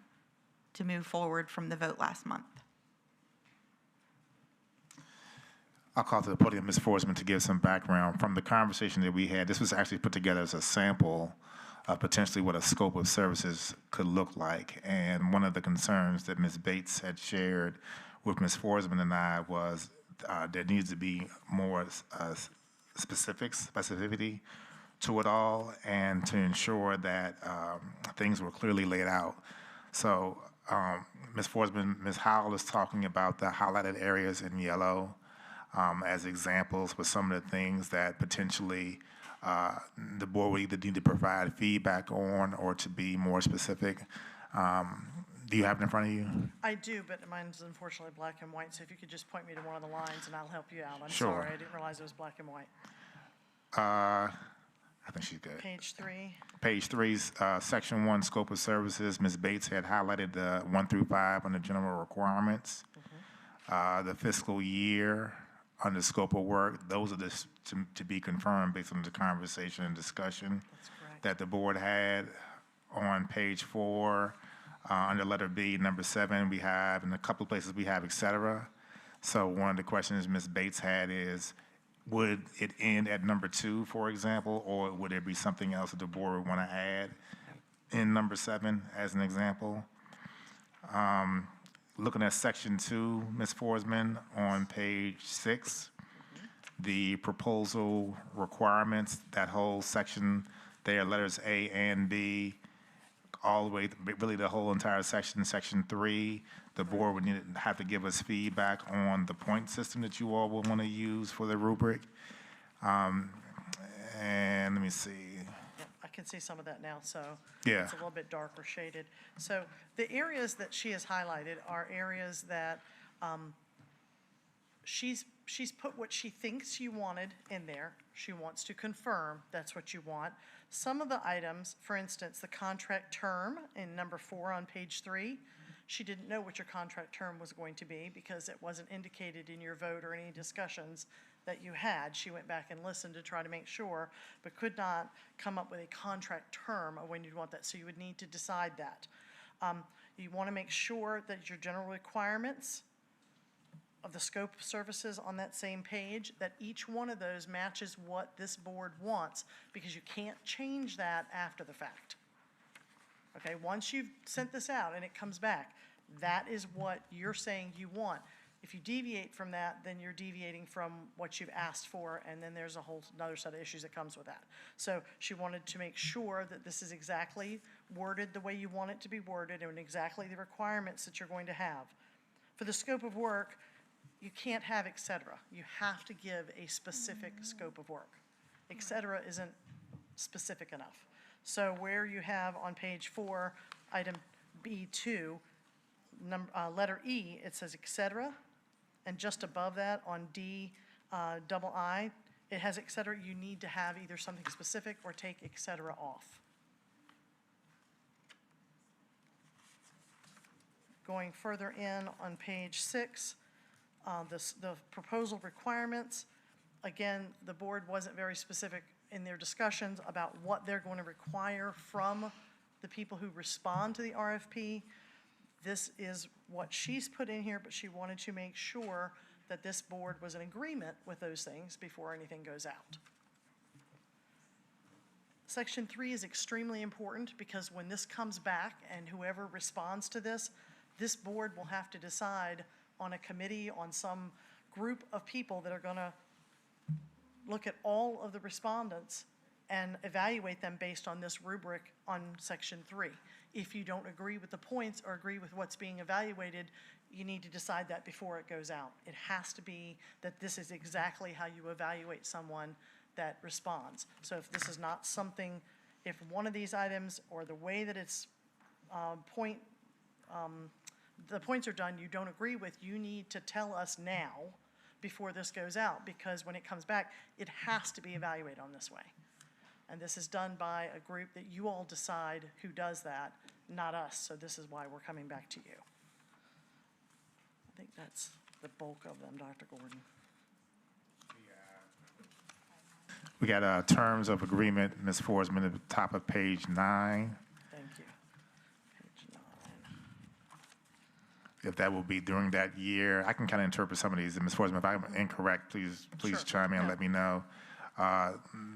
B: to move forward from the vote last month?
C: I'll call to the podium Ms. Forsman to give some background. From the conversation that we had, this was actually put together as a sample of potentially what a scope of services could look like. And one of the concerns that Ms. Bates had shared with Ms. Forsman and I was there needs to be more specificity to it all, and to ensure that things were clearly laid out. So Ms. Forsman, Ms. Howell is talking about the highlighted areas in yellow as examples with some of the things that potentially the board would either need to provide feedback on or to be more specific. Do you have it in front of you?
J: I do, but mine's unfortunately black and white, so if you could just point me to one of the lines and I'll help you out. I'm
C: Sure.
J: sorry, I didn't realize it was black and white.
C: I think she's good.
J: Page 3.
C: Page 3, Section 1, Scope of Services. Ms. Bates had highlighted the 1 through 5 under general requirements. The fiscal year under scope of work, those are to be confirmed based on the conversation and discussion that the board had. On page 4, under letter B, number 7, we have, in a couple of places we have et cetera. So one of the questions Ms. Bates had is, would it end at number 2, for example, or would there be something else that the board would want to add in number 7 as an example? Looking at section 2, Ms. Forsman, on page 6, the proposal requirements, that whole section there, letters A and B, all the way, really the whole entire section, section 3, the board would have to give us feedback on the point system that you all will want to use for the rubric. And let me see.
J: Yep, I can see some of that now, so
C: Yeah.
J: it's a little bit darker shaded. So the areas that she has highlighted are areas that she's put what she thinks you wanted in there. She wants to confirm that's what you want. Some of the items, for instance, the contract term in number 4 on page 3, she didn't know what your contract term was going to be because it wasn't indicated in your vote or any discussions that you had. She went back and listened to try to make sure, but could not come up with a contract term of when you'd want that. So you would need to decide that. You want to make sure that your general requirements of the scope of services on that same page, that each one of those matches what this board wants, because you can't change that after the fact. Okay, once you've sent this out and it comes back, that is what you're saying you want. If you deviate from that, then you're deviating from what you've asked for, and then there's a whole another set of issues that comes with that. So she wanted to make sure that this is exactly worded the way you want it to be worded and exactly the requirements that you're going to have. For the scope of work, you can't have et cetera. You have to give a specific scope of work. Et cetera isn't specific enough. So where you have on page 4, item B2, letter E, it says et cetera, and just above that on D, double I, it has et cetera. You need to have either something specific or take et cetera off. Going further in on page 6, the proposal requirements, again, the board wasn't very specific in their discussions about what they're going to require from the people who respond to the RFP. This is what she's put in here, but she wanted to make sure that this board was in agreement with those things before anything goes out. Section 3 is extremely important because when this comes back and whoever responds to this, this board will have to decide on a committee, on some group of people that are going to look at all of the respondents and evaluate them based on this rubric on section 3. If you don't agree with the points or agree with what's being evaluated, you need to decide that before it goes out. It has to be that this is exactly how you evaluate someone that responds. So if this is not something, if one of these items or the way that it's the points are done, you don't agree with, you need to tell us now before this goes out, because when it comes back, it has to be evaluated on this way. And this is done by a group that you all decide who does that, not us. So this is why we're coming back to you. I think that's the bulk of them, Dr. Gordon.
C: We got terms of agreement, Ms. Forsman, at the top of page 9.
J: Thank you. Page 9.
C: If that will be during that year, I can kind of interpret some of these. And Ms. Forsman, if I'm incorrect, please
J: Sure.
C: chime in and
J: No.
C: let me know.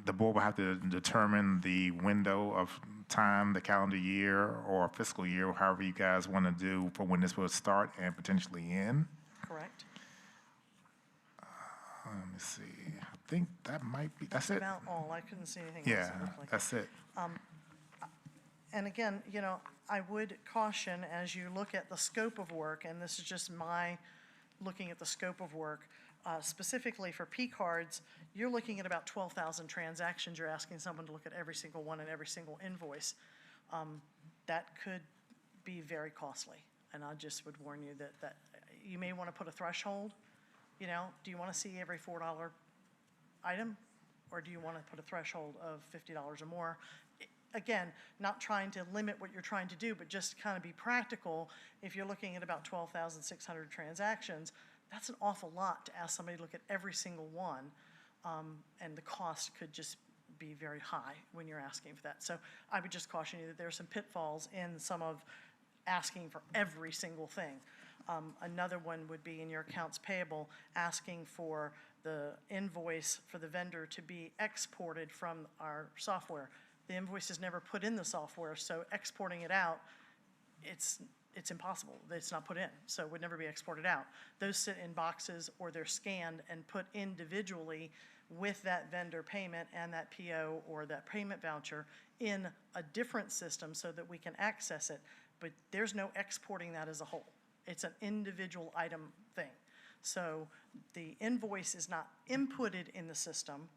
C: The board will have to determine the window of time, the calendar year or fiscal year, however you guys want to do for when this will start and potentially end.
J: Correct.
C: Let me see. I think that might be, that's it.
J: About all. I couldn't see anything else
C: Yeah,
J: that looked like
C: that's it.
J: And again, you know, I would caution as you look at the scope of work, and this is just my looking at the scope of work, specifically for P cards, you're looking at about 12,000 transactions. You're asking someone to look at every single one and every single invoice. That could be very costly. And I just would warn you that you may want to put a threshold. You know, do you want to see every $4 item? Or do you want to put a threshold of $50 or more? Again, not trying to limit what you're trying to do, but just kind of be practical. If you're looking at about 12,600 transactions, that's an awful lot to ask somebody to look at every single one. And the cost could just be very high when you're asking for that. So I would just caution you that there are some pitfalls in some of asking for every single thing. Another one would be in your accounts payable, asking for the invoice for the vendor to be exported from our software. The invoice is never put in the software, so exporting it out, it's impossible. It's not put in, so it would never be exported out. Those sit in boxes or they're scanned and put individually with that vendor payment and that PO or that payment voucher in a different system so that we can access it, but there's no exporting that as a whole. It's an individual item thing. So the invoice is not inputted in the system.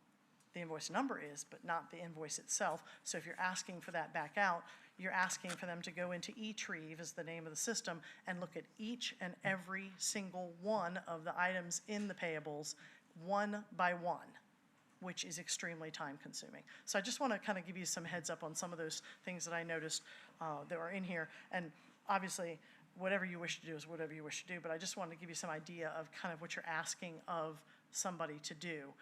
J: The invoice number is, but not the invoice itself. So if you're asking for that back out, you're asking for them to go into eTrieve, is the name of the system, and look at each and every single one of the items in the payables, one by one, which is extremely time consuming. So I just want to kind of give you some heads up on some of those things that I noticed that are in here. And obviously, whatever you wish to do is whatever you wish to do, but I just wanted to give you some idea of kind of what you're asking of somebody to do.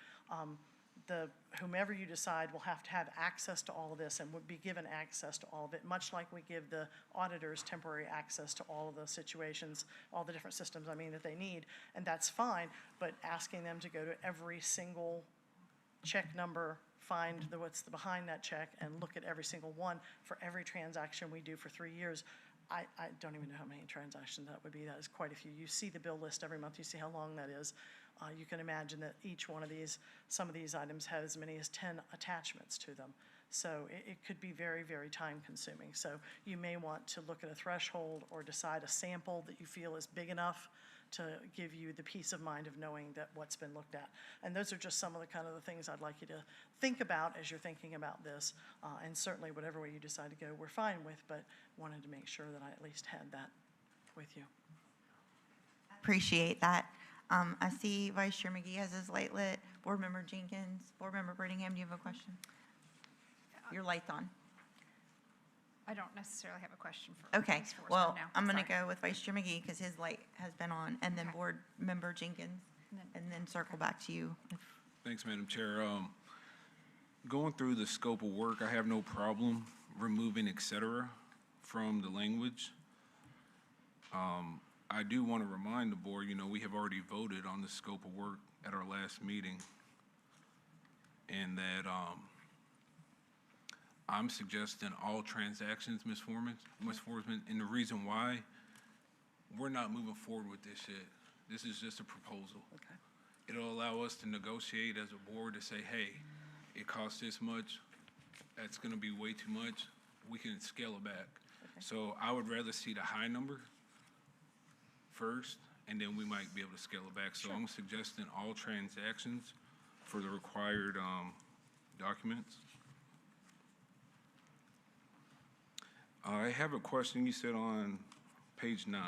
J: Whomever you decide will have to have access to all of this and would be given access to all of it, much like we give the auditors temporary access to all of the situations, all the different systems, that they need, and that's fine, but asking them to go to every single check number, find what's behind that check, and look at every single one for every transaction we do for 3 years. I don't even know how many transactions that would be. That is quite a few. You see the bill list every month. You see how long that is. You can imagine that each one of these, some of these items have as many as 10 attachments to them. So it could be very, very time consuming. So you may want to look at a threshold or decide a sample that you feel is big enough to give you the peace of mind of knowing that what's been looked at. And those are just some of the kind of the things I'd like you to think about as you're thinking about this. And certainly whatever way you decide to go, we're fine with, but wanted to make sure that I at least had that with you.
B: Appreciate that. I see Vice Chair McGee has his light lit. Board Member Jenkins, Board Member Brittingham, do you have a question? Your light's on.
H: I don't necessarily have a question for
B: Okay,
H: Vice Chair
B: well,
H: now.
B: I'm going to
H: Sorry.
B: go with Vice Chair McGee because his light has been on, and then
H: Okay.
B: Board Member Jenkins, and then circle back to you.
K: Thanks, Madam Chair. Going through the scope of work, I have no problem removing et cetera from the language. I do want to remind the board, we have already voted on the scope of work at our last meeting, and that I'm suggesting all transactions, Ms. Forsman, and the reason why, we're not moving forward with this yet. This is just a proposal.
J: Okay.
K: It'll allow us to negotiate as a board to say, hey, it costs this much, that's gonna be way too much, we can scale it back. So I would rather see the high number first, and then we might be able to scale it back. So I'm suggesting all transactions for the required documents. I have a question. You said on page 9,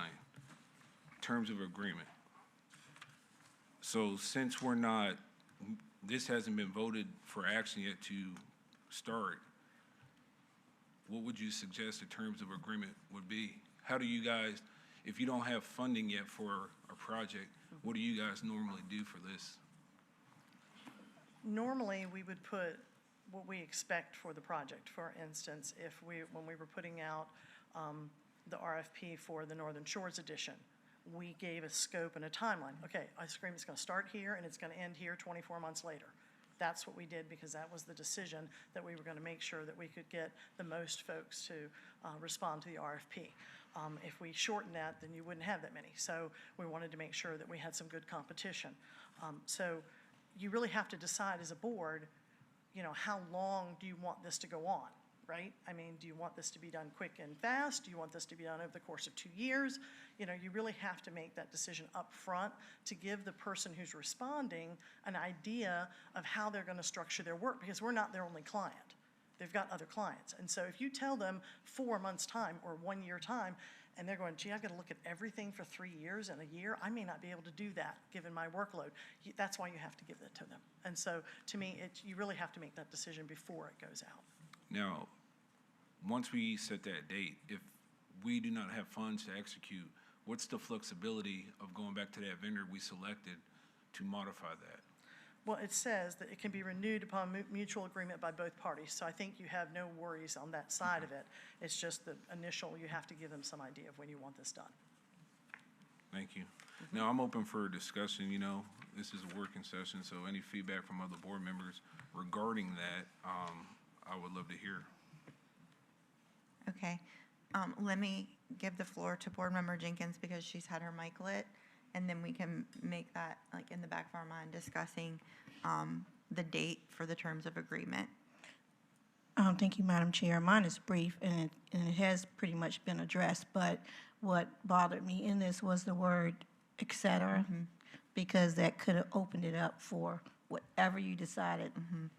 K: terms of agreement. So since this hasn't been voted for action yet to start, what would you suggest the terms of agreement would be? How do you guys, if you don't have funding yet for a project, what do you guys normally do for this?
J: Normally, we would put what we expect for the project. For instance, when we were putting out the RFP for the Northern Shores Edition, we gave a scope and a timeline. Okay, ice cream is going to start here and it's going to end here 24 months later. That's what we did because that was the decision that we were going to make sure that we could get the most folks to respond to the RFP. If we shortened that, then you wouldn't have that many. So we wanted to make sure that we had some good competition. So you really have to decide as a board, how long do you want this to go on, right? I mean, do you want this to be done quick and fast? Do you want this to be done over the course of 2 years? You really have to make that decision up front to give the person who's responding an idea of how they're going to structure their work, because we're not their only client. They've got other clients. And so if you tell them 4 months' time or 1 year time, and they're going, gee, I've got to look at everything for 3 years and a year, I may not be able to do that given my workload. That's why you have to give that to them. And so to me, you really have to make that decision before it goes out.
K: Now, once we set that date, if we do not have funds to execute, what's the flexibility of going back to that vendor we selected to modify that?
J: Well, it says that it can be renewed upon mutual agreement by both parties. So I think you have no worries on that side of it. It's just the initial, you have to give them some idea of when you want this done.
K: Thank you. Now, I'm open for discussion. This is a working session, so any feedback from other board members regarding that, I would love to hear.
B: Okay. Let me give the floor to Board Member Jenkins because she's had her mic lit, and then we can make that in the back of our mind discussing the date for the terms of agreement.
M: Thank you, Madam Chair. Mine is brief, and it has pretty much been addressed, but what bothered me in this was the word "et cetera," because that could have opened it up for whatever you decided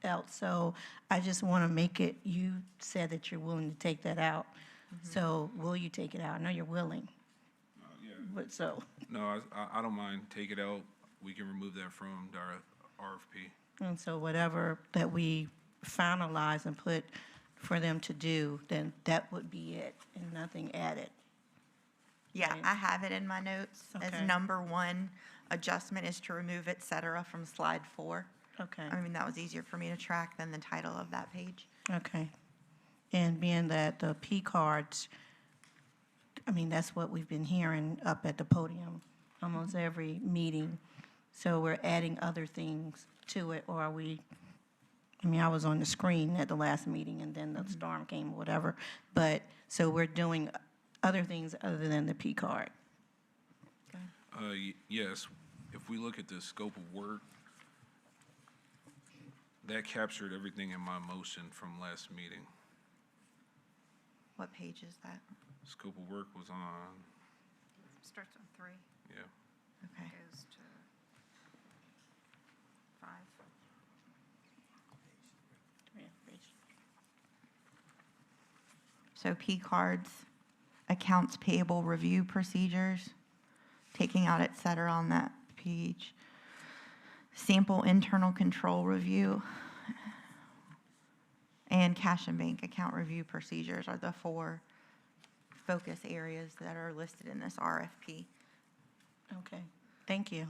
M: else. So I just want to make it, you said that you're willing to take that out. So will you take it out? I know you're willing.
K: Yeah.
M: But so.
K: No, I don't mind. Take it out. We can remove that from our RFP.
M: And so whatever that we finalize and put for them to do, then that would be it and nothing added.
B: Yeah,
M: Right.
B: I have it in my notes as
M: Okay.
B: number 1 adjustment is to remove et cetera from slide 4.
M: Okay.
B: I mean, that was easier for me to track than the title of that page.
M: Okay. And being that the P cards, I mean, that's what we've been hearing up at the podium almost every meeting. So we're adding other things to it, or are we, I mean, I was on the screen at the last meeting and then the storm came or whatever. But, so we're doing other things other than the P card.
K: Yes, if we look at the scope of work, that captured everything in my motion from last meeting.
B: What page is that?
K: Scope of work was on,
H: Starts on 3,
K: yeah.
B: Okay.
H: goes to 5.
B: So P cards, accounts payable review procedures, taking out et cetera on that page. Sample internal control review and cash and bank account review procedures are the 4 focus areas that are listed in this RFP.
M: Okay. Thank you.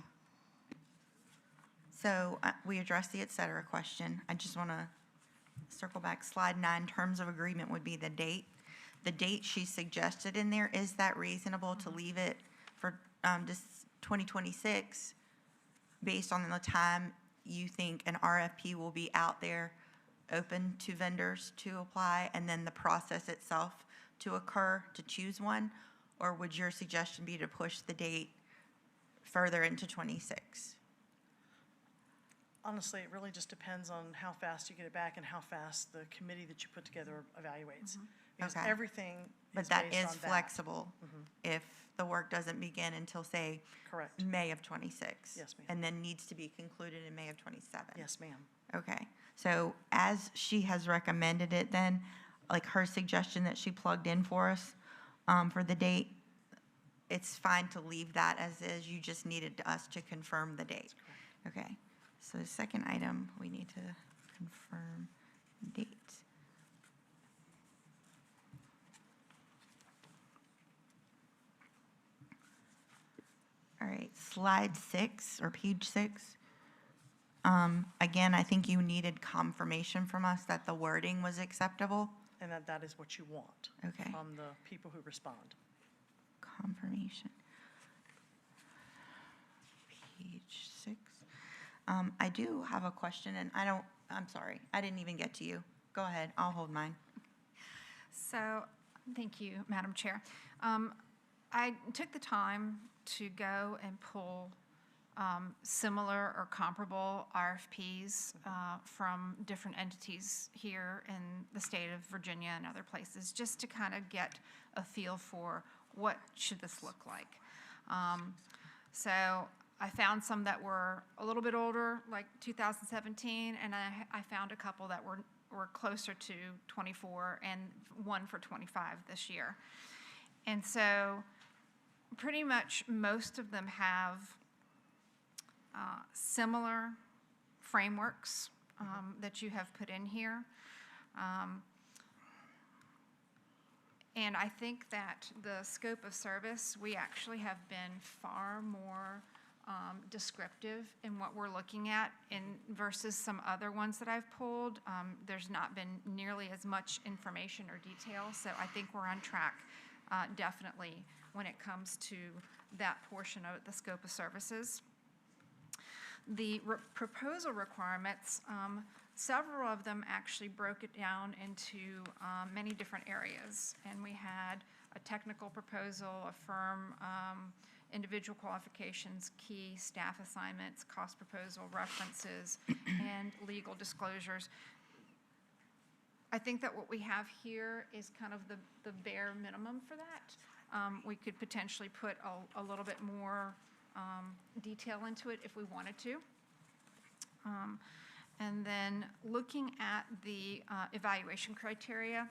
B: So we addressed the et cetera question. I just want to circle back. Slide 9, terms of agreement would be the date. The date she suggested in there, is that reasonable to leave it for just 2026 based on the time you think an RFP will be out there open to vendors to apply and then the process itself to occur to choose one? Or would your suggestion be to push the date further into 26?
J: honestly, it really just depends on how fast you get it back and how fast the committee that you put together evaluates. Because
B: Okay.
J: everything
B: But
J: is
B: that
J: based
B: is
J: on that.
B: flexible if the work doesn't begin until, say,
J: Correct.
B: May of '26.
J: Yes, ma'am.
B: And then needs to be concluded in May of '27.
J: Yes, ma'am.
B: Okay, so as she has recommended it then, like her suggestion that she plugged in for us for the date, it's fine to leave that as is, you just needed us to confirm the date. Okay, so the second item, we need to confirm date. All right, slide 6 or page 6. Again, I think you needed confirmation from us that the wording was acceptable.
J: And that is what you want
B: Okay.
J: from the people who respond.
B: Confirmation. Page 6. I do have a question, and I'm sorry, I didn't even get to you. Go ahead, I'll hold mine.
H: So, thank you, Madam Chair. I took the time to go and pull similar or comparable RFPs from different entities here in the state of Virginia and other places, just to kind of get a feel for what should this look like. So I found some that were a little bit older, like 2017, and I found a couple that were closer to 24 and one for 25 this year. And so pretty much most of them have similar frameworks that you have put in here. And I think that the scope of service, we actually have been far more descriptive in what we're looking at versus some other ones that I've pulled. There's not been nearly as much information or detail, so I think we're on track definitely when it comes to that portion of the scope of services. The proposal requirements, several of them actually broke it down into many different areas. And we had a technical proposal, a firm, individual qualifications, key staff assignments, cost proposal, references, and legal disclosures. I think that what we have here is kind of the bare minimum for that. We could potentially put a little bit more detail into it if we wanted to. And then looking at the evaluation criteria,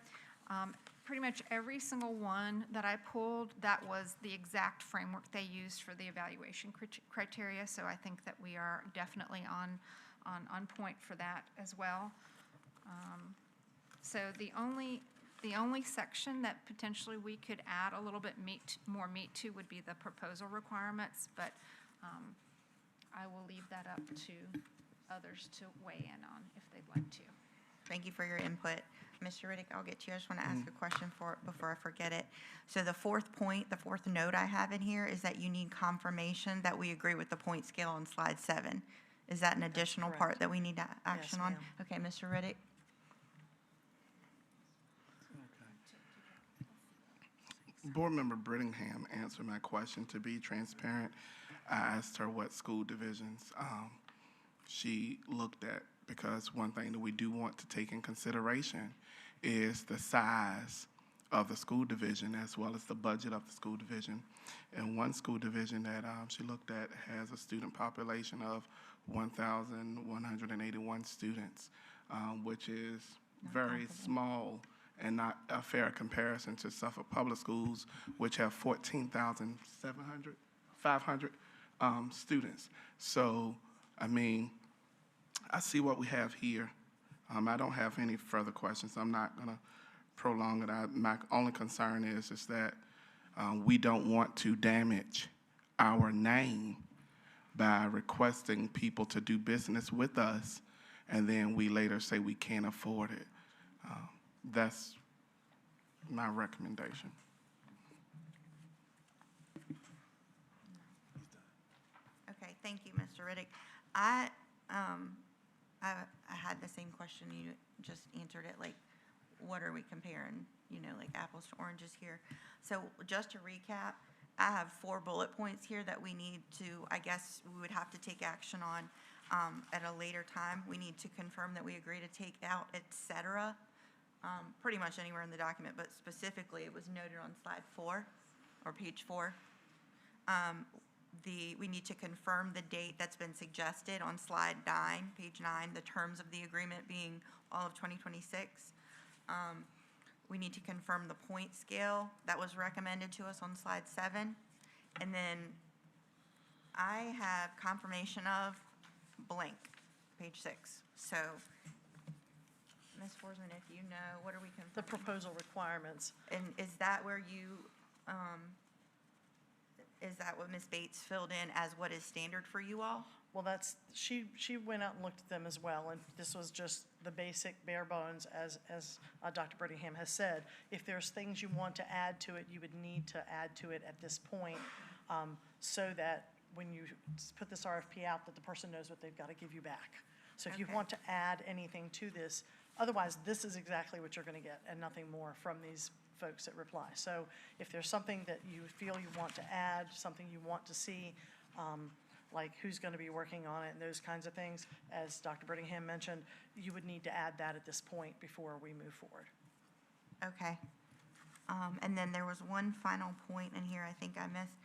H: pretty much every single one that I pulled, that was the exact framework they used for the evaluation criteria. So I think that we are definitely on point for that as well. So the only section that potentially we could add a little bit more meat to would be the proposal requirements, but I will leave that up to others to weigh in on if they'd like to.
B: Thank you for your input. Mr. Riddick, I'll get to you. I just want to ask a question before I forget it. So the fourth point, the fourth note I have in here is that you need confirmation that we agree with the point scale on slide 7. Is that an additional part
J: correct.
B: that we need to action on?
J: ma'am.
B: Okay, Mr. Riddick?
I: Board Member Brittingham answered my question. To be transparent, I asked her what school divisions she looked at, because one thing that we do want to take in consideration is the size of the school division as well as the budget of the school division. And one school division that she looked at has a student population of 1,181 students, which is very small and not a fair comparison to Suffolk Public Schools, which have 500 students. So, I mean, I see what we have here. I don't have any further questions. I'm not going to prolong it. My only concern is that we don't want to damage our name by requesting people to do business with us, and then we later say we can't afford it. That's my recommendation.
B: Okay, thank you, Mr. Riddick. I had the same question. You just answered it, like, what are we comparing, like apples to oranges here? So just to recap, I have 4 bullet points here that we need to, I guess we would have to take action on. at a later time. We need to confirm that we agree to take out et cetera, pretty much anywhere in the document, but specifically it was noted on slide 4 or page 4. We need to confirm the date that's been suggested on slide 9, page 9, the terms of the agreement being all of 2026. We need to confirm the point scale that was recommended to us on slide 7. And then I have confirmation of blank, page 6. So, Ms. Forsman, if you know, what are we confirming?
J: The proposal requirements.
B: And is that where you, is that what Ms. Bates filled in as what is standard for you all?
J: Well, she went out and looked at them as well, and this was just the basic bare bones, as Dr. Brittingham has said. If there's things you want to add to it, you would need to add to it at this point, so that when you put this RFP out, that the person knows what they've got to give you back. So if you
B: Okay.
J: want to add anything to this, otherwise, this is exactly what you're going to get, and nothing more from these folks that reply. So if there's something that you feel you want to add, something you want to see, like who's going to be working on it and those kinds of things, as Dr. Brittingham mentioned, you would need to add that at this point before we move forward.
B: Okay. And then there was one final point in here I think I missed.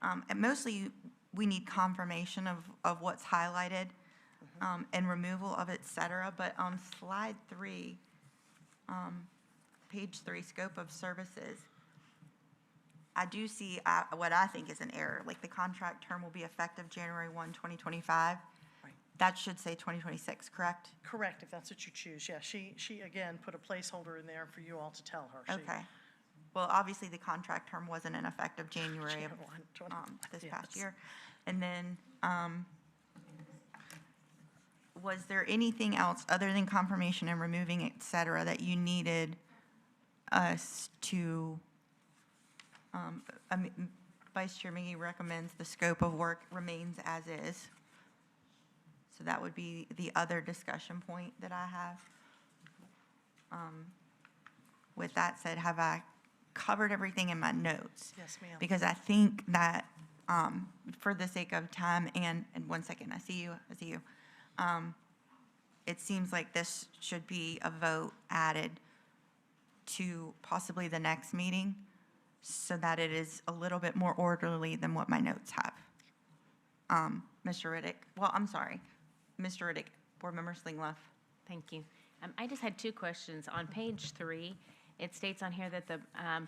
B: And mostly, we need confirmation of what's highlighted and removal of et cetera. But on slide 3, page 3, scope of services, I do see what I think is an error, like the contract term will be effective January 1, 2025.
J: Right.
B: That should say 2026, correct?
J: Correct, if that's what you choose. Yeah, she again put a placeholder in there for you all to tell her. She-
B: Okay. Well, obviously, the contract term wasn't in effect of January of
J: January 1,
B: this
J: yes.
B: past year. And then, was there anything else other than confirmation and removing, et cetera, that you needed us to, Vice Chair McGee recommends the scope of work remains as is. So that would be the other discussion point that I have. With that said, have I covered everything in my notes?
J: Yes, ma'am.
B: Because I think that, for the sake of time, and 1 second, I see you. It seems like this should be a vote added to possibly the next meeting, so that it is a little bit more orderly than what my notes have. Mr. Riddick, well, I'm sorry, Mr. Riddick, Board Member Slingloff.
G: Thank you. I just had 2 questions. On page 3, it states on here that the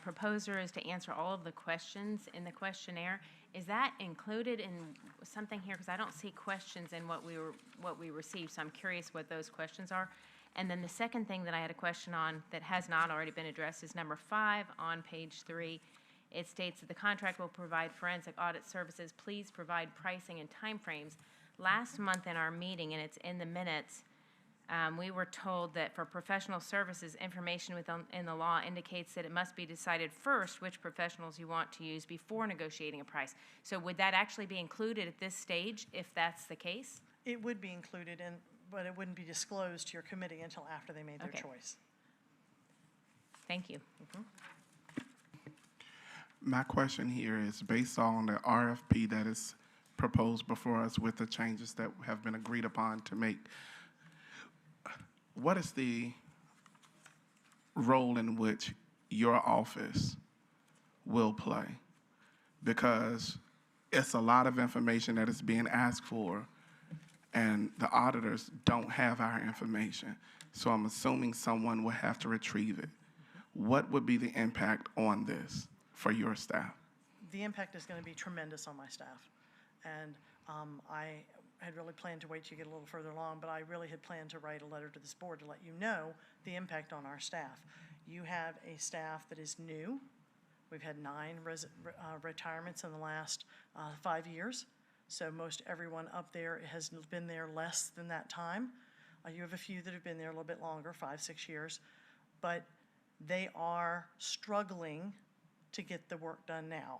G: proposer is to answer all of the questions in the questionnaire. Is that included in something here? Because I don't see questions in what we received, so I'm curious what those questions are. And then the second thing that I had a question on that has not already been addressed is number 5 on page 3. It states that the contract will provide forensic audit services. Please provide pricing and timeframes. Last month in our meeting, and it's in the minutes, we were told that for professional services, information in the law indicates that it must be decided first which professionals you want to use before negotiating a price. So would that actually be included at this stage if that's the case?
J: It would be included in, but it wouldn't be disclosed to your committee until after they made their
G: Okay.
J: choice.
G: Thank you.
I: My question here is based on the RFP that is proposed before us with the changes that have been agreed upon to make. What is the role in which your office will play? Because it's a lot of information that is being asked for, and the auditors don't have our information. So I'm assuming someone will have to retrieve it. What would be the impact on this for your staff?
J: The impact is going to be tremendous on my staff. And I had really planned to wait till you get a little further along, but I really had planned to write a letter to this board to let you know the impact on our staff. You have a staff that is new. We've had 9 retirements in the last 5 years. So most everyone up there has been there less than that time. You have a few that have been there a little bit longer, 5, 6 years. But they are struggling to get the work done now.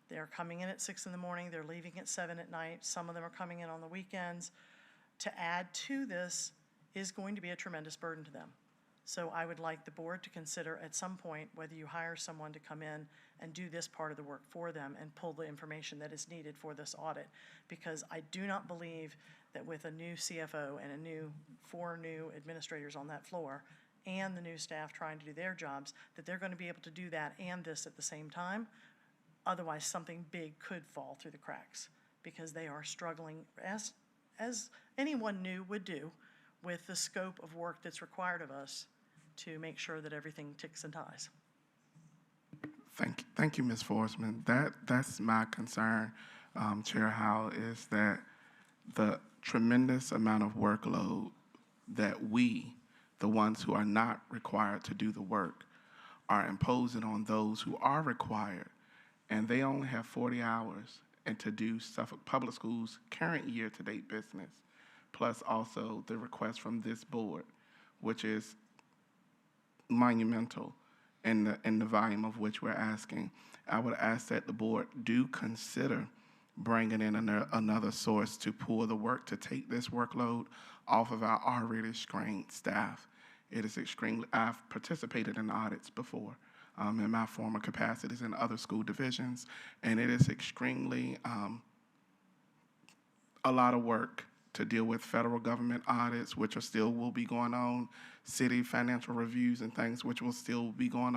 J: They're coming in at 6 in the morning, they're leaving at 7 at night, some of them are coming in on the weekends. To add to this is going to be a tremendous burden to them. So I would like the board to consider at some point whether you hire someone to come in and do this part of the work for them and pull the information that is needed for this audit. Because I do not believe that with a new CFO and four new administrators on that floor, and the new staff trying to do their jobs, that they're going to be able to do that and this at the same time. Otherwise, something big could fall through the cracks because they are struggling, as anyone new would do, with the scope of work that's required of us to make sure that everything ticks and ties.
I: Thank you, Ms. Forsman. That's my concern, Chair Howell, is that the tremendous amount of workload that we, the ones who are not required to do the work, are imposing on those who are required, and they only have 40 hours and to do Suffolk Public Schools' current year-to-date business, plus also the request from this board, which is monumental in the volume of which we're asking. I would ask that the board do consider bringing in another source to pull the work, to take this workload off of our already strained staff. It is extremely, I've participated in audits before in my former capacities in other school divisions, and it is extremely a lot of work to deal with federal government audits, which will be going on, city financial reviews and things which will still be going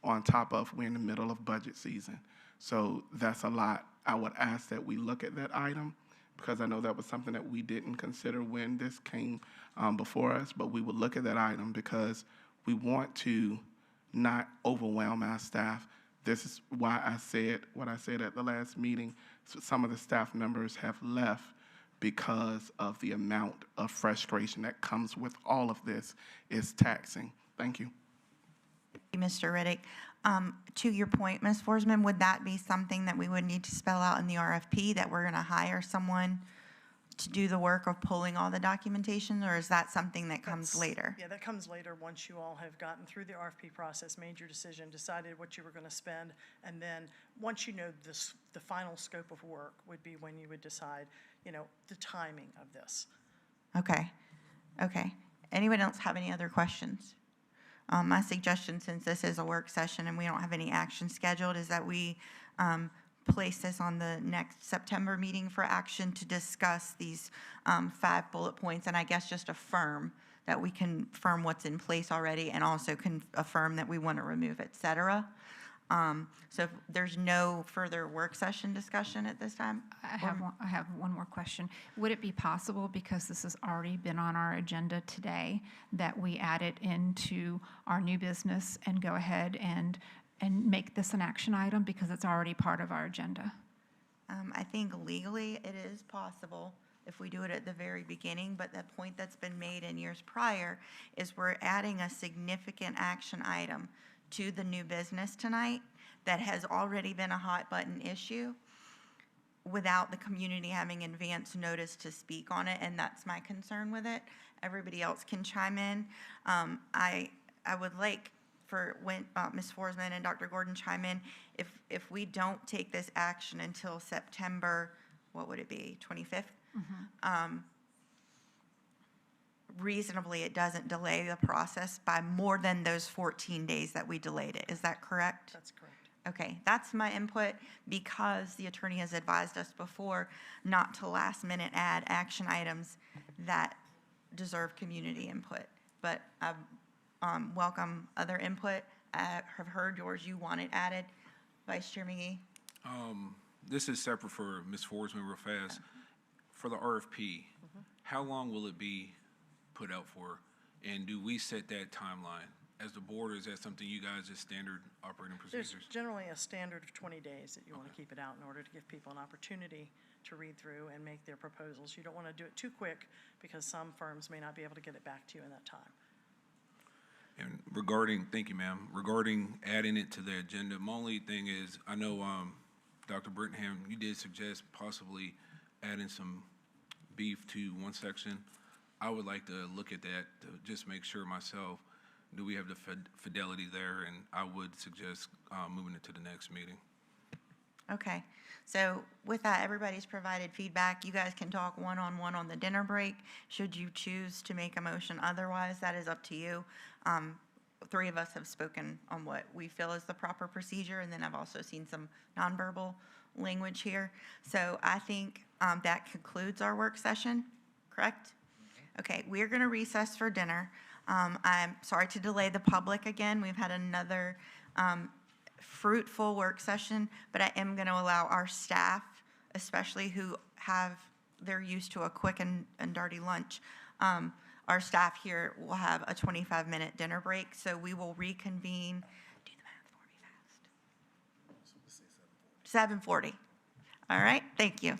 I: on top of we're in the middle of budget season. So that's a lot. I would ask that we look at that item, because I know that was something that we didn't consider when this came before us, but we would look at that item because we want to not overwhelm our staff. This is why I said what I said at the last meeting. So some of the staff members have left because of the amount of frustration that comes with all of this is taxing. Thank you.
B: Mr. Riddick. To your point, Ms. Forsman, would that be something that we would need to spell out in the RFP, that we're going to hire someone to do the work of pulling all the documentation, or is that something that comes later?
J: Yeah, that comes later once you all have gotten through the RFP process, made your decision, decided what you were going to spend, and then once you know the final scope of work would be when you would decide, the timing of this.
B: Okay. Anyone else have any other questions? My suggestion, since this is a work session and we don't have any action scheduled, is that we place this on the next September meeting for action to discuss these 5 bullet points, and I guess just affirm that we confirm what's in place already and also can affirm that we want to remove, et cetera. So if there's no further work session discussion at this time?
H: I have one more question. Would it be possible, because this has already been on our agenda today, that we add it into our new business and go ahead and make this an action item because it's already part of our agenda?
B: I think legally it is possible if we do it at the very beginning, but the point that's been made in years prior is we're adding a significant action item to the new business tonight that has already been a hot button issue without the community having advance notice to speak on it, and that's my concern with it. Everybody else can chime in. I would like for when Ms. Forsman and Dr. Gordon chime in, if we don't take this action until September, what would it be, 25th? Reasonably, it doesn't delay the process by more than those 14 days that we delayed it. Is that correct?
J: That's correct.
B: Okay, that's my input, because the attorney has advised us before not to last minute add action items that deserve community input. But I welcome other input. I have heard yours, you want it added. Vice Chair McGee?
K: This is separate for Ms. Forsman real fast. For the RFP, how long will it be put out for? And do we set that timeline? As the board, or is that something you guys as standard operating procedures?
J: There's generally a standard of 20 days that you want to keep it out in order to give people an opportunity to read through and make their proposals. You don't want to do it too quick because some firms may not be able to get it back to you in that time.
K: And regarding, thank you, ma'am, regarding adding it to the agenda, my only thing is, I know Dr. Brittingham, you did suggest possibly adding some beef to one section. I would like to look at that to just make sure myself, do we have the fidelity there? And I would suggest moving it to the next meeting.
B: Okay, so with that, everybody's provided feedback. You guys can talk one-on-one on the dinner break. Should you choose to make a motion otherwise, that is up to you. 3 of us have spoken on what we feel is the proper procedure, and then I've also seen some nonverbal language here. So I think that concludes our work session. correct? Okay, we're going to recess for dinner. I'm sorry to delay the public again. We've had another fruitful work session, but I am going to allow our staff, especially who they're used to a quick and dirty lunch. Our staff here will have a 25-minute dinner break, so we will reconvene. Do the math for me fast. 7:40. All right, thank you.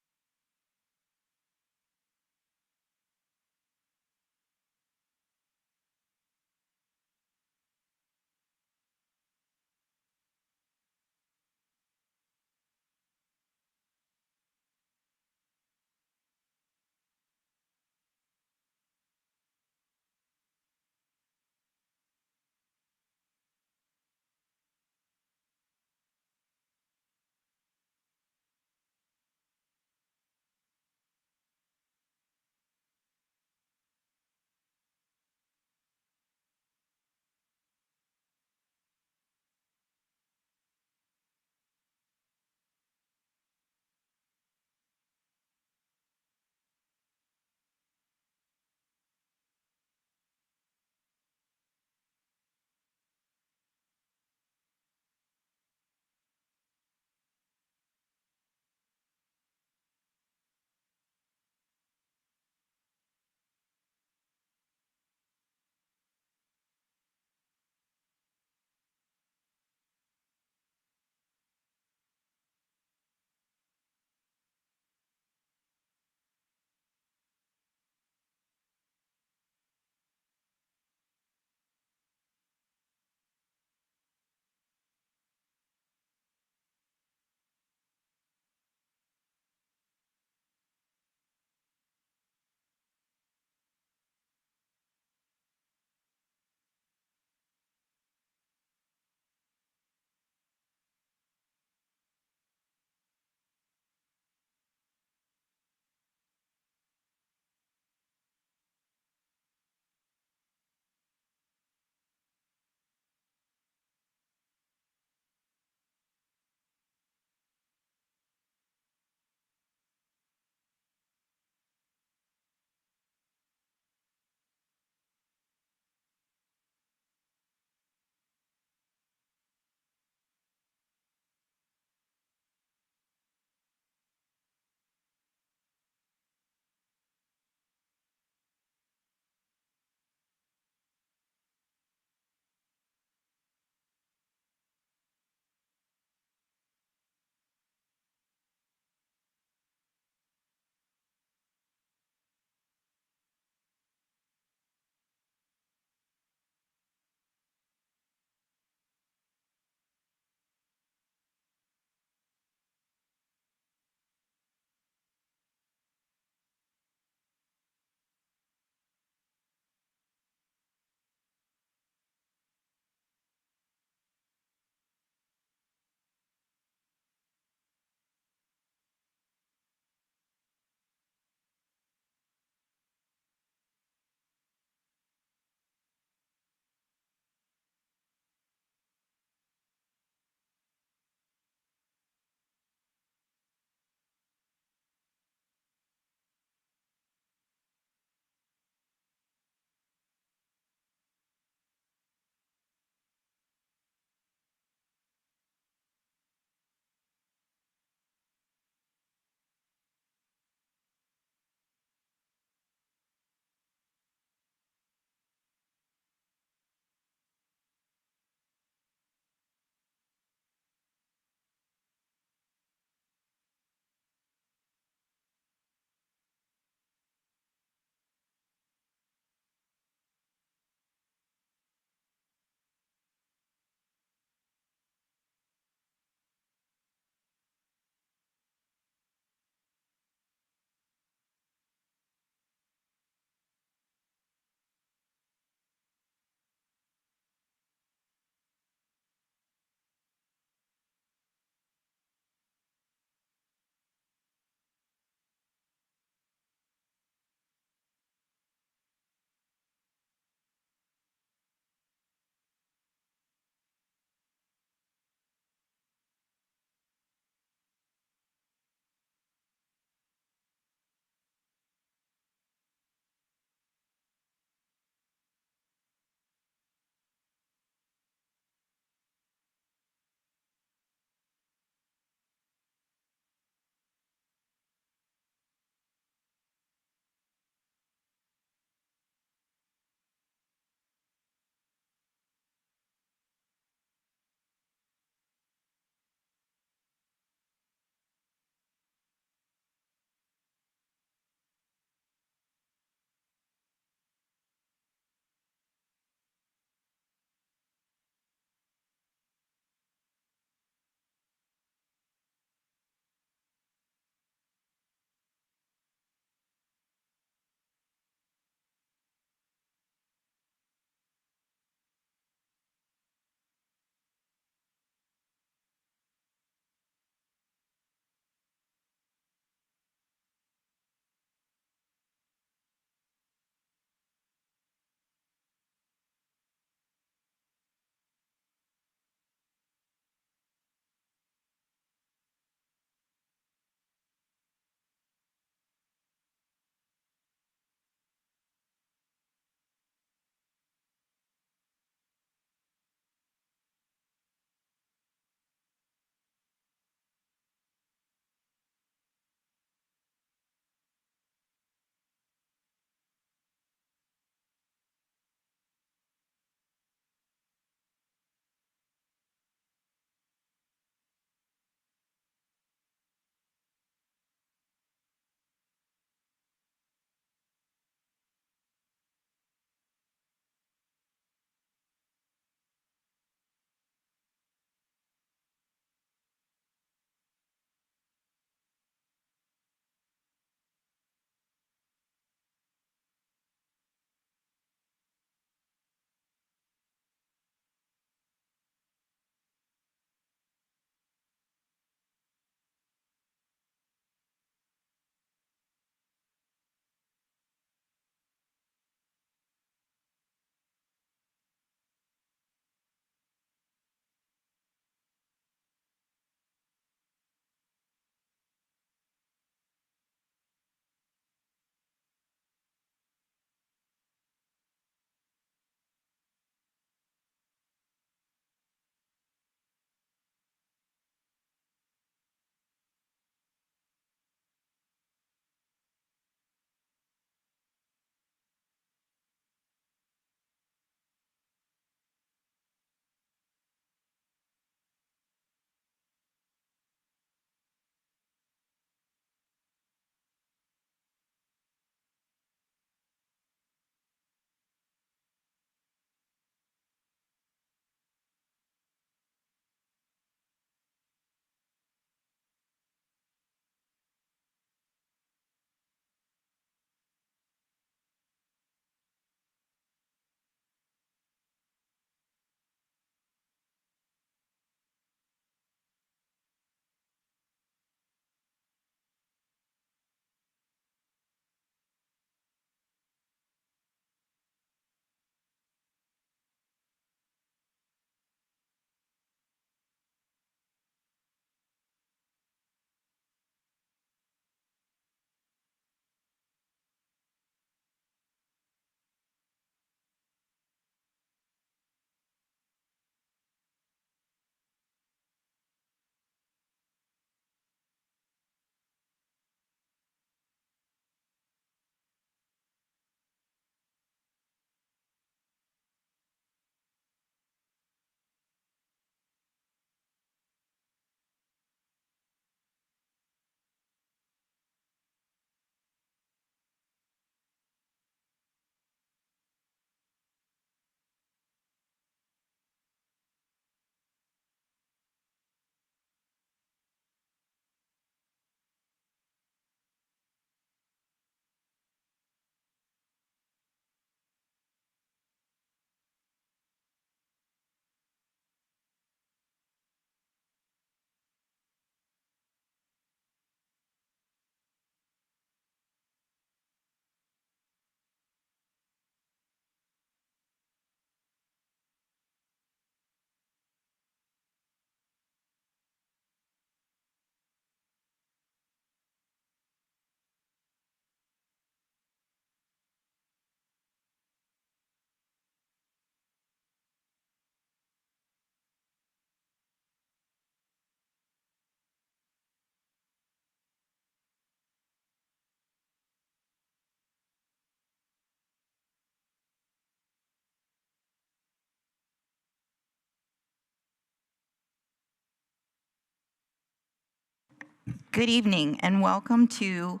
B: Good evening and welcome to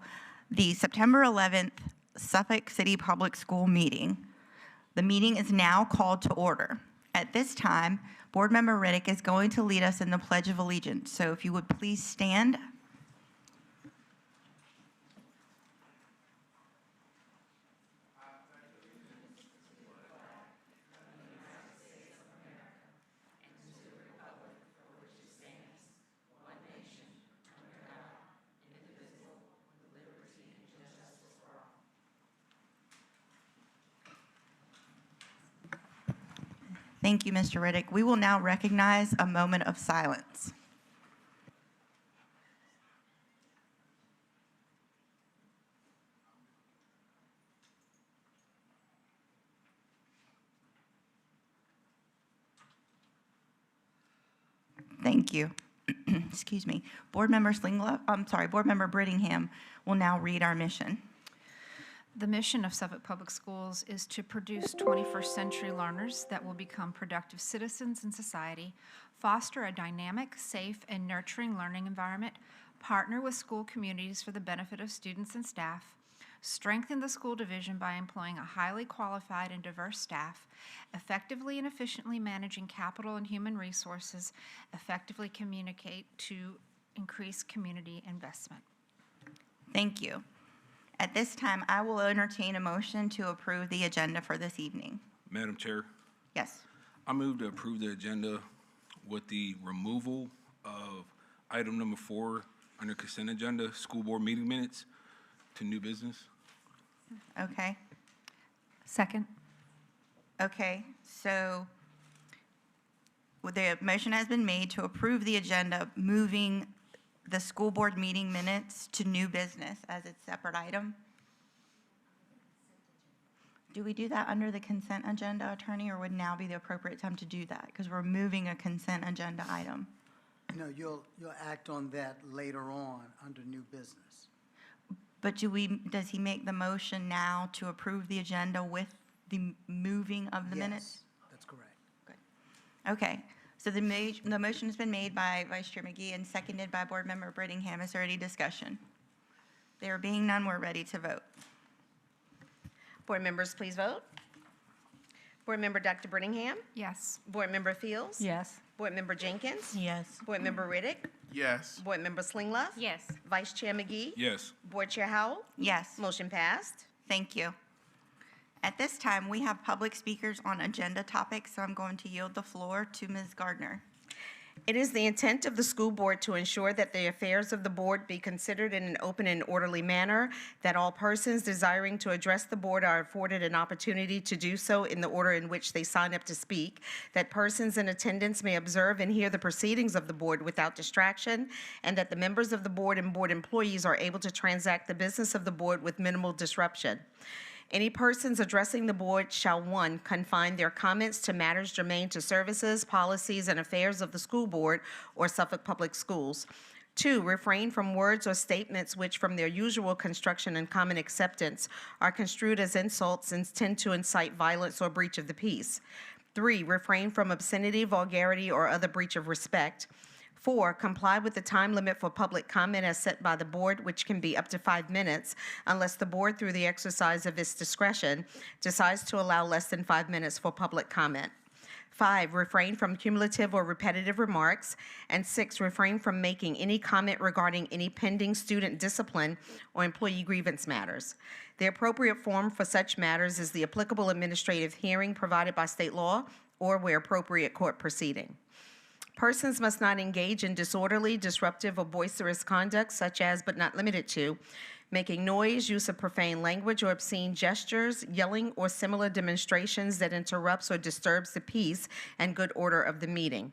B: the September 11th Suffolk City Public School meeting. The meeting is now called to order. At this time, Board Member Riddick is going to lead us in the Pledge of Allegiance. So if you would please stand. Thank you, Mr. Riddick. We will now recognize a moment of silence. Thank you. Excuse me. Board Member Board Member Brittingham will now read our mission.
H: The mission of Suffolk Public Schools is to produce 21st century learners that will become productive citizens in society, foster a dynamic, safe, and nurturing learning environment, partner with school communities for the benefit of students and staff, strengthen the school division by employing a highly qualified and diverse staff, effectively and efficiently managing capital and human resources, effectively communicate to increase community investment.
B: Thank you. At this time, I will entertain a motion to approve the agenda for this evening.
K: Madam Chair,
B: Yes.
K: I move to approve the agenda with the removal of item number 4 under consent agenda, school board meeting minutes, to new business.
B: Okay.
H: Second.
B: Okay. So the motion has been made to approve the agenda, moving the school board meeting minutes to new business as a separate item. Do we do that under the consent agenda, Attorney, or would now be the appropriate time to do that? Because we're moving a consent agenda item.
N: No, you'll act on that later on under new business.
B: But does he make the motion now to approve the agenda with the moving of the minutes?
N: Yes, that's correct.
B: Okay. So the motion has been made by Vice Chair McGee and seconded by Board Member Brittingham. Is there any discussion? There being none, we're ready to vote.
L: Board members, please vote. Board Member Dr. Brittingham.
H: Yes.
L: Board Member Fields.
G: Yes.
L: Board Member Jenkins.
M: Yes.
L: Board Member Riddick.
I: Yes.
L: Board Member Slingloff.
G: Yes.
L: Vice Chair McGee.
K: Yes.
L: Board Chair Howell.
B: Yes.
L: Motion passed.
B: Thank you. At this time, we have public speakers on agenda topics, so I'm going to yield the floor to Ms. Gardner.
L: It is the intent of the school board to ensure that the affairs of the board be considered in an open and orderly manner, that all persons desiring to address the board are afforded an opportunity to do so in the order in which they sign up to speak, that persons in attendance may observe and hear the proceedings of the board without distraction, and that the members of the board and board employees are able to transact the business of the board with minimal disruption. Any persons addressing the board shall, 1, confine their comments to matters germane to services, policies, and affairs of the school board or Suffolk Public Schools. 2, refrain from words or statements which, from their usual construction and common acceptance, are construed as insults and tend to incite violence or breach of the peace. 3, refrain from obscenity, vulgarity, or other breach of respect. 4, comply with the time limit for public comment as set by the board, which can be up to 5 minutes, unless the board, through the exercise of its discretion, decides to allow less than 5 minutes for public comment. 5, refrain from cumulative or repetitive remarks. And 6, refrain from making any comment regarding any pending student discipline or employee grievance matters. The appropriate form for such matters is the applicable administrative hearing provided by state law or, where appropriate, court proceeding. Persons must not engage in disorderly, disruptive, or boisterous conduct, such as, but not limited to, making noise, use of profane language or obscene gestures, yelling, or similar demonstrations that interrupts or disturbs the peace and good order of the meeting.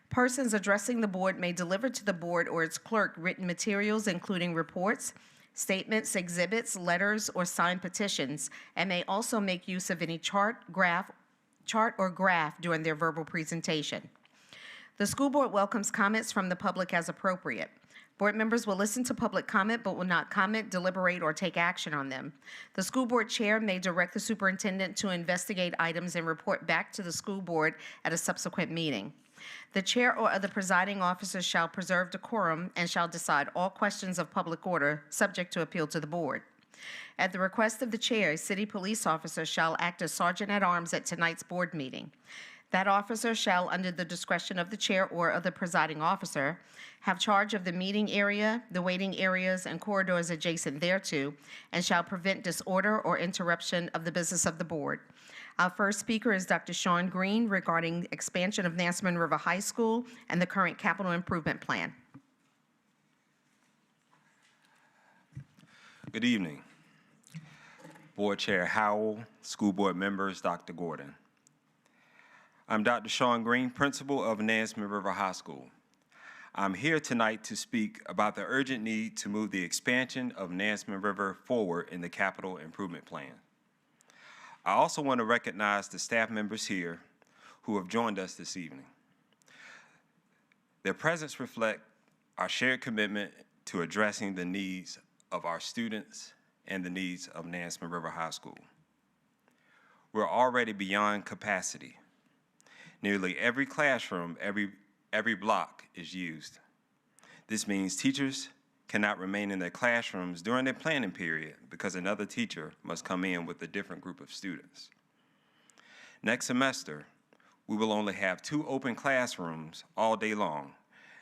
L: Persons addressing the board may deliver to the board or its clerk written materials, including reports, statements, exhibits, letters, or signed petitions, and may also make use of any chart or graph during their verbal presentation. The school board welcomes comments from the public as appropriate. Board members will listen to public comment but will not comment, deliberate, or take action on them. The school board chair may direct the superintendent to investigate items and report back to the school board at a subsequent meeting. The chair or other presiding officer shall preserve decorum and shall decide all questions of public order subject to appeal to the board. At the request of the chair, a city police officer shall act as sergeant-at-arms at tonight's board meeting. That officer shall, under the discretion of the chair or other presiding officer, have charge of the meeting area, the waiting areas, and corridors adjacent thereto, and shall prevent disorder or interruption of the business of the board. Our first speaker is Dr. Sean Green regarding expansion of Nansemond River High School and the current capital improvement plan.
O: Good evening. Board Chair Howell, school board members, Dr. Gordon. I'm Dr. Sean Green, principal of Nansemond River High School. I'm here tonight to speak about the urgent need to move the expansion of Nansemond River forward in the capital improvement plan. I also want to recognize the staff members here who have joined us this evening. Their presence reflects our shared commitment to addressing the needs of our students and the needs of Nansemond River High School. We're already beyond capacity. Nearly every classroom, every block is used. This means teachers cannot remain in their classrooms during their planning period because another teacher must come in with a different group of students. Next semester, we will only have 2 open classrooms all day long,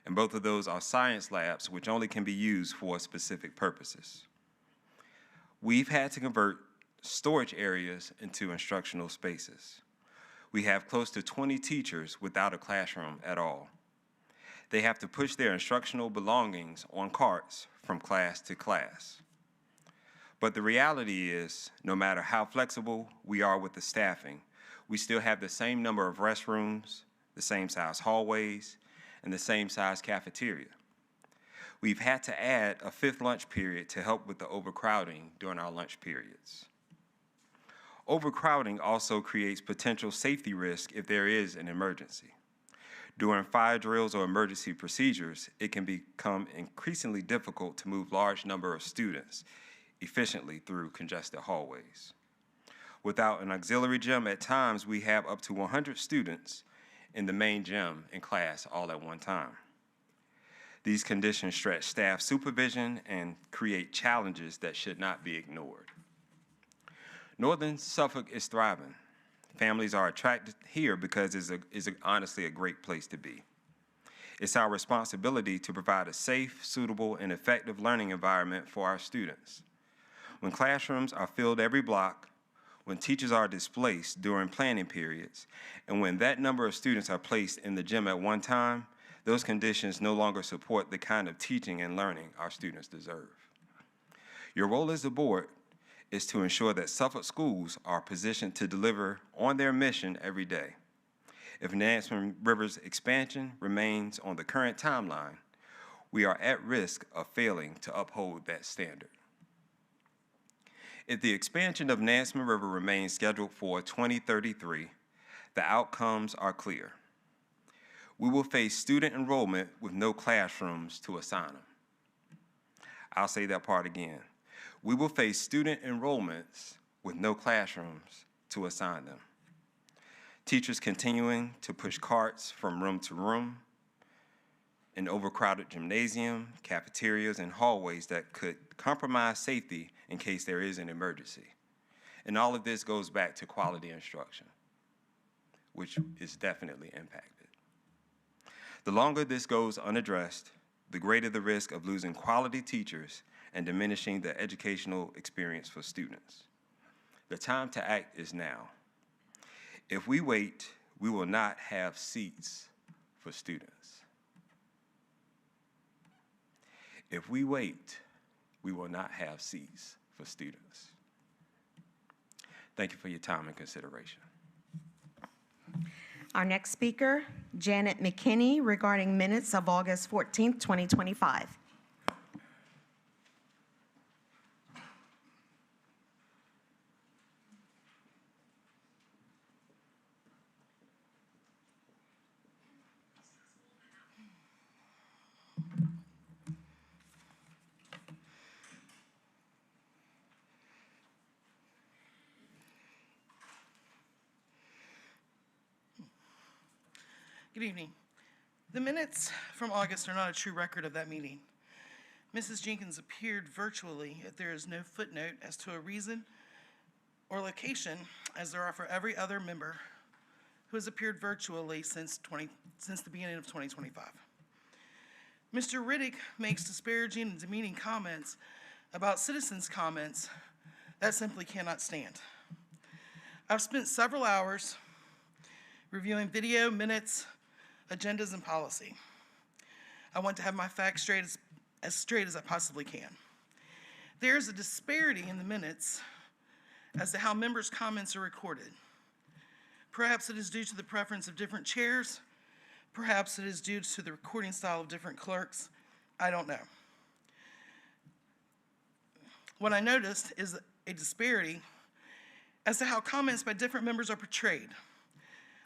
O: and both of those are science labs which only can be used for specific purposes. We've had to convert storage areas into instructional spaces. We have close to 20 teachers without a classroom at all. They have to push their instructional belongings on carts from class to class. But the reality is, no matter how flexible we are with the staffing, we still have the same number of restrooms, the same size hallways, and the same size cafeteria. We've had to add a 5th lunch period to help with the overcrowding during our lunch periods. Overcrowding also creates potential safety risk if there is an emergency. During fire drills or emergency procedures, it can become increasingly difficult to move large number of students efficiently through congested hallways. Without an auxiliary gym, at times we have up to 100 students in the main gym in class all at one time. These conditions stretch staff supervision and create challenges that should not be ignored. Northern Suffolk is thriving. Families are attracted here because it's honestly a great place to be. It's our responsibility to provide a safe, suitable, and effective learning environment for our students. When classrooms are filled every block, when teachers are displaced during planning periods, and when that number of students are placed in the gym at one time, those conditions no longer support the kind of teaching and learning our students deserve. Your role as the board is to ensure that Suffolk schools are positioned to deliver on their mission every day. If Nansemond River's expansion remains on the current timeline, we are at risk of failing to uphold that standard. If the expansion of Nansemond River remains scheduled for 2033, the outcomes are clear. We will face student enrollment with no classrooms to assign them. I'll say that part again. We will face student enrollments with no classrooms to assign them. Teachers continuing to push carts from room to room, an overcrowded gymnasium, cafeterias, and hallways that could compromise safety in case there is an emergency. And all of this goes back to quality instruction, which is definitely impacted. The longer this goes unaddressed, the greater the risk of losing quality teachers and diminishing the educational experience for students. The time to act is now. If we wait, we will not have seats for students. If we wait, we will not have seats for students. Thank you for your time and consideration.
L: Our next speaker, Janet McKinney, regarding minutes of August 14th, 2025.
P: Good evening. The minutes from August are not a true record of that meeting. Mrs. Jenkins appeared virtually, yet there is no footnote as to a reason or location, as there are for every other member who has appeared virtually since the beginning of 2025. Mr. Riddick makes disparaging and demeaning comments about citizens' comments that simply cannot stand. I've spent several hours reviewing video, minutes, agendas, and policy. I want to have my facts as straight as I possibly can. There is a disparity in the minutes as to how members' comments are recorded. Perhaps it is due to the preference of different chairs. Perhaps it is due to the recording style of different clerks. I don't know. What I noticed is a disparity as to how comments by different members are portrayed,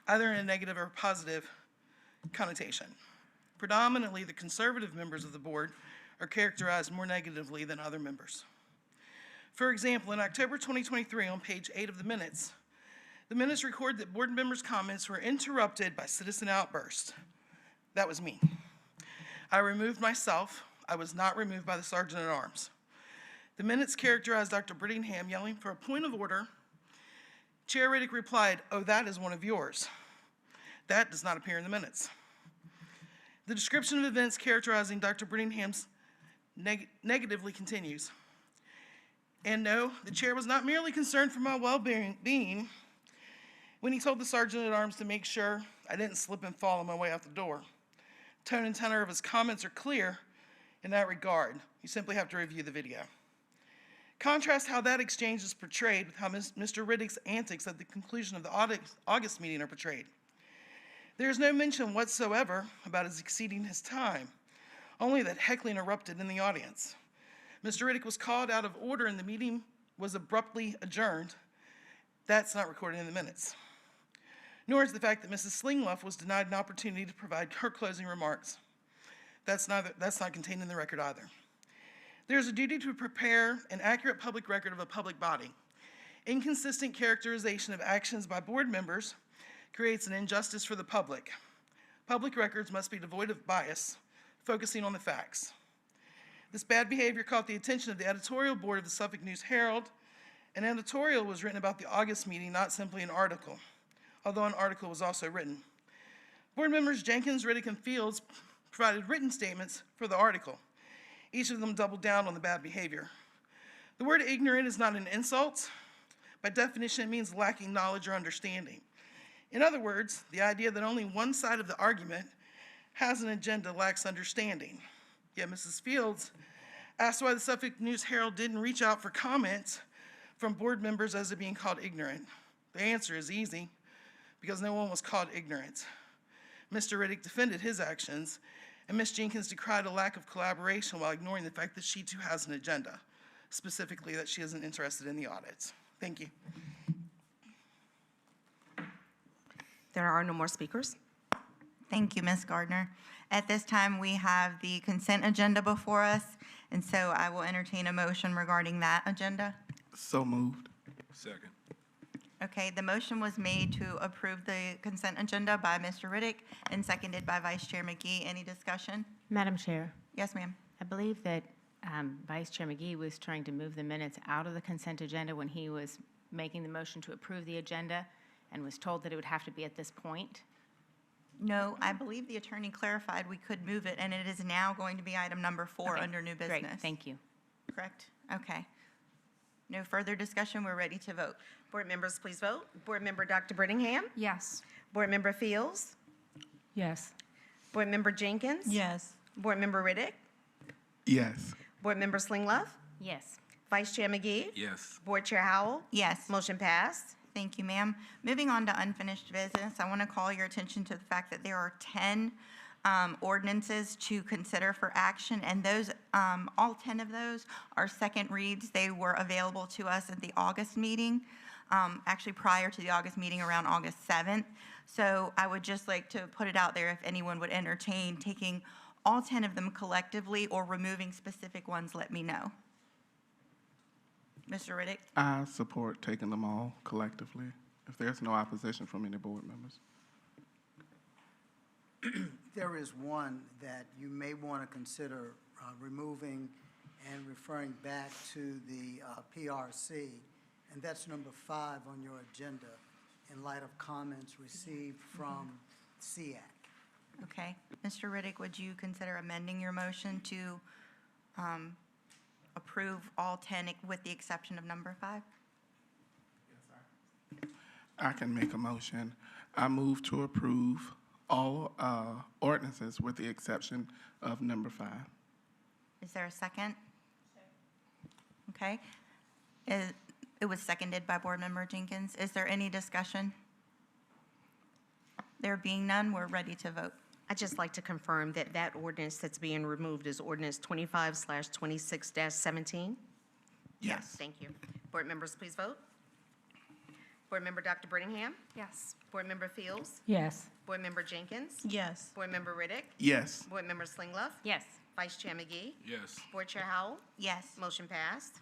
P: either in a negative or positive connotation. Predominantly, the conservative members of the board are characterized more negatively than other members. For example, in October 2023, on page 8 of the minutes record that board members' comments were interrupted by citizen outbursts. That was me. I removed myself. I was not removed by the Sergeant at Arms. The minutes characterized Dr. Brittingham yelling for a point of order. Chair Riddick replied, "Oh, that is one of yours." That does not appear in the minutes. The description of events characterizing Dr. Brittingham's negatively continues. And no, the chair was not merely concerned for my well-being when he told the Sergeant at Arms to make sure I didn't slip and fall on my way out the door. Tone and tenor of his comments are clear in that regard. You simply have to review the video. Contrast how that exchange is portrayed with how Mr. Riddick's antics at the conclusion of the August meeting are portrayed. There is no mention whatsoever about his exceeding his time, only that heckling erupted in the audience. Mr. Riddick was called out of order and the meeting was abruptly adjourned. That's not recorded in the minutes. Nor is the fact that Mrs. Slingluff was denied an opportunity to provide her closing remarks. That's not contained in the record either. There is a duty to prepare an accurate public record of a public body. Inconsistent characterization of actions by board members creates an injustice for the public. Public records must be devoid of bias, focusing on the facts. This bad behavior caught the attention of the editorial board of the Suffolk News Herald. An editorial was written about the August meeting, not simply an article, although an article was also written. Board members Jenkins, Riddick, and Fields provided written statements for the article. Each of them doubled down on the bad behavior. The word ignorant is not an insult. By definition, it means lacking knowledge or understanding. In other words, the idea that only one side of the argument has an agenda lacks understanding. Yet Mrs. Fields asked why the Suffolk News Herald didn't reach out for comments from board members as to being called ignorant. The answer is easy, because no one was called ignorant. Mr. Riddick defended his actions, and Ms. Jenkins decried a lack of collaboration while ignoring the fact that she too has an agenda, specifically that she isn't interested in the audits. Thank you.
L: There are no more speakers.
B: Thank you, Ms. Gardner. At this time, we have the consent agenda before us, and so I will entertain a motion regarding that agenda.
I: So moved.
K: Second.
B: Okay, the motion was made to approve the consent agenda by Mr. Riddick and seconded by Vice Chair McGee. Any discussion?
G: Madam Chair,
B: Yes, ma'am.
G: I believe that Vice Chair McGee was trying to move the minutes out of the consent agenda when he was making the motion to approve the agenda and was told that it would have to be at this point.
B: No, I believe the attorney clarified we could move it, and it is now going to be item number 4
G: Okay,
B: under new business.
G: Great, thank you.
B: Correct? Okay. No further discussion. We're ready to vote.
L: Board members, please vote. Board member Dr. Brittingham.
H: Yes.
L: Board member Fields.
G: Yes.
L: Board member Jenkins.
M: Yes.
L: Board member Riddick.
I: Yes.
L: Board member Slingluff.
G: Yes.
L: Vice Chair McGee.
K: Yes.
L: Board Chair Howell.
B: Yes.
L: Motion passed.
B: Thank you, ma'am. Moving on to unfinished business, I want to call your attention to the fact that there are 10 ordinances to consider for action, and those, all 10 of those are second reads. They were available to us at the August meeting, actually prior to the August meeting around August 7th. So I would just like to put it out there if anyone would entertain taking all 10 of them collectively or removing specific ones, let me know. Mr. Riddick?
I: I support taking them all collectively, if there's no opposition from any board members.
N: There is one that you may want to consider removing and referring back to the PRC, and that's number 5 on your agenda in light of comments received from SEAC.
B: Okay. Mr. Riddick, would you consider amending your motion to approve all 10 with the exception of number 5?
I: I can make a motion. I move to approve all ordinances with the exception of number 5.
B: Is there a second? Okay. It was seconded by Board Member Jenkins. Is there any discussion? There being none, we're ready to vote.
L: I'd just like to confirm that that ordinance that's being removed is ordinance 25/26-17.
I: Yes.
L: Thank you. Board members, please vote. Board Member Dr. Brittingham?
H: Yes.
L: Board Member Fields?
G: Yes.
L: Board Member Jenkins?
M: Yes.
L: Board Member Riddick?
I: Yes.
L: Board Member Slingluff?
G: Yes.
L: Vice Chair McGee?
K: Yes.
L: Board Chair Howell?
B: Yes.
L: Motion passed.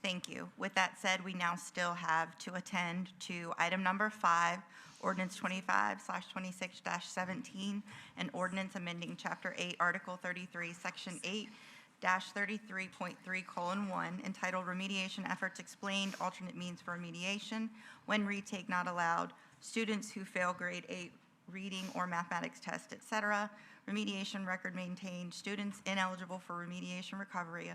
B: Thank you. With that said, we now still have to attend to item number 5, ordinance 25/26-17, an ordinance amending Chapter 8, Article 33, Section 8-33.3:1, entitled Remediation Efforts Explained, Alternate Means for Remediation, When Retake Not Allowed, Students Who Fail Grade 8 Reading or Mathematics Test, etc., Remediation Record Maintained, Students Ineligible for Remediation Recovery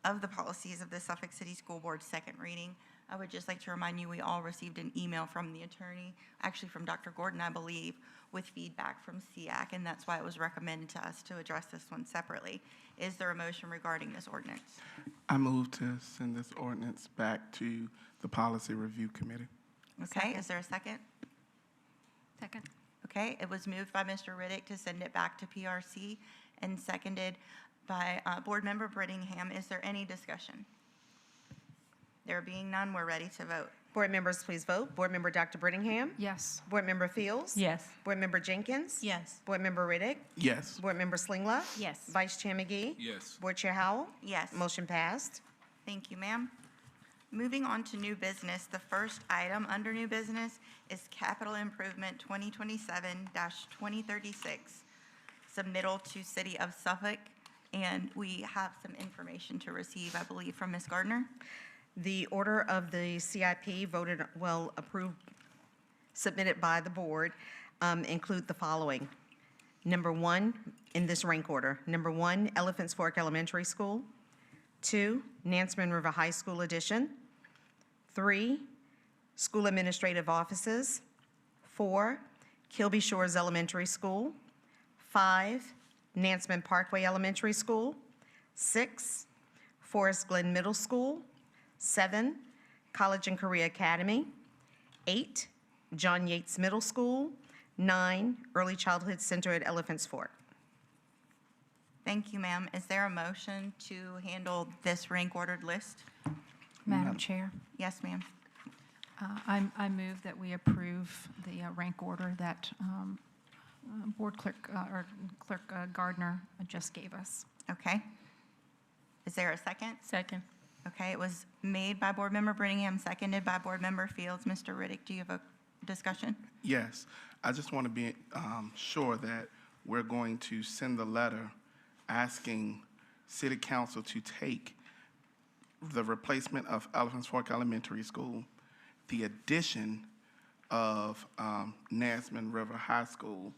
B: of the Policies of the Suffolk City School Board, second reading. I would just like to remind you, we all received an email from the attorney, actually from Dr. Gordon, I believe, with feedback from SEAC, and that's why it was recommended to us to address this one separately. Is there a motion regarding this ordinance?
I: I move to send this ordinance back to the Policy Review Committee.
B: Okay, is there a second?
H: Second.
B: Okay, it was moved by Mr. Riddick to send it back to PRC and seconded by Board Member Brittingham. Is there any discussion? There being none, we're ready to vote.
L: Board members, please vote. Board Member Dr. Brittingham?
H: Yes.
L: Board Member Fields?
G: Yes.
L: Board Member Jenkins?
M: Yes.
L: Board Member Riddick?
I: Yes.
L: Board Member Slingluff?
G: Yes.
L: Vice Chair McGee?
K: Yes.
L: Board Chair Howell?
B: Yes.
L: Motion passed.
B: Thank you, ma'am. Moving on to new business, the first item under new business is Capital Improvement 2027-2036, submittal to City of Suffolk, and we have some information to receive, I believe, from Ms. Gardner.
L: The order of the CIP voted, well, approved, submitted by the board include the following. Number 1, in this rank order. Number 1, Elephants Fork Elementary School. 2, Nansemond River High School addition. 3, School Administrative Offices. 4, Kilby Shores Elementary School. 5, Nansemond Parkway Elementary School. 6, Forest Glen Middle School. 7, College and Career Academy. 8, John Yates Middle School. 9, Early Childhood Center at Elephants Fork.
B: Thank you, ma'am. Is there a motion to handle this rank ordered list?
H: Madam Chair,
B: Yes, ma'am.
H: I move that we approve the rank order that Board Clerk, or Clerk Gardner just gave us.
B: Okay. Is there a second?
G: Second.
B: Okay, it was made by Board Member Brittingham, seconded by Board Member Fields. Mr. Riddick, do you have a discussion?
I: Yes. I just want to be sure that we're going to send the letter asking City Council to take the replacement of Elephants Fork Elementary School, the addition of Nansemond River High School,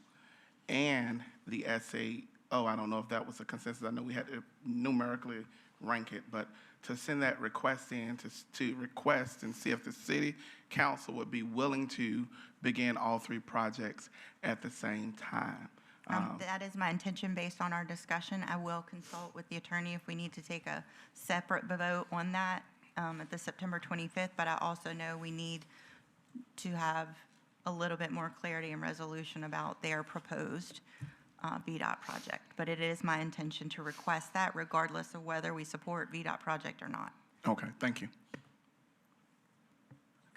I: and the SAO. I don't know if that was a consensus. I know we had to numerically rank it, but to send that request in to request and see if the City Council would be willing to begin all 3 projects at the same time.
B: That is my intention based on our discussion. I will consult with the attorney if we need to take a separate vote on that at the September 25th, but I also know we need to have a little bit more clarity and resolution about their proposed VDOT project. But it is my intention to request that regardless of whether we support VDOT project or not.
I: Okay, thank you.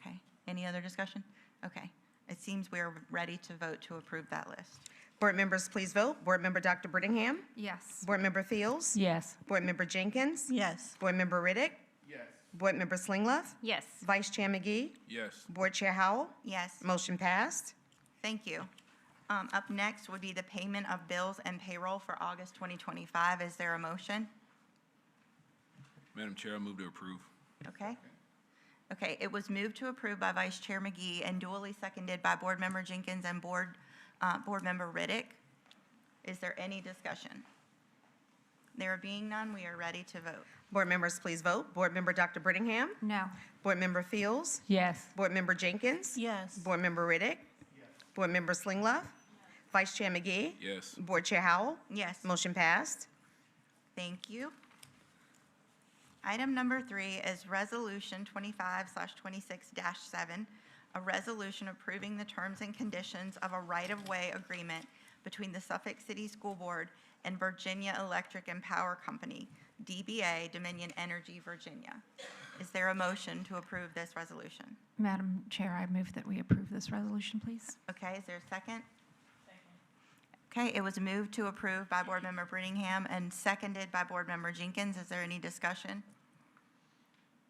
B: Okay, any other discussion? Okay, it seems we're ready to vote to approve that list.
L: Board members, please vote. Board Member Dr. Brittingham?
H: Yes.
L: Board Member Fields?
G: Yes.
L: Board Member Jenkins?
M: Yes.
L: Board Member Riddick?
I: Yes.
L: Board Member Slingluff?
G: Yes.
L: Vice Chair McGee?
K: Yes.
L: Board Chair Howell?
B: Yes.
L: Motion passed.
B: Thank you. Up next would be the payment of bills and payroll for August 2025. Is there a motion?
K: Madam Chair, I move to approve.
B: Okay. Okay, it was moved to approve by Vice Chair McGee and duly seconded by Board Member Jenkins and Board Member Riddick. Is there any discussion? There being none, we are ready to vote.
L: Board members, please vote. Board Member Dr. Brittingham?
H: No.
L: Board Member Fields?
G: Yes.
L: Board Member Jenkins?
M: Yes.
L: Board Member Riddick? Board Member Slinglove? Vice Chair McGee?
K: Yes.
L: Board Chair Howell?
B: Yes.
L: Motion passed.
B: Thank you. Item number 3 is Resolution 25/26-7, a resolution approving the terms and conditions of a right-of-way agreement between the Suffolk City School Board and Virginia Electric and Power Company, DBA Dominion Energy Virginia. Is there a motion to approve this resolution?
H: Madam Chair, I move that we approve this resolution, please.
B: Okay, is there a second? Okay, it was moved to approve by Board Member Brittingham and seconded by Board Member Jenkins. Is there any discussion?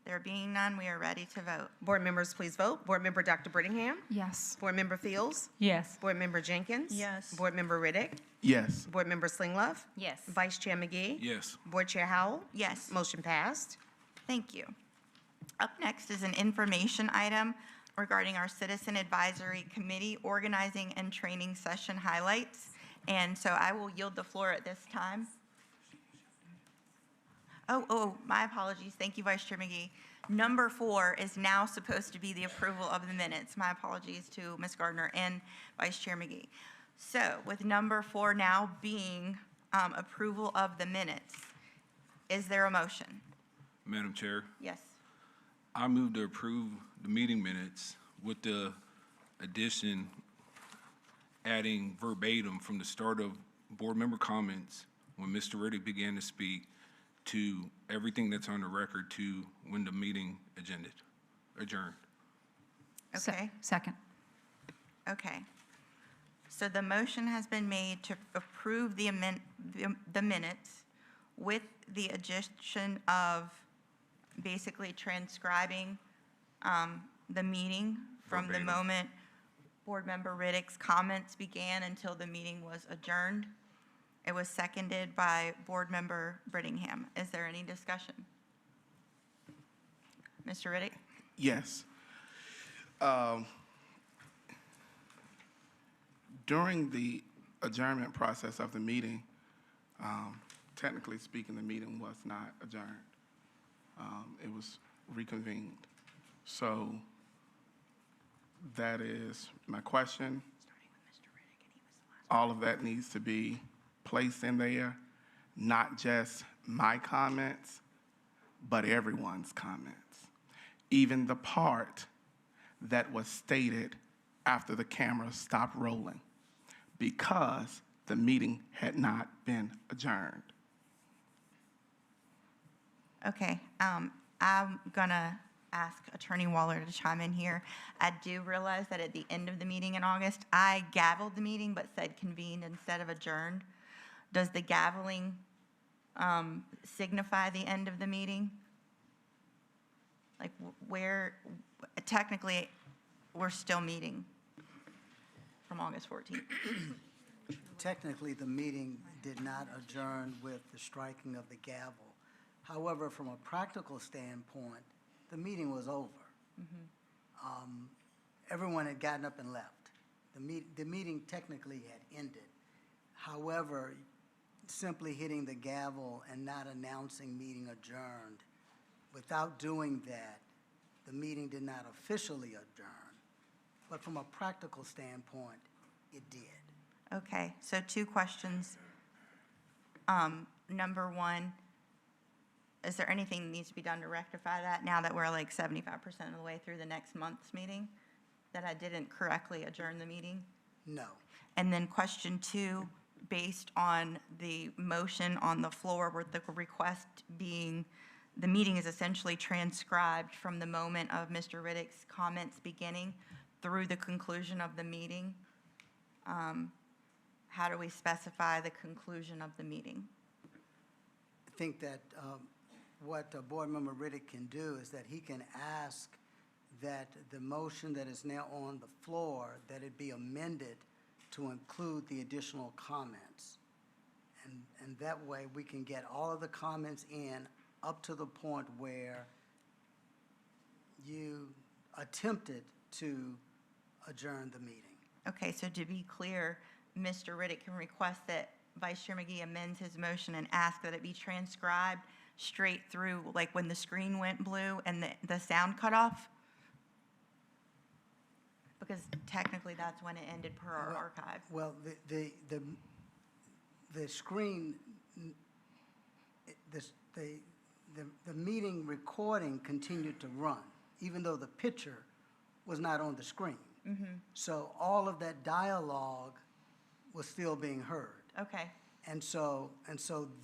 B: There being none, we are ready to vote.
L: Board members, please vote. Board Member Dr. Brittingham?
H: Yes.
L: Board Member Fields?
G: Yes.
L: Board Member Jenkins?
M: Yes.
L: Board Member Riddick?
I: Yes.
L: Board Member Slinglove?
G: Yes.
L: Vice Chair McGee?
K: Yes.
L: Board Chair Howell?
B: Yes.
L: Motion passed.
B: Thank you. Up next is an information item regarding our Citizen Advisory Committee organizing and training session highlights. And so I will yield the floor at this time. Oh, my apologies. Thank you, Vice Chair McGee. Number 4 is now supposed to be the approval of the minutes. My apologies to Ms. Gardner and Vice Chair McGee. So with number 4 now being approval of the minutes, is there a motion?
K: Madam Chair,
B: Yes.
K: I move to approve the meeting minutes with the addition adding verbatim from the start of board member comments when Mr. Riddick began to speak to everything that's on the record to when the meeting adjourned.
B: Okay.
H: Second.
B: Okay. So the motion has been made to approve the minutes with the addition of basically transcribing the meeting from the
K: Verbatim.
B: moment Board Member Riddick's comments began until the meeting was adjourned. It was seconded by Board Member Brittingham. Is there any discussion? Mr. Riddick?
I: Yes. During the adjournment process of the meeting, technically speaking, the meeting was not adjourned. It was reconvened. So that is my question. All of that needs to be placed in there, not just my comments, but everyone's comments. Even the part that was stated after the camera stopped rolling, because the meeting had not been adjourned.
B: Okay, I'm gonna ask Attorney Waller to chime in here. I do realize that at the end of the meeting in August, I gavelled the meeting but said convened instead of adjourned. Does the gaveling signify the end of the meeting? Like where, technically, we're still meeting from August 14th.
N: Technically, the meeting did not adjourn with the striking of the gavel. However, from a practical standpoint, the meeting was over. Everyone had gotten up and left. The meeting technically had ended. However, simply hitting the gavel and not announcing meeting adjourned, without doing that, the meeting did not officially adjourn. But from a practical standpoint, it did.
B: Okay, so 2 questions. Number 1, is there anything that needs to be done to rectify that now that we're like 75% of the way through the next month's meeting? That I didn't correctly adjourn the meeting?
N: No.
B: And then question 2, based on the motion on the floor with the request being, the meeting is essentially transcribed from the moment of Mr. Riddick's comments beginning through the conclusion of the meeting. How do we specify the conclusion of the meeting?
N: I think that what Board Member Riddick can do is that he can ask that the motion that is now on the floor, that it be amended to include the additional comments. And that way, we can get all of the comments in up to the point where you attempted to adjourn the meeting.
B: Okay, so to be clear, Mr. Riddick can request that Vice Chair McGee amends his motion and ask that it be transcribed straight through, like when the screen went blue and the sound cut off? Because technically, that's when it ended per our archive.
N: Well, the screen, the meeting recording continued to run, even though the picture was not on the screen. So all of that dialogue was still being heard.
B: Okay.
N: And so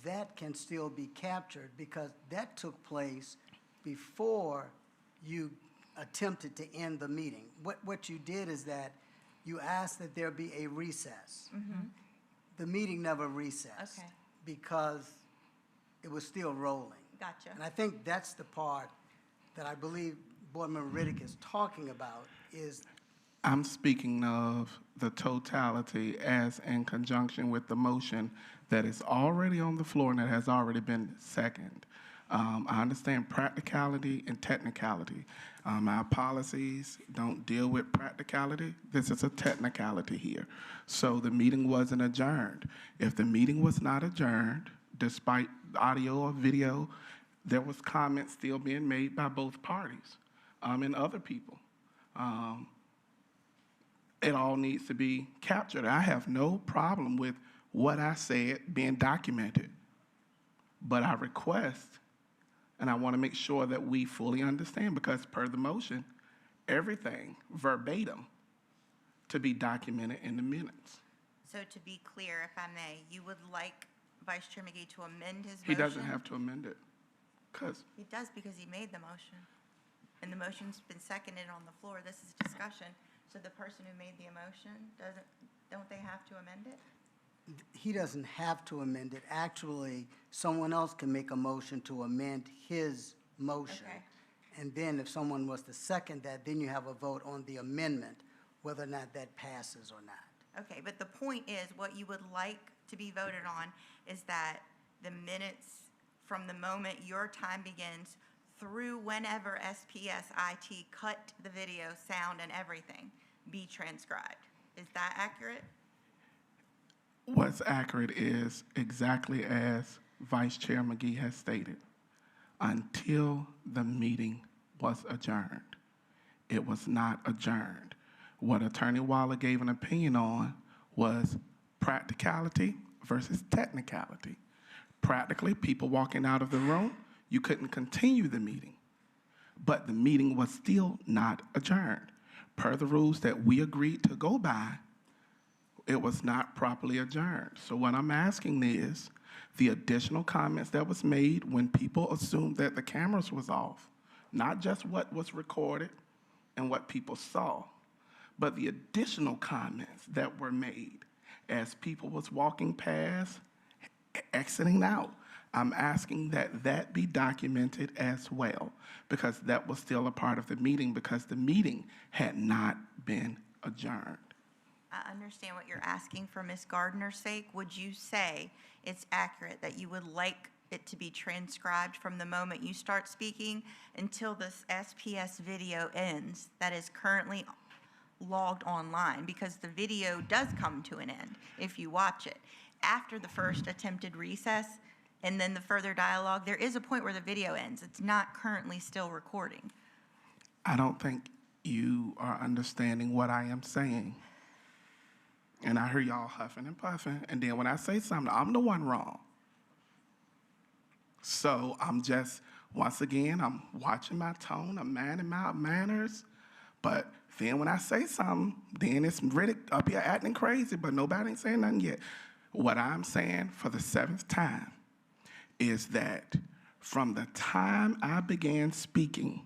N: that can still be captured because that took place before you attempted to end the meeting. What you did is that you asked that there be a recess. The meeting never recessed.
B: Okay.
N: Because it was still rolling.
B: Gotcha.
N: And I think that's the part that I believe Board Member Riddick is talking about is
I: I'm speaking of the totality as in conjunction with the motion that is already on the floor and that has already been seconded. I understand practicality and technicality. Our policies don't deal with practicality. This is a technicality here. So the meeting wasn't adjourned. If the meeting was not adjourned, despite audio or video, there was comments still being made by both parties and other people. It all needs to be captured. I have no problem with what I said being documented, but I request, and I want to make sure that we fully understand, because per the motion, everything verbatim to be documented in the minutes.
B: So to be clear, if I may, you would like Vice Chair McGee to amend his motion?
I: He doesn't have to amend it, because
B: He does because he made the motion. And the motion's been seconded on the floor. This is discussion. So the person who made the motion, don't they have to amend it?
N: he doesn't have to amend it. Actually, someone else can make a motion to amend his motion.
B: Okay.
N: And then if someone was to second that, then you have a vote on the amendment, whether or not that passes or not.
B: Okay, but the point is, what you would like to be voted on is that the minutes from the moment your time begins through whenever SPS IT cut the video, sound, and everything be transcribed. Is that accurate?
I: What's accurate is exactly as Vice Chair McGee has stated. Until the meeting was adjourned, it was not adjourned. What Attorney Waller gave an opinion on was practicality versus technicality. Practically, people walking out of the room, you couldn't continue the meeting, but the meeting was still not adjourned. Per the rules that we agreed to go by, it was not properly adjourned. So what I'm asking is, the additional comments that was made when people assumed that the cameras was off, not just what was recorded and what people saw, but the additional comments that were made as people was walking past, exiting out. I'm asking that that be documented as well, because that was still a part of the meeting, because the meeting had not been adjourned.
B: I understand what you're asking for Ms. Gardner's sake. Would you say it's accurate that you would like it to be transcribed from the moment you start speaking until this SPS video ends that is currently logged online? Because the video does come to an end if you watch it. After the first attempted recess and then the further dialogue, there is a point where the video ends. It's not currently still recording.
I: I don't think you are understanding what I am saying. And I hear y'all huffing and puffing, and then when I say something, I'm the one wrong. So I'm just, once again, I'm watching my tone, I'm minding my manners, but then when I say something, then it's Riddick up here acting crazy, but nobody ain't saying nothing yet. What I'm saying for the 7th time is that from the time I began speaking,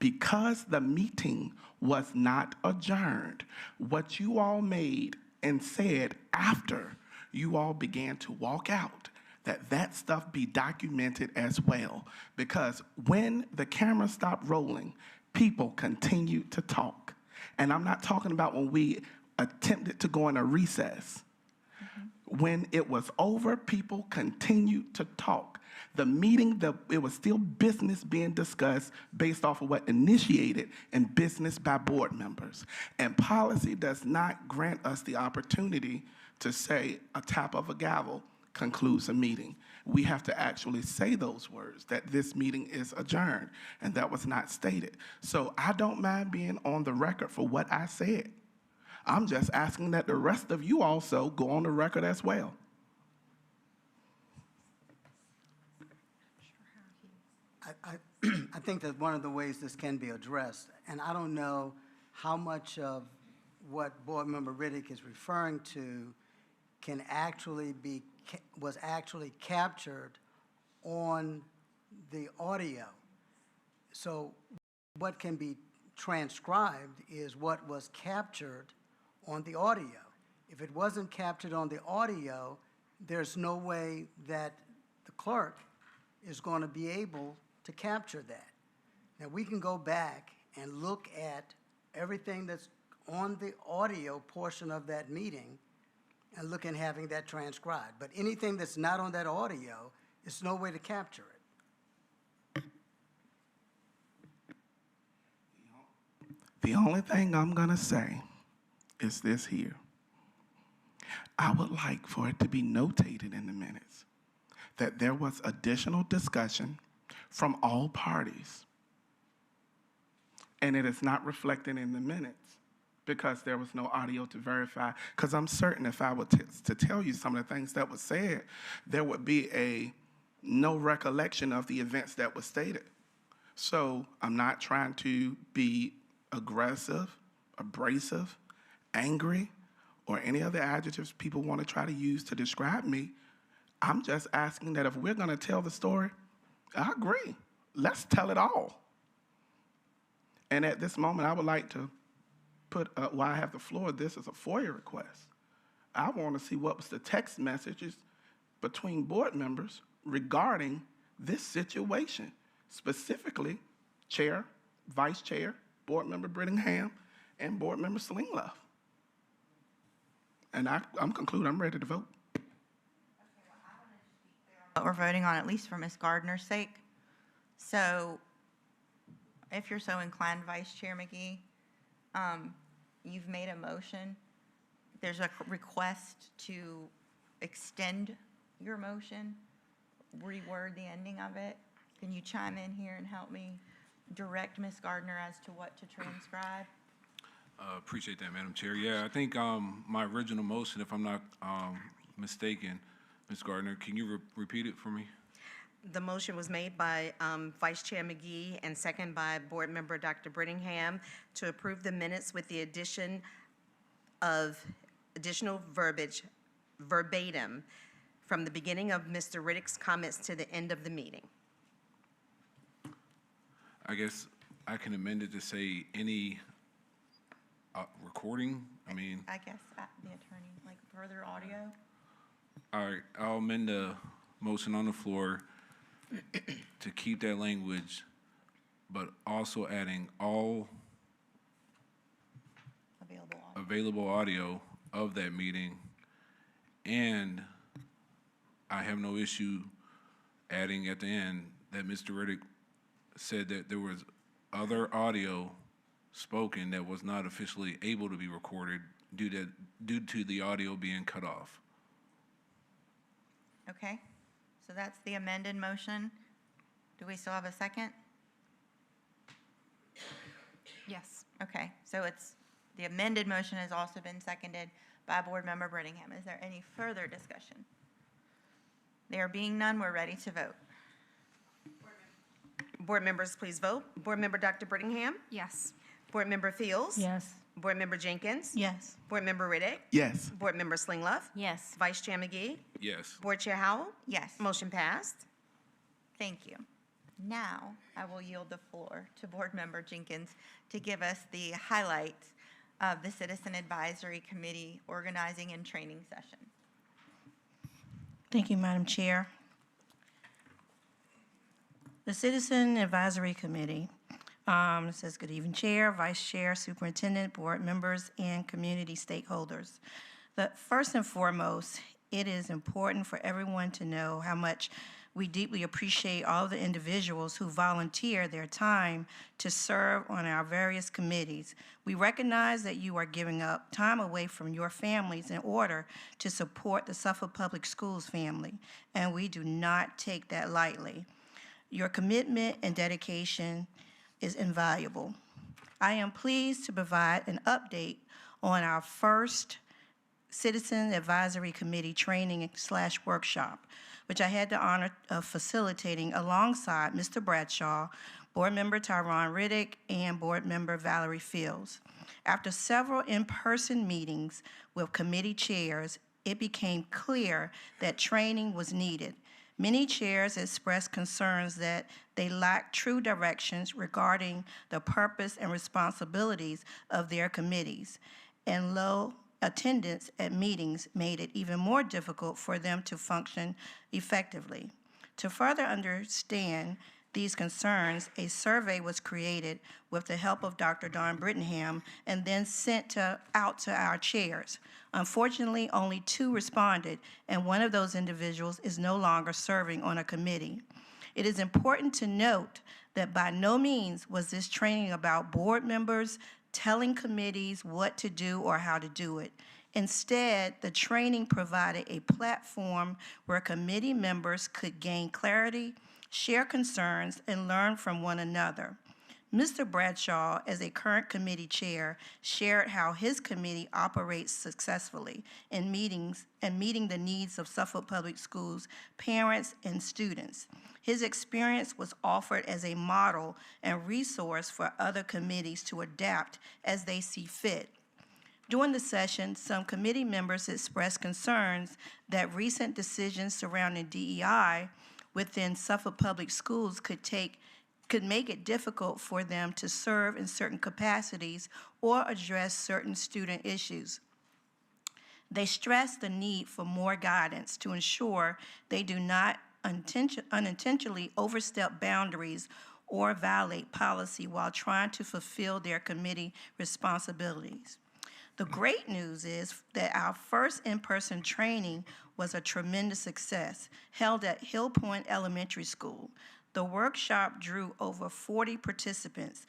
I: because the meeting was not adjourned, what you all made and said after you all began to walk out, that stuff be documented as well. Because when the camera stopped rolling, people continued to talk. And I'm not talking about when we attempted to go in a recess. When it was over, people continued to talk. The meeting, it was still business being discussed based off of what initiated and business by board members. And policy does not grant us the opportunity to say a tap of a gavel concludes a meeting. We have to actually say those words, that this meeting is adjourned, and that was not stated. So I don't mind being on the record for what I said. I'm just asking that the rest of you also go on the record as well.
N: I think that one of the ways this can be addressed, and I don't know how much of what Board Member Riddick is referring to can actually was actually captured on the audio. So what can be transcribed is what was captured on the audio. If it wasn't captured on the audio, there's no way that the clerk is going to be able to capture that. Now, we can go back and look at everything that's on the audio portion of that meeting and look at having that transcribed. But anything that's not on that audio, there's no way to capture it.
I: The only thing I'm going to say is this here. I would like for it to be notated in the minutes that there was additional discussion from all parties. And it is not reflected in the minutes because there was no audio to verify. Because I'm certain if I were to tell you some of the things that were said, there would be no recollection of the events that were stated. So I'm not trying to be aggressive, abrasive, angry, or any other adjectives people want to try to use to describe me. I'm just asking that if we're going to tell the story, I agree. Let's tell it all. And at this moment, I would like to put, while I have the floor, this is a FOIA request. I want to see what was the text messages between board members regarding this situation, specifically Chair, Vice Chair, Board Member Brittingham, and Board Member Slingloff. And I'm concluding. I'm ready to vote.
B: What we're voting on, at least for Ms. Gardner's sake. So if you're so inclined, Vice Chair McGee, you've made a motion. There's a request to extend your motion, reword the ending of it. Can you chime in here and help me direct Ms. Gardner as to what to transcribe?
K: Appreciate that, Madam Chair. Yeah, I think my original motion, if I'm not mistaken, Ms. Gardner, can you repeat it for me?
L: The motion was made by Vice Chair McGee and second by Board Member Dr. Brittingham to approve the minutes with the addition of additional verbiage verbatim from the beginning of Mr. Riddick's comments to the end of the meeting.
K: I guess I can amend it to say any recording. I
B: guess the attorney, like further audio.
K: All right, I'll amend the motion on the floor to keep that language, but also adding all available audio of that meeting. And I have no issue adding at the end that Mr. Riddick said that there was other audio spoken that was not officially able to be recorded due to the audio being cut off.
B: Okay, so that's the amended motion. Do we still have a second?
H: Yes.
B: Okay, so the amended motion has also been seconded by Board Member Brittingham. Is there any further discussion? There being none, we're ready to vote.
L: Board members, please vote. Board Member Dr. Brittingham?
H: Yes.
L: Board Member Fields?
G: Yes.
L: Board Member Jenkins?
M: Yes.
L: Board Member Riddick?
I: Yes.
L: Board Member Slingloff?
G: Yes.
L: Vice Chair McGee?
K: Yes.
L: Board Chair Howell?
B: Yes.
L: Motion passed.
B: Thank you. Now, I will yield the floor to Board Member Jenkins to give us the highlights of the Citizen Advisory Committee organizing and training session.
M: Thank you, Madam Chair. The Citizen Advisory Committee It says, "Good evening, Chair, Vice Chair, Superintendent, Board members, and community stakeholders." First and foremost, it is important for everyone to know how much we deeply appreciate all the individuals who volunteer their time to serve on our various committees. We recognize that you are giving up time away from your families in order to support the Suffolk Public Schools family, and we do not take that lightly. Your commitment and dedication is invaluable. I am pleased to provide an update on our first Citizen Advisory Committee training/workshop, which I had the honor of facilitating alongside Mr. Bradshaw, Board Member Tyron Riddick, and Board Member Valerie Fields. After several in-person meetings with committee chairs, it became clear that training was needed. Many chairs expressed concerns that they lacked true directions regarding the purpose and responsibilities of their committees, and low attendance at meetings made it even more difficult for them to function effectively. To further understand these concerns, a survey was created with the help of Dr. Dawn Brittingham and then sent out to our chairs. Unfortunately, only 2 responded, and one of those individuals is no longer serving on a committee. It is important to note that by no means was this training about board members telling committees what to do or how to do it. Instead, the training provided a platform where committee members could gain clarity, share concerns, and learn from one another. Mr. Bradshaw, as a current committee chair, shared how his committee operates successfully in meetings and meeting the needs of Suffolk Public Schools parents and students. His experience was offered as a model and resource for other committees to adapt as they see fit. During the session, some committee members expressed concerns that recent decisions surrounding DEI within Suffolk Public Schools could make it difficult for them to serve in certain capacities or address certain student issues. They stressed the need for more guidance to ensure they do not unintentionally overstep boundaries or violate policy while trying to fulfill their committee responsibilities. The great news is that our first in-person training was a tremendous success, held at Hill Point Elementary School. The workshop drew over 40 participants.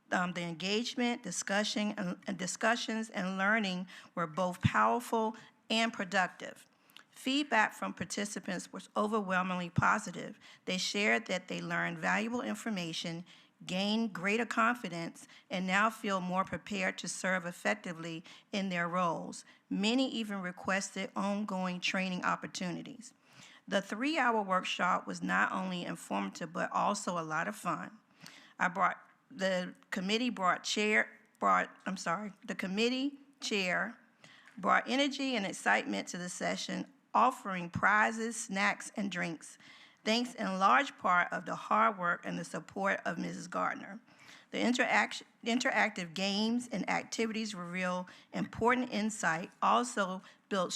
M: The engagement, discussions, and learning were both powerful and productive. Feedback from participants was overwhelmingly positive. They shared that they learned valuable information, gained greater confidence, and now feel more prepared to serve effectively in their roles. Many even requested ongoing training opportunities. The 3-hour workshop was not only informative, but also a lot of fun. The committee chair brought energy and excitement to the session, offering prizes, snacks, and drinks, thanks in large part of the hard work and the support of Mrs. Gardner. The interactive games and activities reveal important insight, also built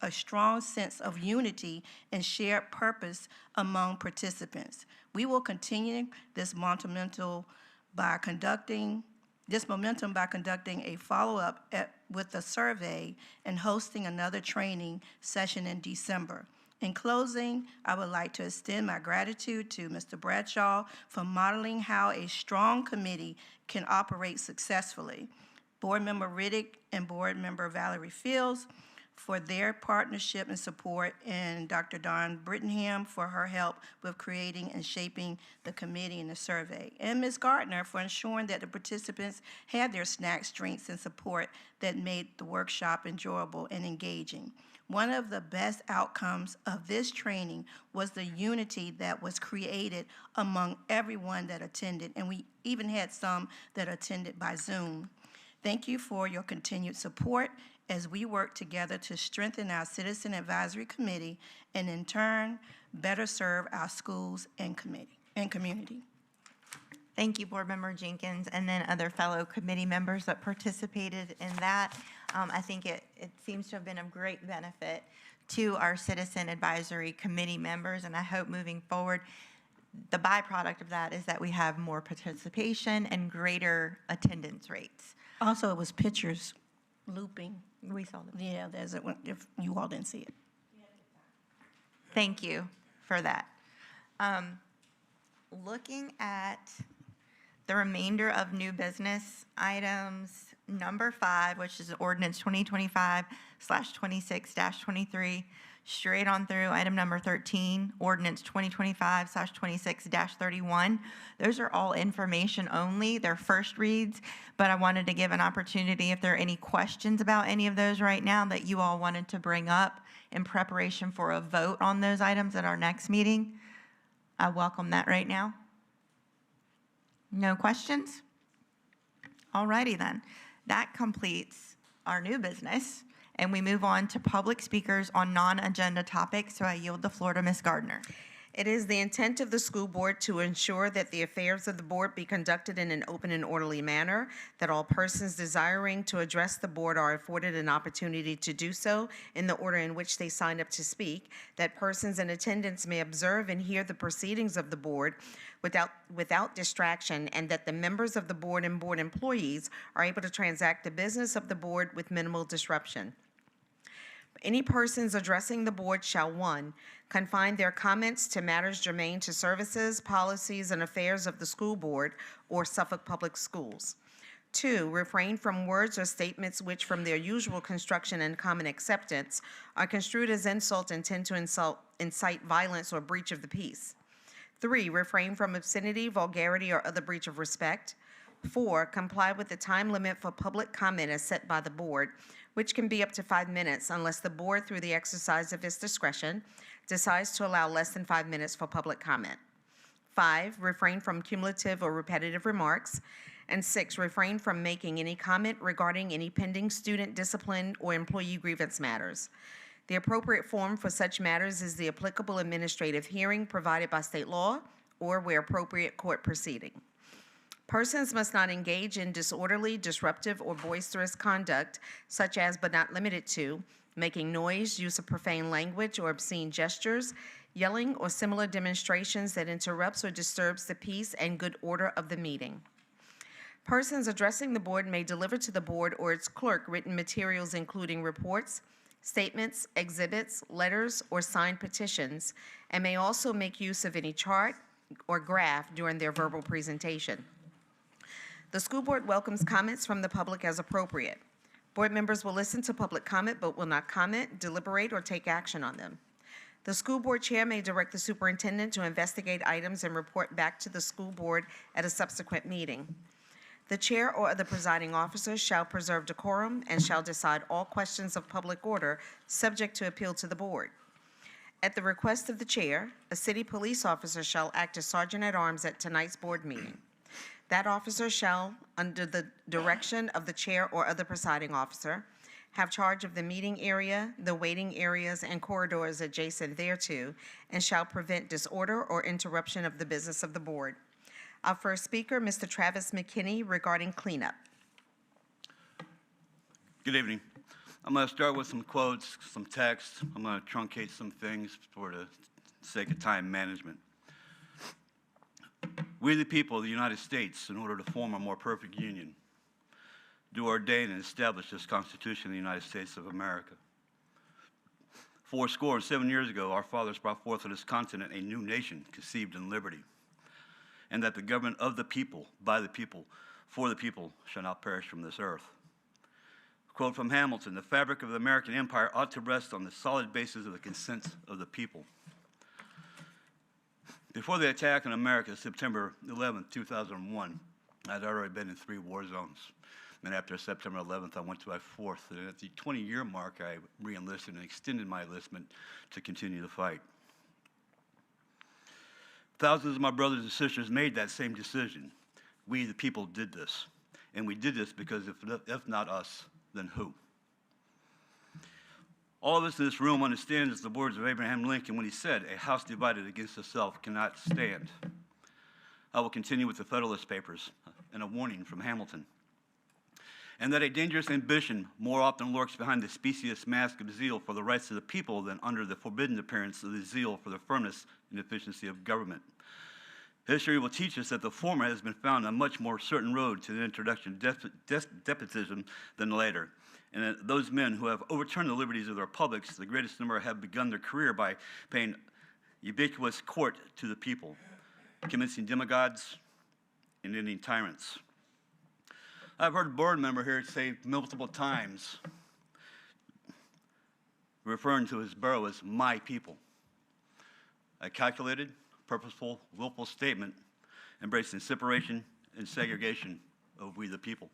M: a strong sense of unity and shared purpose among participants. We will continue this momentum by conducting a follow-up with a survey and hosting another training session in December. In closing, I would like to extend my gratitude to Mr. Bradshaw for modeling how a strong committee can operate successfully, Board Member Riddick and Board Member Valerie Fields for their partnership and support, and Dr. Dawn Brittingham for her help with creating and shaping the committee and the survey, and Ms. Gardner for ensuring that the participants had their snacks, drinks, and support that made the workshop enjoyable and engaging. One of the best outcomes of this training was the unity that was created among everyone that attended, and we even had some that attended by Zoom. Thank you for your continued support as we work together to strengthen our Citizen Advisory Committee and in turn, better serve our schools and community.
B: Thank you, Board Member Jenkins, and then other fellow committee members that participated in that. I think it seems to have been of great benefit to our Citizen Advisory Committee members, and I hope moving forward the byproduct of that is that we have more participation and greater attendance rates.
M: Also, it was pictures looping.
B: We saw them.
M: Yeah, if you all didn't see it.
B: Thank you for that. Looking at the remainder of new business items, number 5, which is ordinance 2025/26-23, straight on through item number 13, ordinance 2025/26-31. Those are all information only. They're first reads, but I wanted to give an opportunity if there are any questions about any of those right now that you all wanted to bring up in preparation for a vote on those items at our next meeting. I welcome that right now. No questions? All righty then. That completes our new business, and we move on to public speakers on non-agenda topics, so I yield the floor to Ms. Gardner.
L: It is the intent of the school board to ensure that the affairs of the board be conducted in an open and orderly manner, that all persons desiring to address the board are afforded an opportunity to do so in the order in which they signed up to speak, that persons in attendance may observe and hear the proceedings of the board without distraction, and that the members of the board and board employees are able to transact the business of the board with minimal disruption. Any persons addressing the board shall, 1, confine their comments to matters germane to services, policies, and affairs of the school board or Suffolk Public Schools. 2, refrain from words or statements which, from their usual construction and common acceptance, are construed as insult and tend to incite violence or breach of the peace. 3, refrain from obscenity, vulgarity, or other breach of respect. 4, comply with the time limit for public comment as set by the board, which can be up to 5 minutes unless the board, through the exercise of its discretion, decides to allow less than 5 minutes for public comment. 5, refrain from cumulative or repetitive remarks. And 6, refrain from making any comment regarding any pending student discipline or employee grievance matters. The appropriate form for such matters is the applicable administrative hearing provided by state law or, where appropriate, court proceeding. Persons must not engage in disorderly, disruptive, or boisterous conduct, such as but not limited to making noise, use of profane language or obscene gestures, yelling, or similar demonstrations that interrupts or disturbs the peace and good order of the meeting. Persons addressing the board may deliver to the board or its clerk written materials including reports, statements, exhibits, letters, or signed petitions, and may also make use of any chart or graph during their verbal presentation. The school board welcomes comments from the public as appropriate. Board members will listen to public comment but will not comment, deliberate, or take action on them. The school board chair may direct the superintendent to investigate items and report back to the school board at a subsequent meeting. The chair or other presiding officer shall preserve decorum and shall decide all questions of public order subject to appeal to the board. At the request of the chair, a city police officer shall act as sergeant-at-arms at tonight's board meeting. That officer shall, under the direction of the chair or other presiding officer, have charge of the meeting area, the waiting areas, and corridors adjacent thereto, and shall prevent disorder or interruption of the business of the board. Our first speaker, Mr. Travis McKinney, regarding cleanup.
Q: Good evening. I'm going to start with some quotes, some text. I'm going to truncate some things for the sake of time management. We, the people of the United States, in order to form a more perfect union, do ordain and establish this Constitution of the United States of America. 7 years ago, our fathers brought forth on this continent a new nation conceived in liberty, and that the government of the people, by the people, for the people, shall not perish from this earth. Quote from Hamilton, "The fabric of the American empire ought to rest on the solid basis of the consent of the people." Before the attack on America, September 11, 2001, I'd already been in 3 war zones. Then after September 11th, I went to my 4th. And at the 20-year mark, I re-enlisted and extended my enlistment to continue the fight. Thousands of my brothers and sisters made that same decision. We, the people, did this. And we did this because if not us, then who? All of us in this room understands the words of Abraham Lincoln when he said, "A house divided against itself cannot stand." I will continue with the Federalist Papers and a warning from Hamilton. And that a dangerous ambition more often lurks behind the specious mask of zeal for the rights of the people than under the forbidden appearance of the zeal for the firmness and efficiency of government. History will teach us that the former has been found a much more certain road to the introduction of despotism than the later, and that those men who have overturned the liberties of the republics, the greatest number have begun their career by paying ubiquitous court to the people, convincing demagogues and ending tyrants. I've heard a board member here say multiple times, referring to his borough as my people. A calculated, purposeful, willful statement embracing separation and segregation of we the people.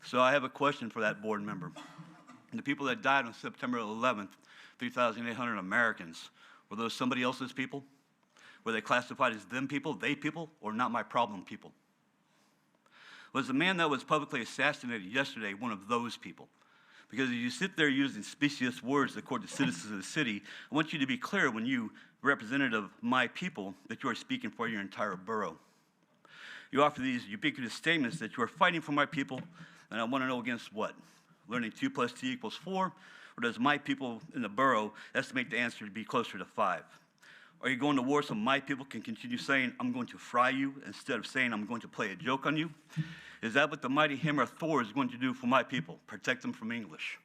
Q: So I have a question for that board member. The people that died on September 11th, 3,800 Americans, were those somebody else's people? Were they classified as them people, they people, or not my problem people? Was the man that was publicly assassinated yesterday one of those people? Because as you sit there using specious words to court the citizens of the city, I want you to be clear when you, representative of my people, that you are speaking for your entire borough. You offer these ubiquitous statements that you are fighting for my people, and I want to know against what? Learning 2 + 2 = 4, or does my people in the borough estimate the answer to be closer to 5? Are you going to war so my people can continue saying, I'm going to fry you, instead of saying, I'm going to play a joke on you? Is that what the mighty hammer of Thor is going to do for my people? Protect them from English?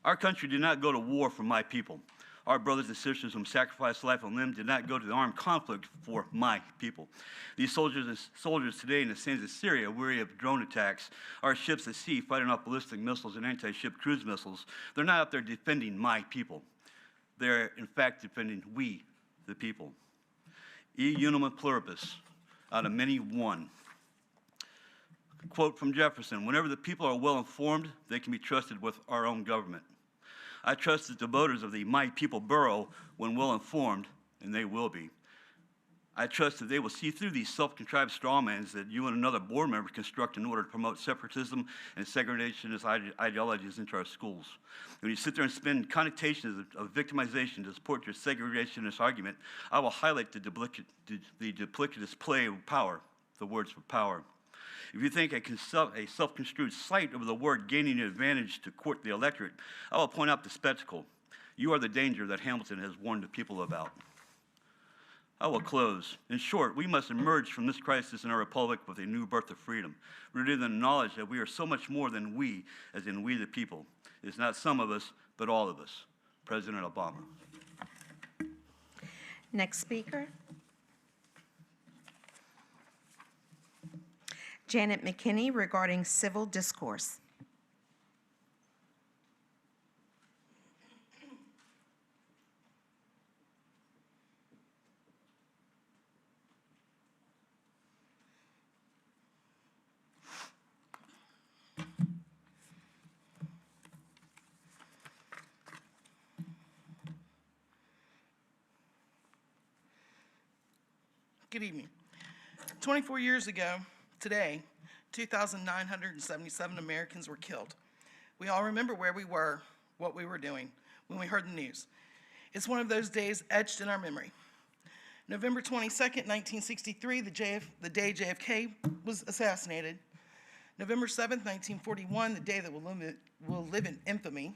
Q: Our country did not go to war for my people. Our brothers and sisters whom sacrificed life and limb did not go to the armed conflict for my people. These soldiers today in the sands of Syria, weary of drone attacks, our ships at sea fighting off ballistic missiles and anti-ship cruise missiles, they're not out there defending my people. They're, in fact, defending we, the people. E unum pluribus, out of many, one. Quote from Jefferson, whenever the people are well informed, they can be trusted with our own government. I trust that the voters of the My People borough, when well informed, and they will be, I trust that they will see through these self-contrived strawmans that you and another board member construct in order to promote separatism and segregationist ideologies into our schools. When you sit there and spend connotations of victimization to support your segregationist argument, I will highlight the duplicitous play of power, the words for power. If you think a self-construed slight over the word gaining an advantage to court the electorate, I will point out the spectacle. You are the danger that Hamilton has warned the people about. I will close. In short, we must emerge from this crisis in our republic with a new birth of freedom, rooted in the knowledge that we are so much more than we, as in we the people. It's not some of us, but all of us. President Obama.
L: Next speaker. Janet McKinney regarding civil discourse.
P: Good evening. 24 years ago, today, 2,977 Americans were killed. We all remember where we were, what we were doing when we heard the news. It's one of those days etched in our memory. November 22nd, 1963, the day JFK was assassinated. November 7th, 1941, the day that will live in infamy.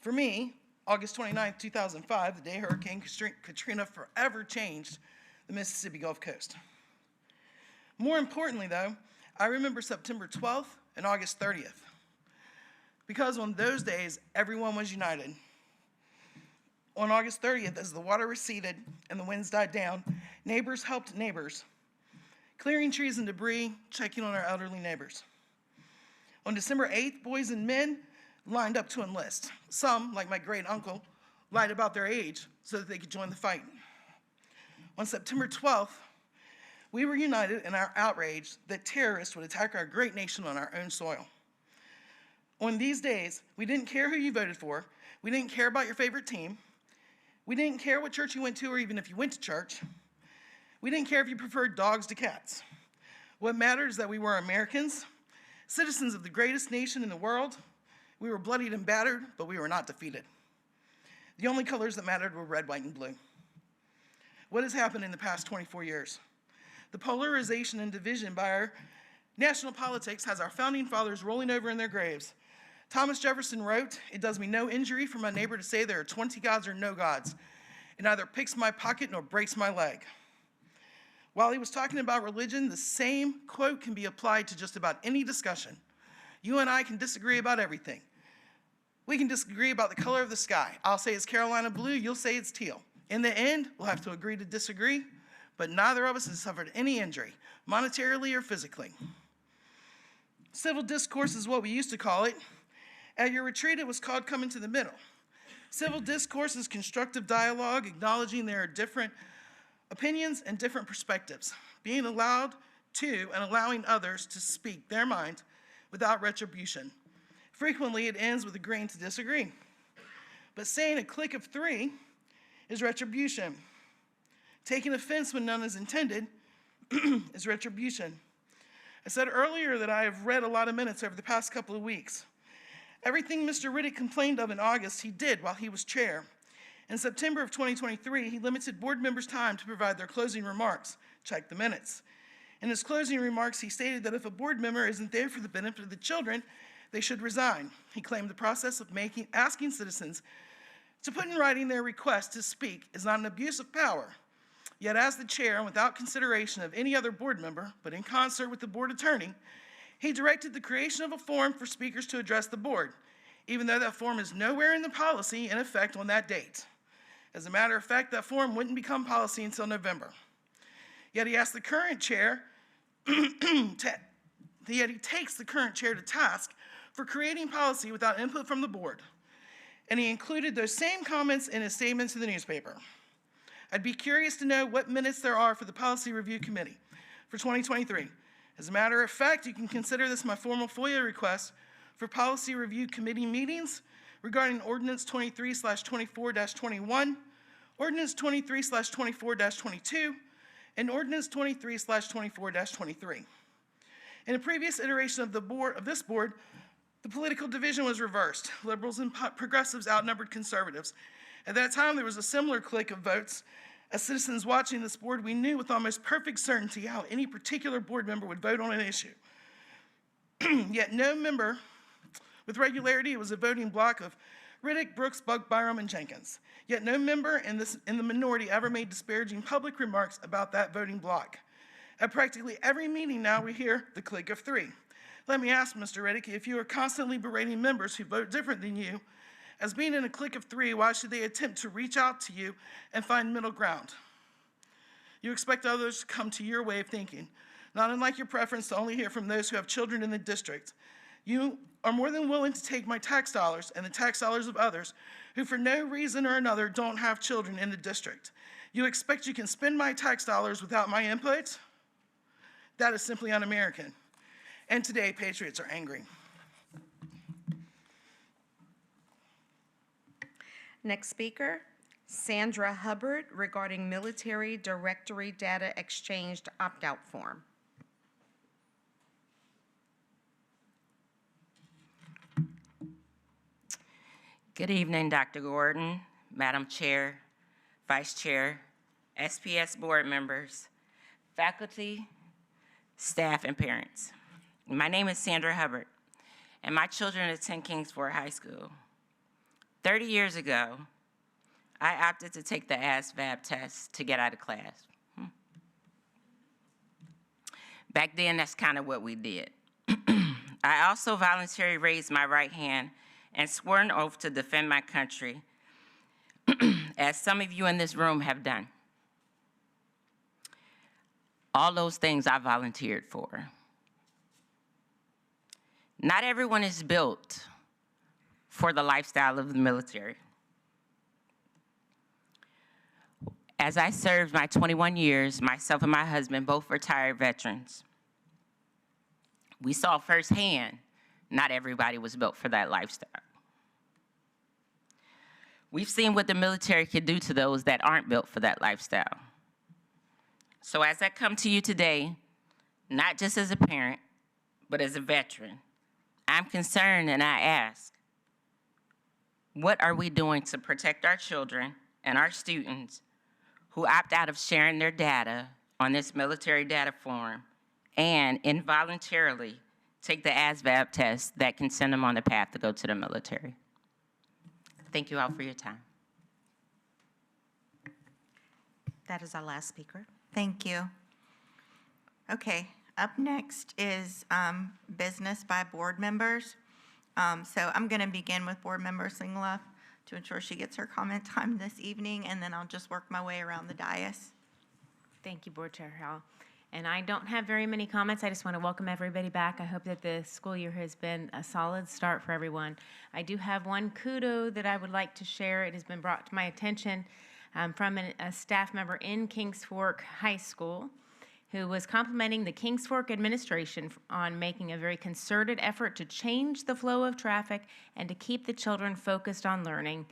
P: For me, August 29th, 2005, the day Hurricane Katrina forever changed the Mississippi Gulf Coast. More importantly, though, I remember September 12th and August 30th, because on those days, everyone was united. On August 30th, as the water receded and the winds died down, neighbors helped neighbors, clearing trees and debris, checking on our elderly neighbors. On December 8th, boys and men lined up to enlist. Some, like my great uncle, lied about their age so that they could join the fight. On September 12th, we were united in our outrage that terrorists would attack our great nation on our own soil. On these days, we didn't care who you voted for. We didn't care about your favorite team. We didn't care what church you went to or even if you went to church. We didn't care if you preferred dogs to cats. What mattered is that we were Americans, citizens of the greatest nation in the world. We were bloodied and battered, but we were not defeated. The only colors that mattered were red, white, and blue. What has happened in the past 24 years? The polarization and division by our national politics has our founding fathers rolling over in their graves. Thomas Jefferson wrote, "It does me no injury for my neighbor to say there are 20 gods or no gods. It neither picks my pocket nor breaks my leg. While he was talking about religion, the same quote can be applied to just about any discussion. You and I can disagree about everything. We can disagree about the color of the sky. I'll say it's Carolina blue, you'll say it's teal. In the end, we'll have to agree to disagree, but neither of us has suffered any injury, monetarily or physically. Civil discourse is what we used to call it. At your retreat, it was called coming to the middle. Civil discourse is constructive dialogue, acknowledging there are different opinions and different perspectives, being allowed to and allowing others to speak their mind without retribution. Frequently, it ends with agreeing to disagree. But saying a click of 3 is retribution. Taking offense when none is intended is retribution. I said earlier that I have read a lot of minutes over the past couple of weeks. Everything Mr. Riddick complained of in August, he did while he was chair. In September of 2023, he limited board members' time to provide their closing remarks. Check the minutes. In his closing remarks, he stated that if a board member isn't there for the benefit of the children, they should resign. He claimed the process of asking citizens to put in writing their request to speak is not an abuse of power. Yet as the chair, and without consideration of any other board member, but in concert with the board attorney, he directed the creation of a form for speakers to address the board, even though that form is nowhere in the policy in effect on that date. As a matter of fact, that form wouldn't become policy until November. Yet he asked the current chair, yet he takes the current chair to task for creating policy without input from the board. And he included those same comments in his statement to the newspaper. I'd be curious to know what minutes there are for the Policy Review Committee for 2023. As a matter of fact, you can consider this my formal FOIA request for Policy Review Committee meetings regarding Ordinance 23/24-21, Ordinance 23/24-22, and Ordinance 23/24-23. In a previous iteration of this board, the political division was reversed. Liberals and progressives outnumbered conservatives. At that time, there was a similar clique of votes. As citizens watching this board, we knew with almost perfect certainty how any particular board member would vote on an issue. Yet no member, with regularity, it was a voting block of Riddick, Brooks, Buck, Byram, and Jenkins. Yet no member in the minority ever made disparaging public remarks about that voting block. At practically every meeting now, we hear the clique of 3. Let me ask, Mr. Riddick, if you are constantly berating members who vote different than you, as being in a clique of 3, why should they attempt to reach out to you and find middle ground? You expect others to come to your way of thinking, not unlike your preference to only hear from those who have children in the district. You are more than willing to take my tax dollars and the tax dollars of others who for no reason or another don't have children in the district. You expect you can spend my tax dollars without my input? That is simply un-American. And today, patriots are angry.
L: Next speaker, Sandra Hubbard, regarding Military Directory Data Exchanged Opt-out Form.
R: Good evening, Dr. Gordon, Madam Chair, Vice Chair, SPS board members, faculty, staff, and parents. My name is Sandra Hubbard, and my children attend Kingsford High School. 30 years ago, I opted to take the ASVAB test to get out of class. Back then, that's kind of what we did. I also voluntarily raised my right hand and swore an oath to defend my country, as some of you in this room have done. All those things I volunteered for. Not everyone is built for the lifestyle of the military. As I served my 21 years, myself and my husband, both retired veterans, we saw firsthand not everybody was built for that lifestyle. We've seen what the military can do to those that aren't built for that lifestyle. So as I come to you today, not just as a parent, but as a veteran, I'm concerned and I ask, what are we doing to protect our children and our students who opt out of sharing their data on this military data form and involuntarily take the ASVAB test that can send them on the path to go to the military? Thank you all for your time.
L: That is our last speaker.
B: Thank you. Okay, up next is business by board members. So I'm going to begin with Board Member Singleff to ensure she gets her comment time this evening, and then I'll just work my way around the dais.
G: Thank you, Board Chair Howell. And I don't have very many comments. I just want to welcome everybody back. I hope that the school year has been a solid start for everyone. I do have one kudo that I would like to share. It has been brought to my attention from a staff member in Kings Fork High School who was complimenting the Kings Fork administration on making a very concerted effort to change the flow of traffic and to keep the children focused on learning.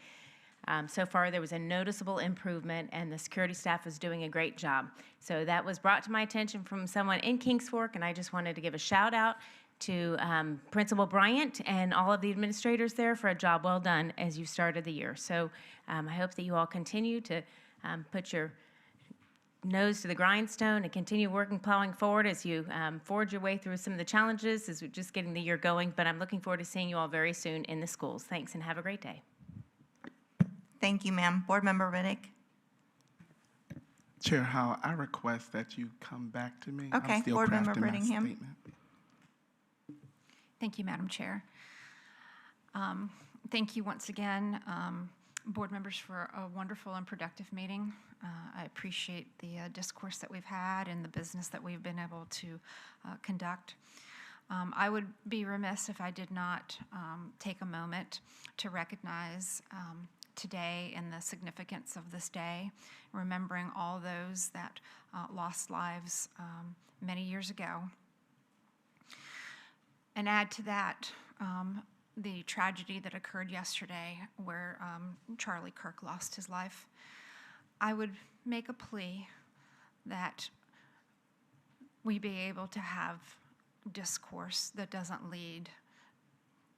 G: So far, there was a noticeable improvement, and the security staff was doing a great job. So that was brought to my attention from someone in Kings Fork, and I just wanted to give a shout out to Principal Bryant and all of the administrators there for a job well done as you started the year. So I hope that you all continue to put your nose to the grindstone and continue working, plowing forward as you forge your way through some of the challenges as we're just getting the year going. But I'm looking forward to seeing you all very soon in the schools. Thanks, and have a great day.
B: Thank you, ma'am. Board Member Riddick.
I: Chair Howell, I request that you come back to me.
B: Okay,
I: I'm still
B: Board Member
I: crafting my
B: Brittingham.
I: statement.
H: Thank you, Madam Chair. Thank you once again, board members, for a wonderful and productive meeting. I appreciate the discourse that we've had and the business that we've been able to conduct. I would be remiss if I did not take a moment to recognize today and the significance of this day, remembering all those that lost lives many years ago. And add to that the tragedy that occurred yesterday where Charlie Kirk lost his life. I would make a plea that we be able to have discourse that doesn't lead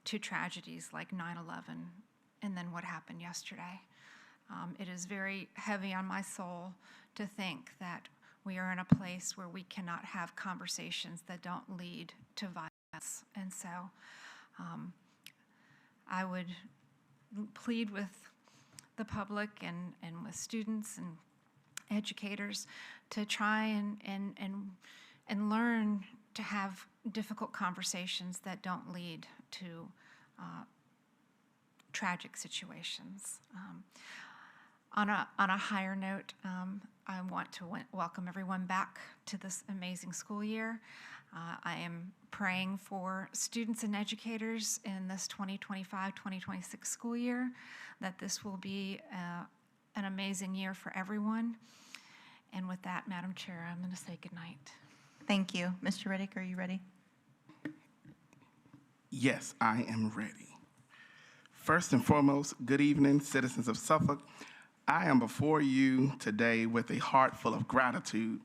H: to tragedies like 9/11 and then what happened yesterday. It is very heavy on my soul to think that we are in a place where we cannot have conversations that don't lead to violence. And so I would plead with the public and with students and educators to try and learn to have difficult conversations that don't lead to tragic situations. On a higher note, I want to welcome everyone back to this amazing school year. I am praying for students and educators in this 2025-2026 school year, that this will be an amazing year for everyone. And with that, Madam Chair, I'm going to say goodnight.
B: Thank you. Mr. Riddick, are you ready?
I: Yes, I am ready. First and foremost, good evening, citizens of Suffolk. I am before you today with a heart full of gratitude.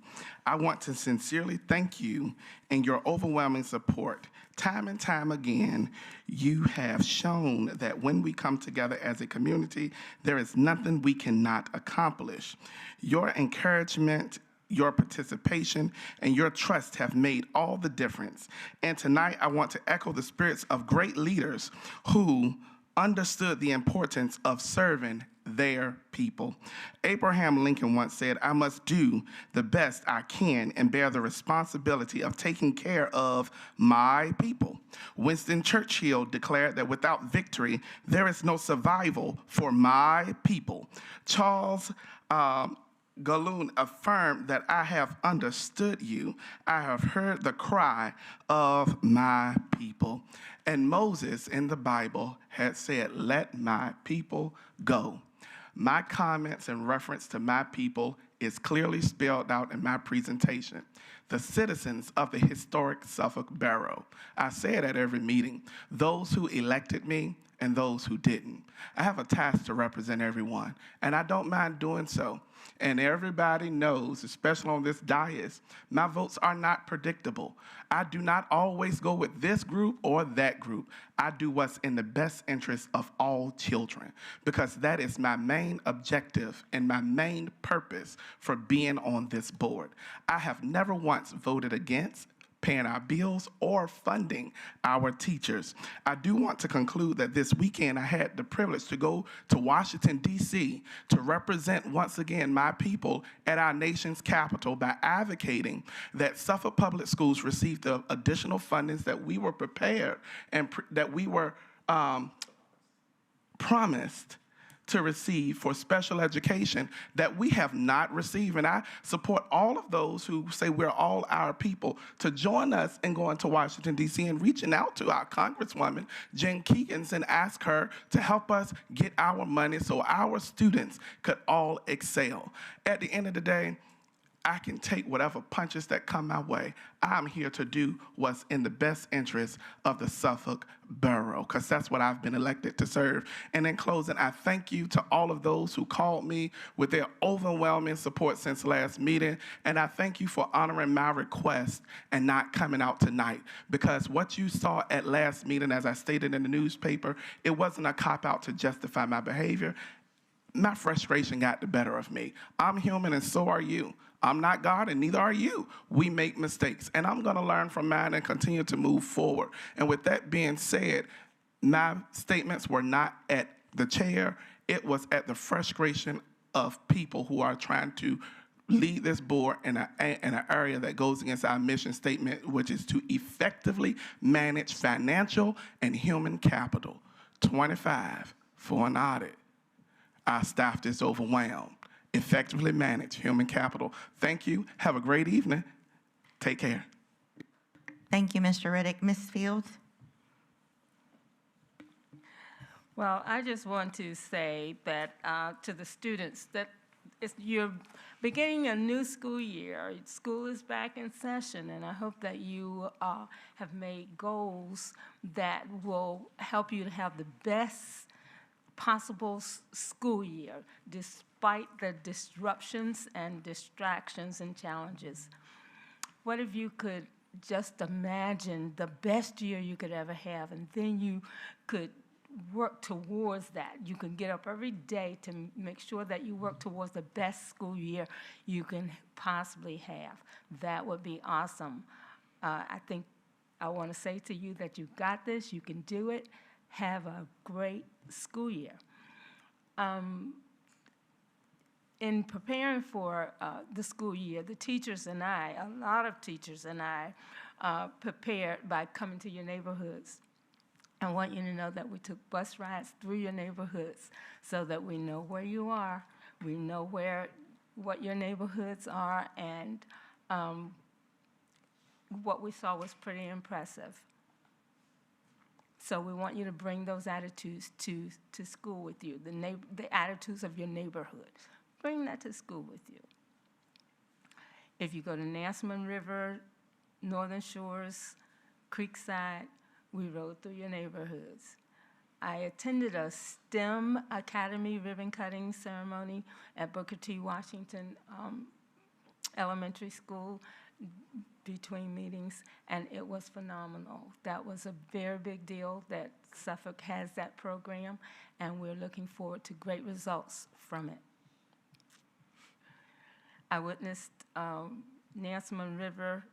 I: I want to sincerely thank you and your overwhelming support. Time and time again, you have shown that when we come together as a community, there is nothing we cannot accomplish. Your encouragement, your participation, and your trust have made all the difference. And tonight, I want to echo the spirits of great leaders who understood the importance of serving their people. Abraham Lincoln once said, "I must do the best I can and bear the responsibility of taking care of my people." Winston Churchill declared that without victory, there is no survival for my people. Charles Galoon affirmed that I have understood you. I have heard the cry of my people. And Moses in the Bible had said, "Let my people go." My comments in reference to my people is clearly spelled out in my presentation. The citizens of the historic Suffolk Borough. I say it at every meeting. Those who elected me and those who didn't. I have a task to represent everyone, and I don't mind doing so. And everybody knows, especially on this dais, my votes are not predictable. I do not always go with this group or that group. I do what's in the best interest of all children, because that is my main objective and my main purpose for being on this board. I have never once voted against, paying our bills, or funding our teachers. I do want to conclude that this weekend I had the privilege to go to Washington, D.C. to represent once again my people at our nation's capital by advocating that Suffolk Public Schools receive the additional fundings that we were prepared and that we were promised to receive for special education that we have not received. And I support all of those who say we're all our people to join us in going to Washington, D.C. and reaching out to our Congresswoman, Jen Keegans, and ask her to help us get our money so our students could all excel. At the end of the day, I can take whatever punches that come my way. I'm here to do what's in the best interest of the Suffolk Borough, because that's what I've been elected to serve. And in closing, I thank you to all of those who called me with their overwhelming support since last meeting. And I thank you for honoring my request and not coming out tonight, because what you saw at last meeting, as I stated in the newspaper, it wasn't a cop-out to justify my behavior. My frustration got the better of me. I'm human and so are you. I'm not God and neither are you. We make mistakes, and I'm gonna learn from mine and continue to move forward. And with that being said, my statements were not at the chair, it was at the frustration of people who are trying to lead this board in an area that goes against our mission statement, which is to effectively manage financial and human capital. 25 for an audit. Our staff is overwhelmed. Effectively manage human capital. Thank you. Have a great evening. Take care.
B: Thank you, Mr. Riddick. Ms. Fields?
S: Well, I just want to say that to the students that you're beginning a new school year. School is back in session, and I hope that you have made goals that will help you to have the best possible school year, despite the disruptions and distractions and challenges. What if you could just imagine the best year you could ever have, and then you could work towards that. You can get up every day to make sure that you work towards the best school year you can possibly have. That would be awesome. I think I want to say to you that you've got this, you can do it. Have a great school year. In preparing for the school year, the teachers and I, a lot of teachers and I, prepared by coming to your neighborhoods. I want you to know that we took bus rides through your neighborhoods so that we know where you are, we know what your neighborhoods are, and what we saw was pretty impressive. So we want you to bring those attitudes to school with you, the attitudes of your neighborhood. Bring that to school with you. If you go to Nansemond River, Northern Shores, Creekside, we rode through your neighborhoods. I attended a STEM Academy ribbon cutting ceremony at Booker T. Washington Elementary School between meetings, and it was phenomenal. That was a very big deal that Suffolk has that program, and we're looking forward to great results from it. I witnessed Nansemond River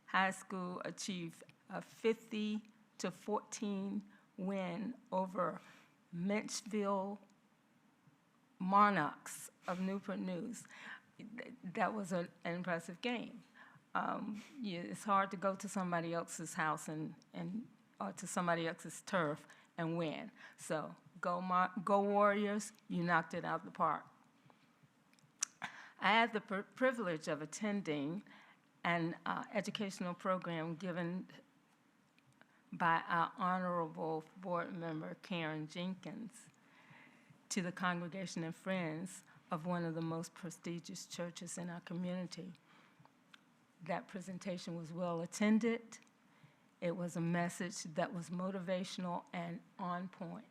S: High School achieve a 50-14 win over Menchville Monarchs of Newport News. That was an impressive game. It's hard to go to somebody else's house or to somebody else's turf and win. So go Warriors, you knocked it out of the park. I had the privilege of attending an educational program given by our honorable board member, Karen Jenkins, to the congregation and friends of one of the most prestigious churches in our community. That presentation was well attended. It was a message that was motivational and on point.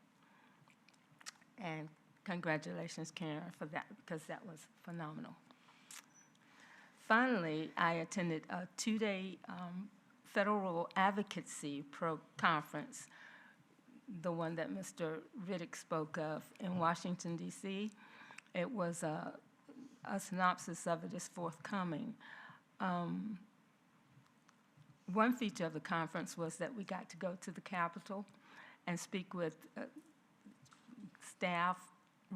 S: And congratulations, Karen, for that, because that was phenomenal. Finally, I attended a two-day federal advocacy conference, the one that Mr. Riddick spoke of in Washington, D.C. It was a synopsis of it is forthcoming. one feature of the conference was that we got to go to the Capitol and speak with staff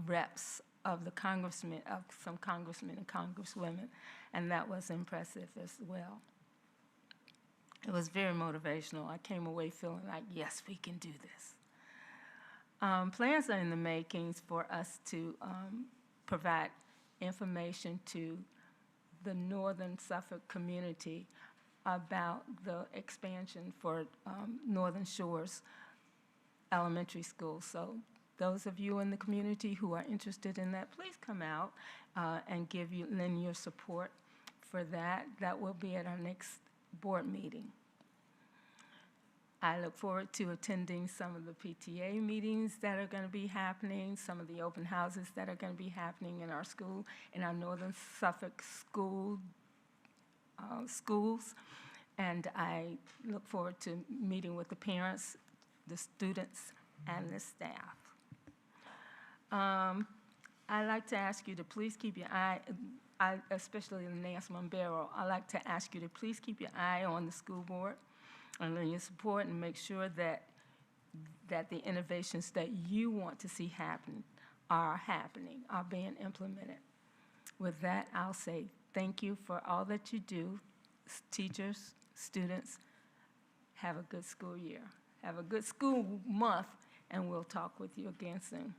S: reps of the congressmen, of some congressmen and congresswomen, and that was impressive as well. It was very motivational. I came away feeling like, yes, we can do this. Plans are in the makings for us to provide information to the Northern Suffolk community about the expansion for Northern Shores Elementary School. So those of you in the community who are interested in that, please come out and lend your support for that. That will be at our next board meeting. I look forward to attending some of the PTA meetings that are going to be happening, some of the open houses that are going to be happening in our school, in our Northern Suffolk schools. And I look forward to meeting with the parents, the students, and the staff. I'd like to ask you to please keep your eye, especially Nancy Mombero, I'd like to ask you to please keep your eye on the school board and lend your support and make sure that the innovations that you want to see happen, are being implemented. With that, I'll say thank you for all that you do, teachers, students. Have a good school year. Have a good school month, and we'll talk with you again soon.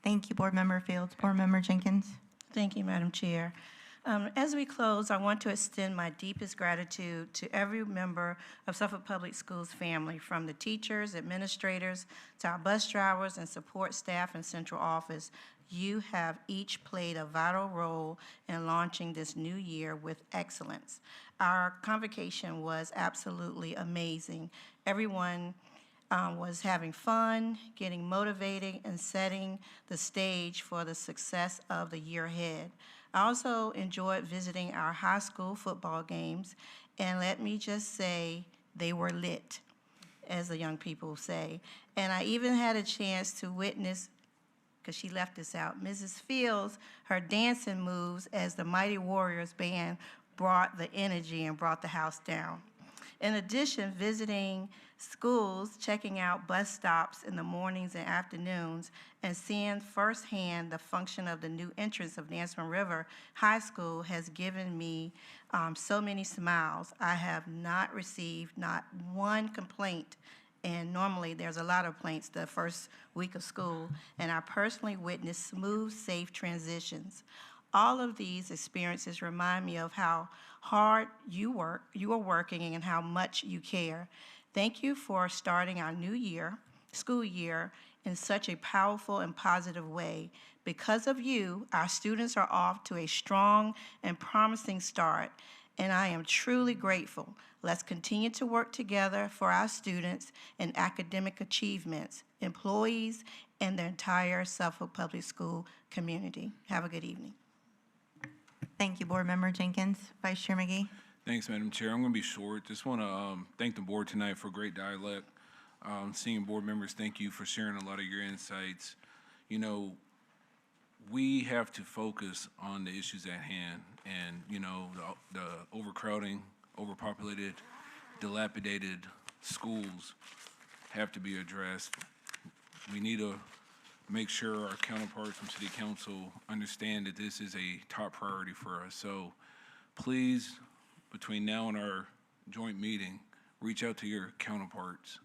B: Thank you, Board Member Fields. Board Member Jenkins.
M: Thank you, Madam Chair. As we close, I want to extend my deepest gratitude to every member of Suffolk Public Schools family, from the teachers, administrators, to our bus drivers and support staff in central office. You have each played a vital role in launching this new year with excellence. Our convocation was absolutely amazing. Everyone was having fun, getting motivated, and setting the stage for the success of the year ahead. I also enjoyed visiting our high school football games, and let me just say, they were lit, as the young people say. And I even had a chance to witness, because she left this out, Mrs. Fields, her dancing moves as the Mighty Warriors band brought the energy and brought the house down. In addition, visiting schools, checking out bus stops in the mornings and afternoons, and seeing firsthand the function of the new entrance of Nansemond River High School has given me so many smiles. I have not received not one complaint, and normally there's a lot of complaints the first week of school, and I personally witnessed smooth, safe transitions. All of these experiences remind me of how hard you are working and how much you care. Thank you for starting our new year, school year, in such a powerful and positive way. Because of you, our students are off to a strong and promising start, and I am truly grateful. Let's continue to work together for our students and academic achievements, employees, and the entire Suffolk Public School community. Have a good evening.
B: Thank you, Board Member Jenkins. Vice Chair McGee.
K: Thanks, Madam Chair. I'm going to be short. Just want to thank the board tonight for great dialogue. Senior board members, thank you for sharing a lot of your insights. You know, we have to focus on the issues at hand, and, you know, the overcrowding, overpopulated, dilapidated schools have to be addressed. We need to make sure our counterparts from City Council understand that this is a top priority for us. So please, between now and our joint meeting, reach out to your counterparts.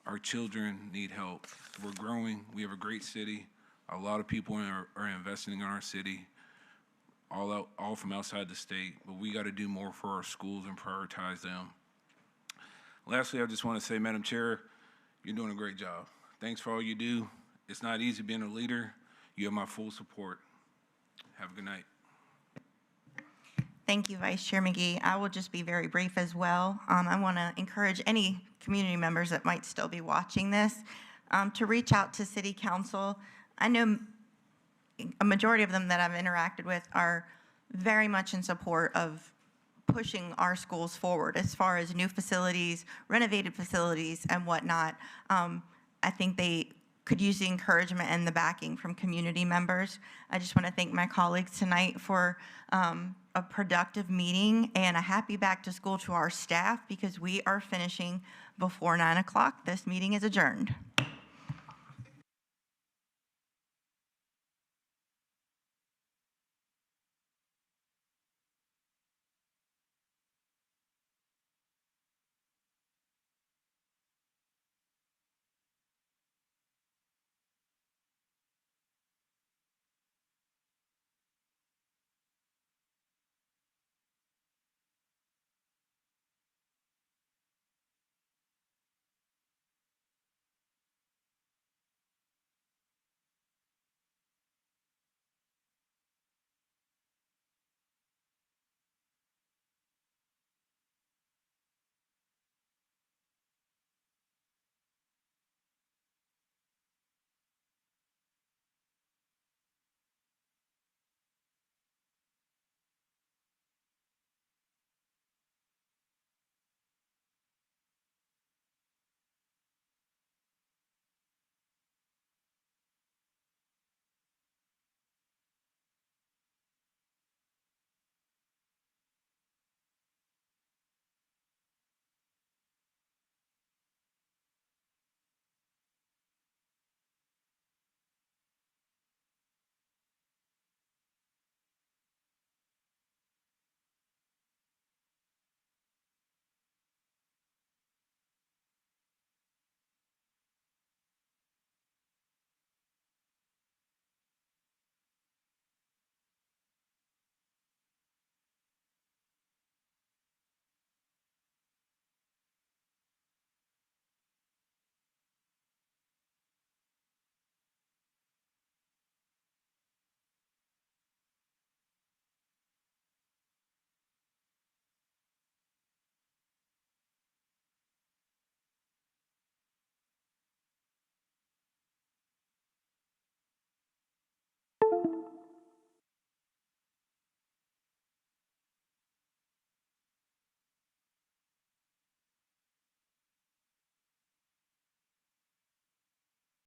K: Our children need help. We're growing. We have a great city. A lot of people are investing in our city, all from outside the state, but we got to do more for our schools and prioritize them. Lastly, I just want to say, Madam Chair, you're doing a great job. Thanks for all you do. It's not easy being a leader. You have my full support. Have a good night.
B: Thank you, Vice Chair McGee. I will just be very brief as well. I want to encourage any community members that might still be watching this to reach out to City Council. I know a majority of them that I've interacted with are very much in support of pushing our schools forward as far as new facilities, renovated facilities, and whatnot. I think they could use the encouragement and the backing from community members. I just want to thank my colleagues tonight for a productive meeting and a happy back to school to our staff because we are finishing before 9 o'clock. This meeting is adjourned.